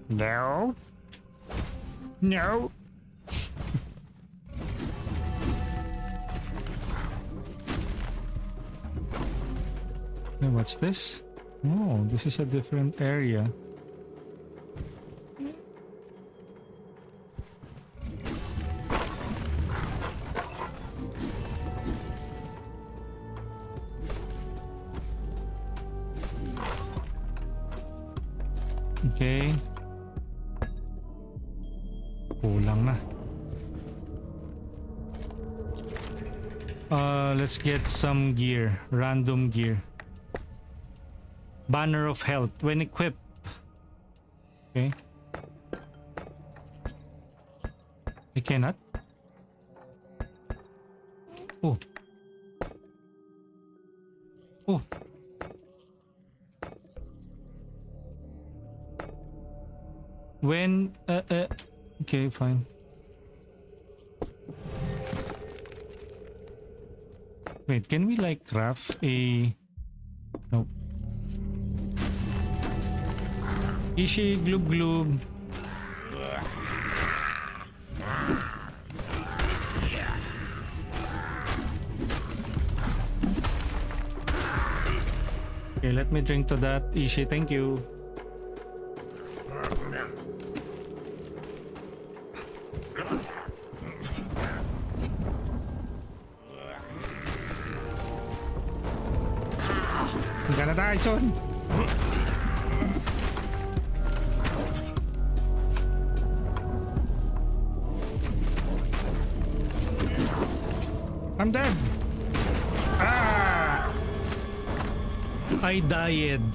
No. No. What's this? Oh, this is a different area. Okay. Kulang na. Let's get some gear. Random gear. Banner of Health when equipped. Okay. I cannot. Oh. Oh. When okay, fine. Wait, can we like craft a... Nope. Ishi gloob gloob. Okay, let me drink to that. Ishi, thank you. Gana tayo, Chon. I'm dead. I died.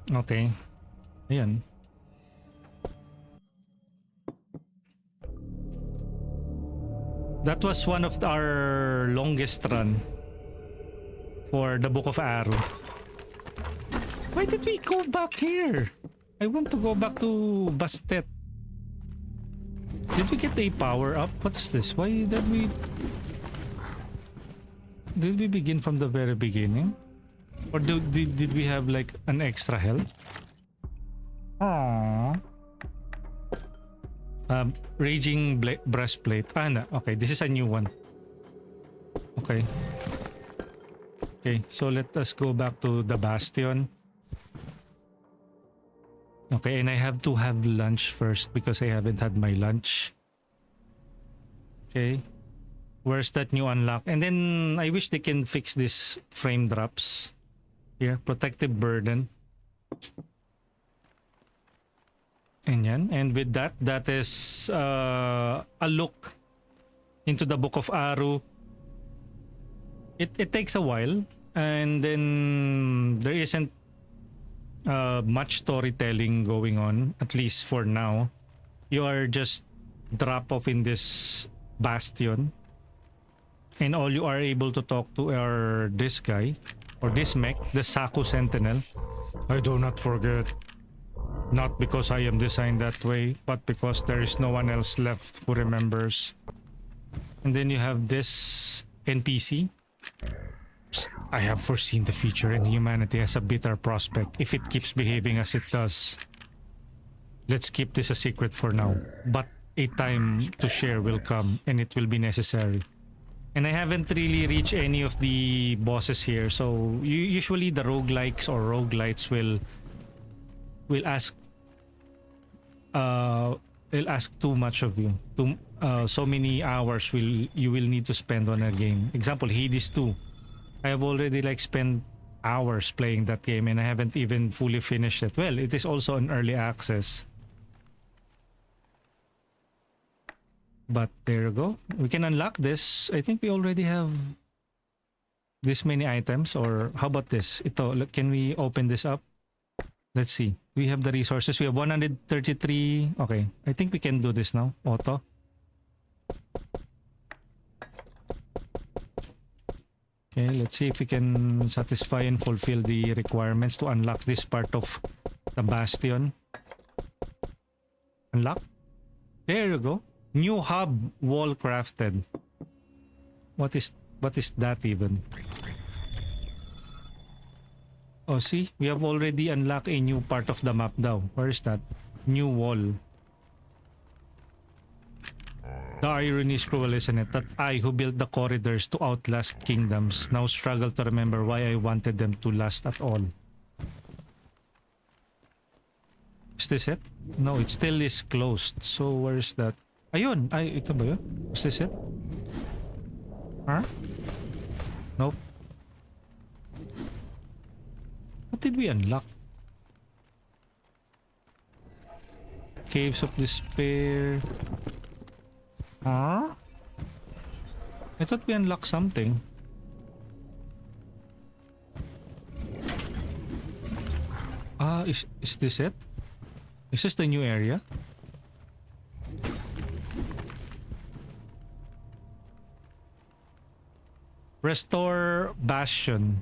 Okay. Ayan. That was one of our longest run for the Book of Aaru. Why did we go back here? I want to go back to Bastet. Did we get a power up? What's this? Why did we... Did we begin from the very beginning? Or did we have like an extra health? Aww. Raging breastplate. Ah, no. Okay, this is a new one. Okay. Okay, so let us go back to the bastion. Okay, and I have to have lunch first because I haven't had my lunch. Okay. Where's that new unlock? And then I wish they can fix this frame drops. Here, protective burden. And yan. And with that, that is a look into the Book of Aaru. It takes a while, and then there isn't much storytelling going on, at least for now. You are just drop off in this bastion, and all you are able to talk to are this guy, or this mech, the Saku Sentinel. I do not forget. Not because I am designed that way, but because there is no one else left who remembers. And then you have this NPC. Psst, I have foreseen the future, and humanity has a bitter prospect if it keeps behaving as it does. Let's keep this a secret for now, but a time to share will come, and it will be necessary. And I haven't really reached any of the bosses here, so usually the roguelikes or roguelites will ask too much of you. So many hours you will need to spend on a game. Example, Hades 2. I have already like spent hours playing that game, and I haven't even fully finished it. Well, it is also an early access. But there you go. We can unlock this. I think we already have this many items. Or how about this? Ito, can we open this up? Let's see. We have the resources. We have 133. Okay. I think we can do this now. Auto. Okay, let's see if we can satisfy and fulfill the requirements to unlock this part of the bastion. Unlock. There you go. New hub wall crafted. What is that even? Oh, see, we have already unlocked a new part of the map now. Where is that? New wall. The irony is cruel, isn't it? That I, who built the corridors to outlast kingdoms, now struggle to remember why I wanted them to last at all. Is this it? No, it still is closed. So where is that? Ayun! Ay, ito ba yun? Is this it? Huh? Nope. What did we unlock? Caves of Despair. Huh? I thought we unlocked something. Ah, is this it? Is this the new area? Restore Bastion.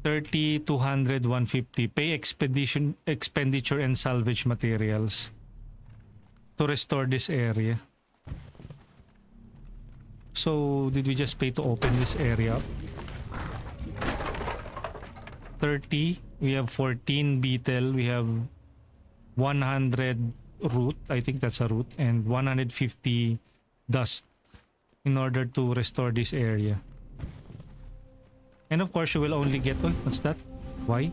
30, 200, 150. Pay expenditure and salvage materials to restore this area. So, did we just pay to open this area? 30. We have 14 beetle. We have 100 root. I think that's a root. And 150 dust in order to restore this area. And of course, you will only get... Oh, what's that? Why?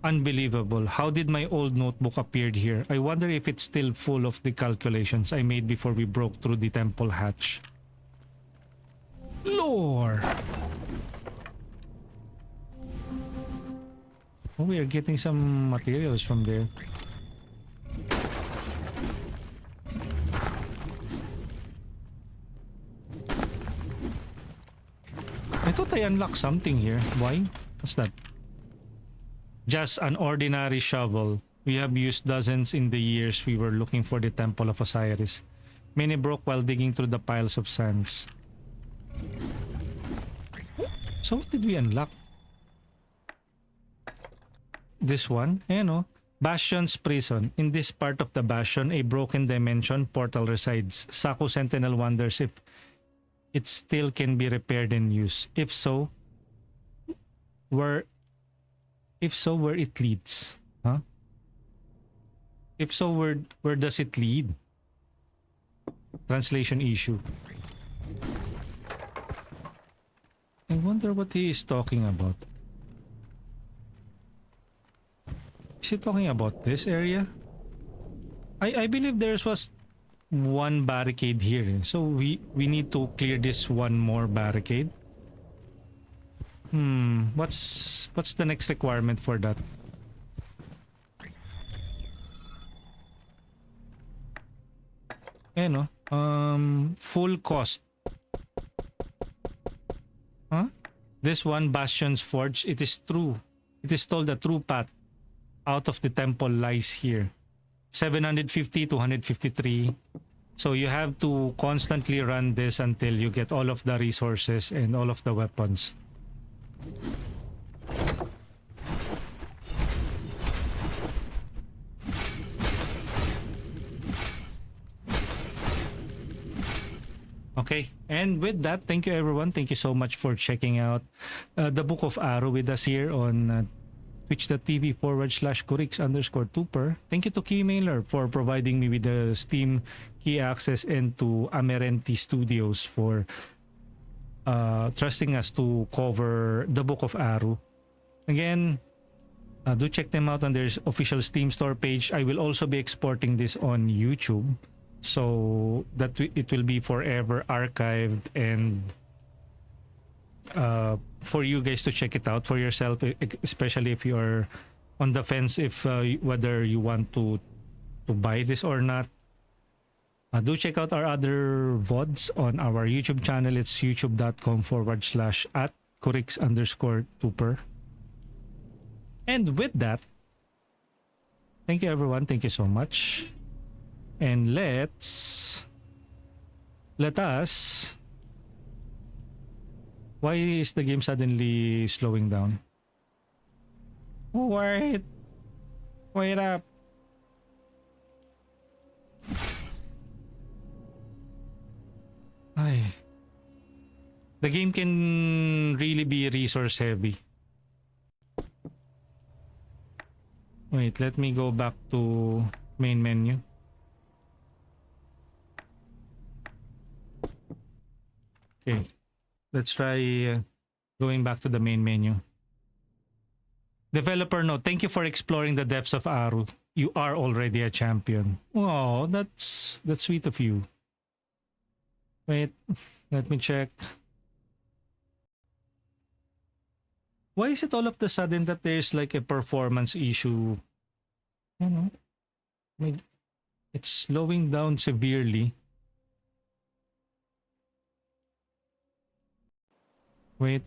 Unbelievable. How did my old notebook appear here? I wonder if it's still full of the calculations I made before we broke through the temple hatch. Lore! Oh, we are getting some materials from there. I thought I unlocked something here. Why? What's that? just an ordinary shovel. We have used dozens in the years we were looking for the Temple of Osiris. Many broke while digging through the piles of sands. So what did we unlock? This one? Ayan o. Bastion's Prison. In this part of the Bastion, a broken dimension portal resides. Saku Sentinel wonders if it still can be repaired and used. If so, where it leads? Huh? If so, where does it lead? Translation issue. I wonder what he is talking about. Is he talking about this area? I believe there was one barricade here. So we need to clear this one more barricade. What's the next requirement for that? Eh no? Full cost. Huh? This one, Bastion's Forge, it is true. It is told the true path out of the temple lies here. 750 to 153. So you have to constantly run this until you get all of the resources and all of the weapons. Okay, and with that, thank you everyone. Thank you so much for checking out the Book of Aaru with us here on twitch.tv/Kurix_Tuper. Thank you to Keymailer for providing me with the Steam key access, and to Amenti Studios for trusting us to cover the Book of Aaru. Again, do check them out on their official Steam store page. I will also be exporting this on YouTube, so that it will be forever archived, and for you guys to check it out for yourself, especially if you are on the fence if whether you want to buy this or not. Do check out our other VODs on our YouTube channel. It's youtube.com/@Kurix_Tuper. And with that, thank you everyone. Thank you so much. And let us... Why is the game suddenly slowing down? Wait up. Ay. The game can really be resource heavy. Wait, let me go back to main menu. Okay. Let's try going back to the main menu. Developer note, thank you for exploring the depths of Aaru. You are already a champion. Oh, that's sweet of you. Wait, let me check. Why is it all of the sudden that there's like a performance issue? I don't know. It's slowing down severely. Wait.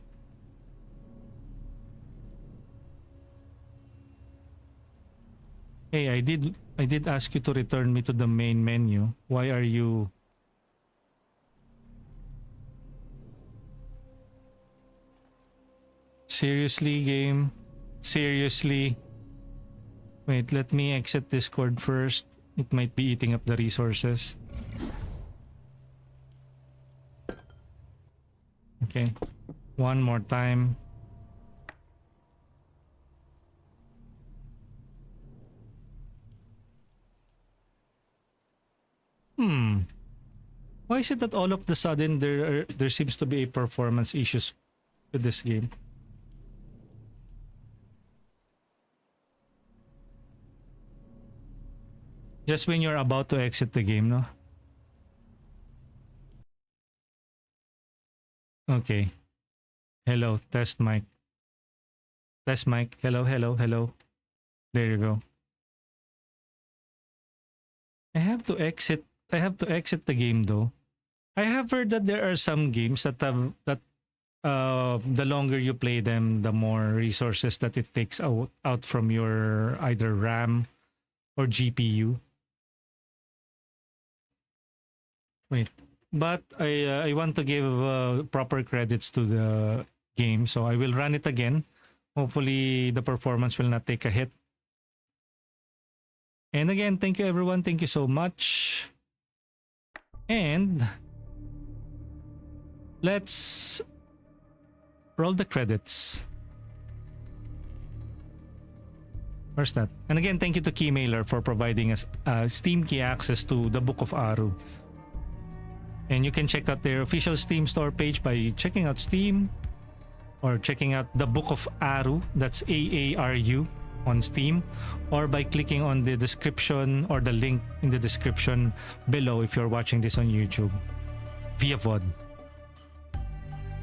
Hey, I did ask you to return me to the main menu. Why are you... Seriously, game? Seriously? Wait, let me exit Discord first. It might be eating up the resources. Okay. One more time. Why is it that all of the sudden there seems to be a performance issues with this game? Just when you're about to exit the game, no? Okay. Hello, test mic. Test mic. Hello, hello, hello. There you go. I have to exit the game though. I have heard that there are some games that the longer you play them, the more resources that it takes out from your either RAM or GPU. Wait, but I want to give proper credits to the game, so I will run it again. Hopefully the performance will not take a hit. And again, thank you everyone. Thank you so much. And let's roll the credits. Where's that? And again, thank you to Keymailer for providing us Steam key access to the Book of Aaru. And you can check out their official Steam store page by checking out Steam or checking out the Book of Aaru. That's AARU on Steam, or by clicking on the description or the link in the description below if you're watching this on YouTube via VOD.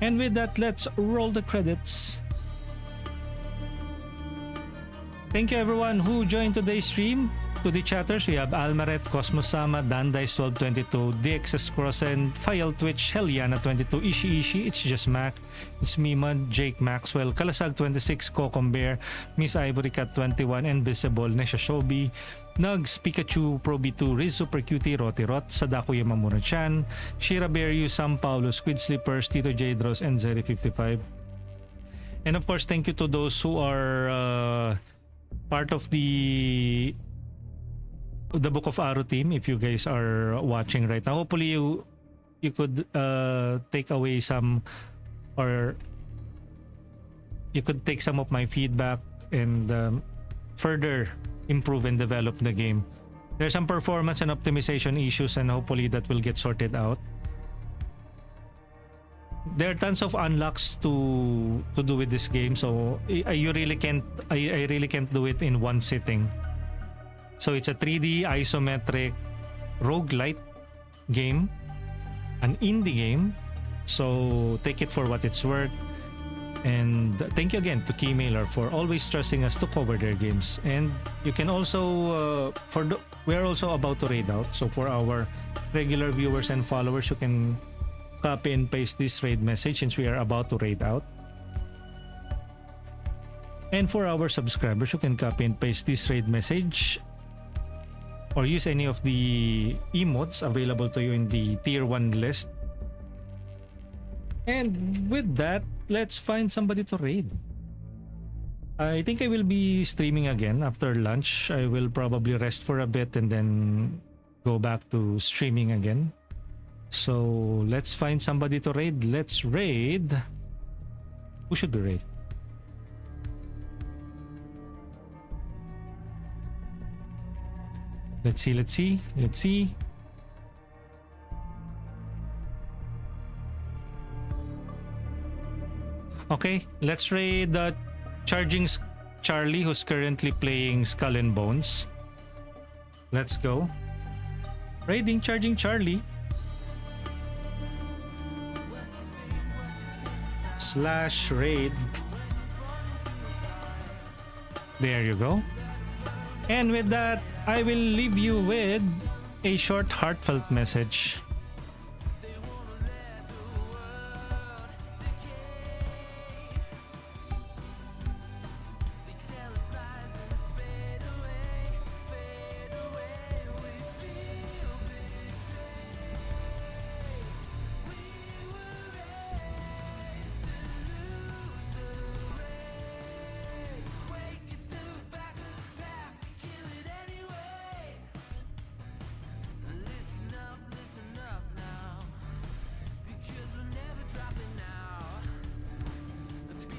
And with that, let's roll the credits. Thank you everyone who joined today's stream. To the chatters, we have Almaret, Cosmosama, Dandice1222, DXS Crossen, File Twitch, Heliana22, Ishi, It's Just Mac, It's Mimad, Jake Maxwell, Kalasag26, Cocombear, Miss Ivory Cat 21, Invisible, Nesha Shobi, Nugs, Pikachu, Proby2, Riz Super Cutie, Rotirot, Sadako Yamamura-chan, Shira Beryu, Sam Paulo, Squid Slippers, Tito Jadros, and Zeri55. And of course, thank you to those who are part of the Book of Aaru team. If you guys are watching right now, hopefully you could take away some, or you could take some of my feedback and further improve and develop the game. There's some performance and optimization issues, and hopefully that will get sorted out. There are tons of unlocks to do with this game, so I really can't do it in one sitting. So it's a 3D isometric roguelite game, an indie game. So take it for what it's worth. And thank you again to Keymailer for always trusting us to cover their games. And you can also we are also about to raid out. So for our regular viewers and followers, you can copy and paste this raid message since we are about to raid out. And for our subscribers, you can copy and paste this raid message or use any of the emotes available to you in the tier 1 list. And with that, let's find somebody to raid. I think I will be streaming again after lunch. I will probably rest for a bit and then go back to streaming again. So let's find somebody to raid. Let's raid. Who should we raid? Let's see. Okay, let's raid Charging Charlie, who's currently playing Skull and Bones. Let's go. Raiding Charging Charlie. /raid. There you go. And with that, I will leave you with a short heartfelt message.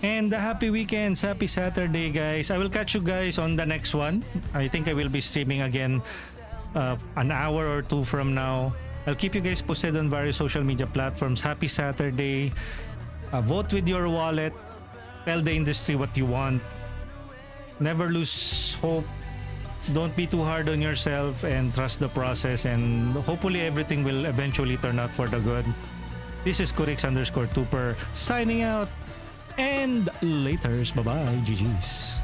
And happy weekends, happy Saturday, guys. I will catch you guys on the next one. I think I will be streaming again an hour or two from now. I'll keep you guys posted on various social media platforms. Happy Saturday. Vote with your wallet. Tell the industry what you want. Never lose hope. Don't be too hard on yourself and trust the process. And hopefully everything will eventually turn out for the good. This is Kurix_Tuper signing out. And laters. Bye-bye. GG's.